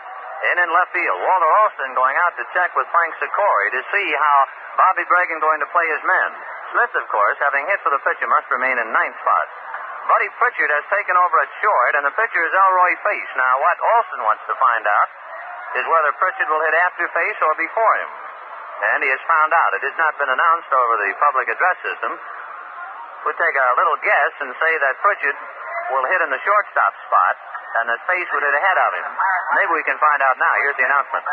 and in left field. Walter Alston going out to check with Frank Sikori to see how Bobby Bregan going to play his men. Smith, of course, having hit for the pitcher, must remain in 9th spot. Buddy Pritchard has taken over at short, and the pitcher is Elroy Face. Now, what Alston wants to find out is whether Pritchard will hit after Face or before him. And he has found out. It has not been announced over the public address system. We'll take a little guess and say that Pritchard will hit in the shortstop spot and that Face would hit ahead of him. Maybe we can find out now. Here's the announcement.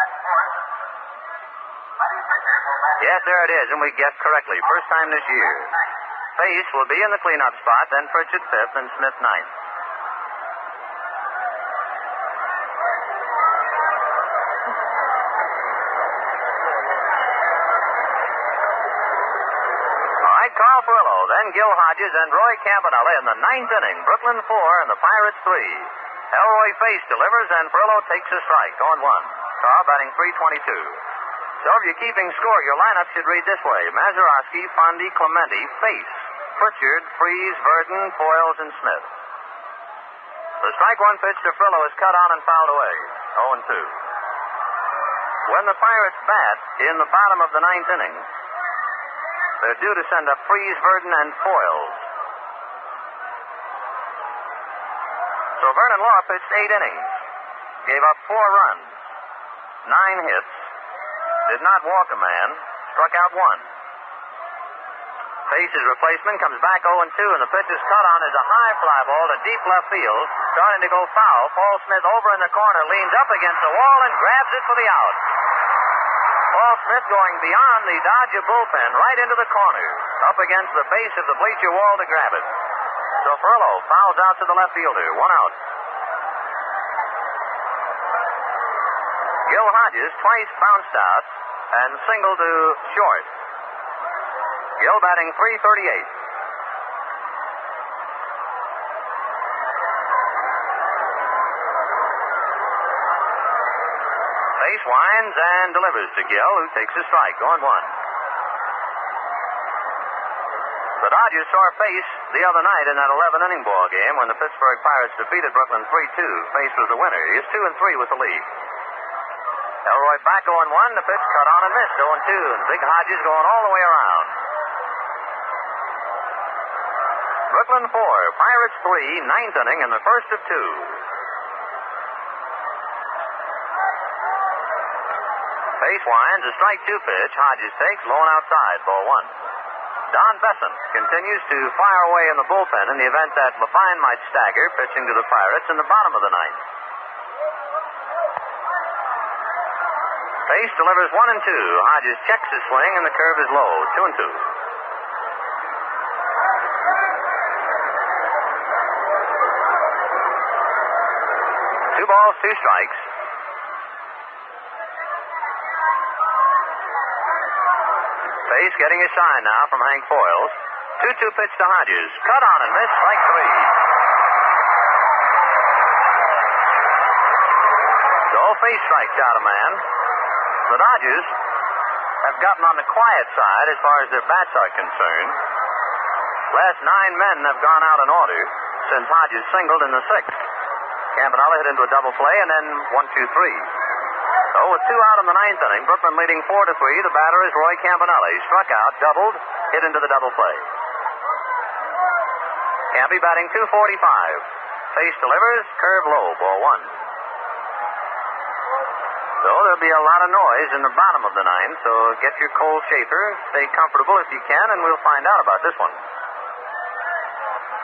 Yes, there it is, and we guessed correctly. First time this year. Face will be in the cleanup spot, then Pritchard 5th and Smith 9th. Carl Furillo, then Gil Hodges and Roy Campanella in the ninth inning. Brooklyn 4 and the Pirates 3. Elroy Face delivers and Furillo takes a strike on 1. Carr batting .322. So if you're keeping score, your lineup should read this way. Mazeroski, Fondy, Clemente, Face, Pritchard, Freeze, Verton, Foyles, and Smith. The strike one pitch to Furillo is cut on and fouled away. 0-2. When the Pirates bat in the bottom of the ninth inning, they're due to send up Freeze, Verton, and Foyles. So Vernon Law pitched 8 innings, gave up 4 runs, 9 hits, did not walk a man, struck out 1. Face's replacement comes back 0-2, and the pitch is cut on as a high fly ball to deep left field, starting to go foul. Paul Smith over in the corner, leans up against the wall and grabs it for the out. Paul Smith going beyond the Dodger bullpen, right into the corner, up against the base of the bleacher wall to grab it. So Furillo fouls out to the left fielder, 1 out. Gil Hodges twice bounced out and singled to short. Gil batting .338. Face winds and delivers to Gil, who takes a strike on 1. The Dodgers saw Face the other night in that 11-inning ball game when the Pittsburgh Pirates defeated Brooklyn 3-2. Face was the winner. He is 2-3 with the lead. Elroy back 0-1. The pitch cut on and missed. 0-2. And Big Hodges going all the way around. Brooklyn 4, Pirates 3, ninth inning and the first of 2. Face winds, a strike 2 pitch. Hodges takes, low and outside, ball 1. Don Besson continues to fire away in the bullpen in the event that Levine might stagger, pitching to the Pirates in the bottom of the ninth. Face delivers 1-2. Hodges checks his swing, and the curve is low, 2-2. 2 balls, 2 strikes. Face getting a sign now from Hank Foyles. 2-2 pitch to Hodges. Cut on and miss, strike 3. So Face strikes out a man. The Dodgers have gotten on the quiet side as far as their bats are concerned. Last 9 men have gone out in order since Hodges singled in the 6th. Campanella hit into a double play and then 1-2-3. So with 2 out in the 9th inning, Brooklyn leading 4-3. The batter is Roy Campanella. He struck out, doubled, hit into the double play. Campy batting .245. Face delivers, curve low, ball 1. So there'll be a lot of noise in the bottom of the 9th, so get your cold shaper, stay comfortable if you can, and we'll find out about this one.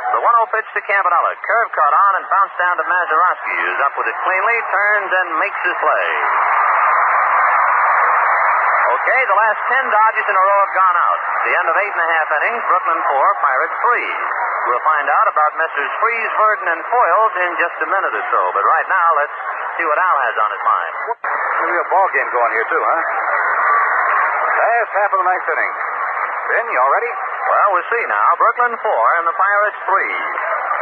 The 1-0 pitch to Campanella. Curve cut on and bounced down to Massarovski, who's up with it cleanly, turns and makes his play. Okay, the last 10 Dodgers in a row have gone out. The end of 8.5 innings, Brooklyn 4, Pirates 3. We'll find out about Messrs. Freeze, Verton, and Foyles in just a minute or so. But right now, let's see what Al has on his mind. Maybe a ball game going here, too, huh? Last half of the 9th inning. Vin, you all ready? Well, we'll see now. Brooklyn 4 and the Pirates 3.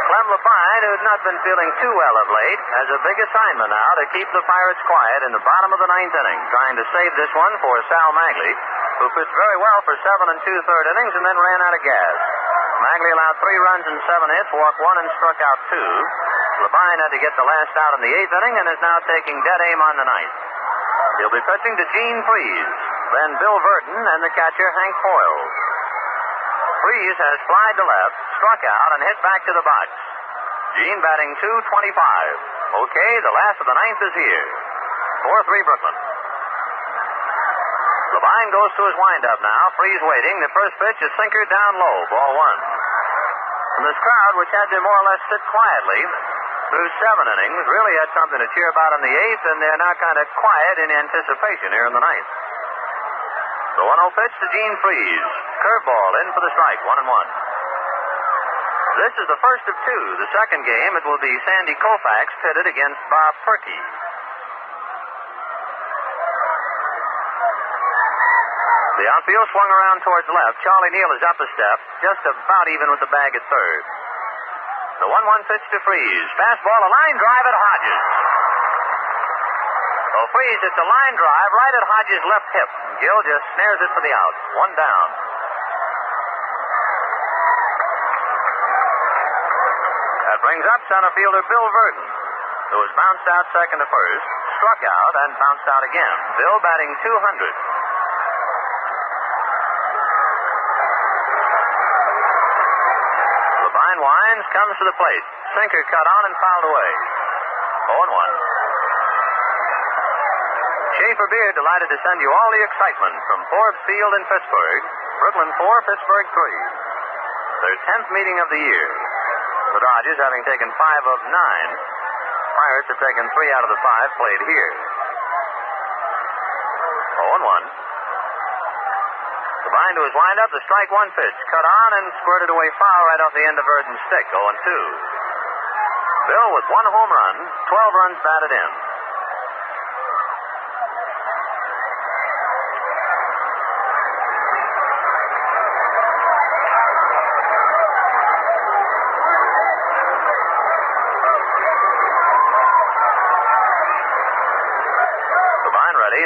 Clem Levine, who had not been feeling too well of late, has a big assignment now to keep the Pirates quiet in the bottom of the 9th inning, trying to save this one for Sal Maglie, who pitched very well for 7 2/3 innings and then ran out of gas. Maglie allowed 3 runs and 7 hits, walked 1 and struck out 2. Levine had to get the last out in the 8th inning and is now taking dead aim on the 9th. He'll be pitching to Gene Freeze, then Bill Verton, and the catcher Hank Foyles. Freeze has flied to left, struck out, and hit back to the box. Gene batting .225. Okay, the last of the 9th is here. 4-3 Brooklyn. Levine goes to his windup now. Freeze waiting. The first pitch is sinker down low, ball 1. And this crowd, which had to more or less sit quietly through 7 innings, really had something to cheer about in the 8th, and they're now kind of quiet in anticipation here in the 9th. The 1-0 pitch to Gene Freeze. Curveball in for the strike, 1-1. This is the first of 2. The second game, it will be Sandy Koufax pitted against Bob Perky. The outfield swung around towards left. Charlie Neal is up a step, just about even with the bag at third. The 1-1 pitch to Freeze. Fastball, a line drive at Hodges. So Freeze hits a line drive right at Hodges' left hip. Gil just snares it for the out. One down. That brings up center fielder Bill Verton, who was bounced out second to first, struck out, and bounced out again. Bill batting .200. Levine winds, comes to the plate. Sinker cut on and fouled away. 0-1. Schaefer Beer delighted to send you all the excitement from Forbes Field in Pittsburgh. Brooklyn 4, Pittsburgh 3. Their 10th meeting of the year. The Dodgers, having taken 5 of 9, Pirates have taken 3 out of the 5 played here. 0-1. Devine to his windup, the strike one pitch. Cut on and squirted away foul right off the end of Verton's stick. 0-2. Bill with 1 home run, 12 runs batted in.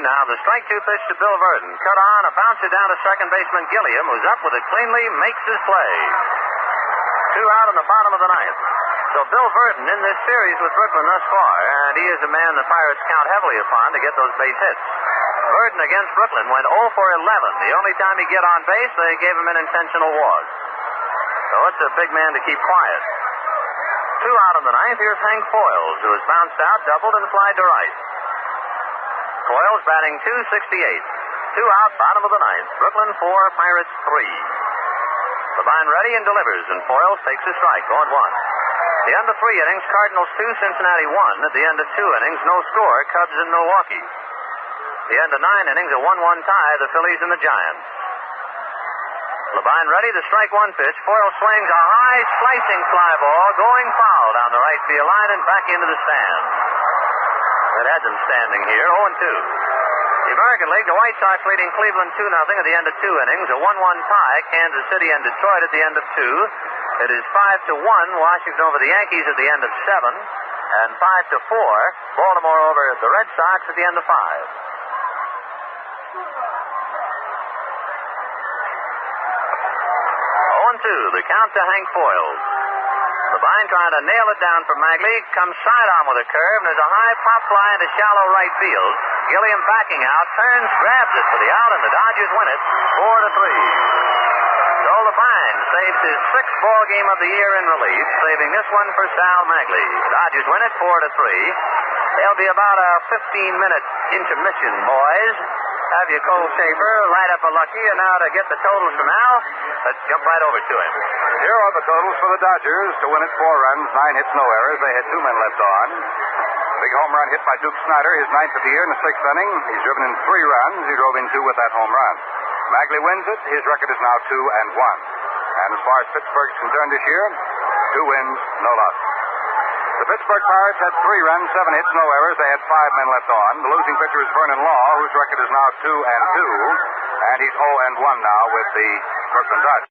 Now the strike two pitch to Bill Verton. Cut on, a bouncer down to second baseman Gilliam, who's up with it cleanly, makes his play. 2 out in the bottom of the 9th. So Bill Verton in this series with Brooklyn thus far, and he is a man the Pirates count heavily upon to get those base hits. Verton against Brooklyn went 0 for 11. The only time he get on base, they gave him an intentional walk. So it's a big man to keep quiet. 2 out in the 9th. Here's Hank Foyles, who has bounced out, doubled, and flied to right. Foyles batting .268. 2 out, bottom of the 9th. Brooklyn 4, Pirates 3. Levine ready and delivers, and Foyles takes a strike. 0-1. The end of 3 innings, Cardinals 2, Cincinnati 1. At the end of 2 innings, no score, Cubs and Milwaukee. The end of 9 innings, a 1-1 tie, the Phillies and the Giants. Levine ready, the strike one pitch. Foyles swings a high, slicing fly ball, going foul down the right field line and back into the stands. That had them standing here, 0-2. The American League, the White Sox leading Cleveland 2-0 at the end of 2 innings. A 1-1 tie, Kansas City and Detroit at the end of 2. It is 5-1, Washington over the Yankees at the end of 7. And 5-4, Baltimore over the Red Sox at the end of 5. 0-2, the count to Hank Foyles. Levine trying to nail it down for Maglie. Comes sidearm with a curve, and there's a high pop fly into shallow right field. Gilliam backing out, turns, grabs it for the out, and the Dodgers win it 4-3. So Levine saves his 6th ball game of the year in relief, saving this one for Sal Maglie. Dodgers win it 4-3. There'll be about a 15-minute intermission, boys. Have you, Cole Schaefer, light up a lucky, and now to get the totals from Al, let's jump right over to him. Here are the totals for the Dodgers. To win it, 4 runs, 9 hits, no errors. They had 2 men left on. Big home run hit by Duke Snider, his 9th of the year in the 6th inning. He's driven in 3 runs. He drove in 2 with that home run. Maglie wins it. His record is now 2-1. And as far as Pittsburgh's concerned this year, 2 wins, no losses. The Pittsburgh Pirates had 3 runs, 7 hits, no errors. They had 5 men left on. The losing pitcher is Vernon Law, whose record is now 2-2. And he's 0-1 now with the Brooklyn Dodgers.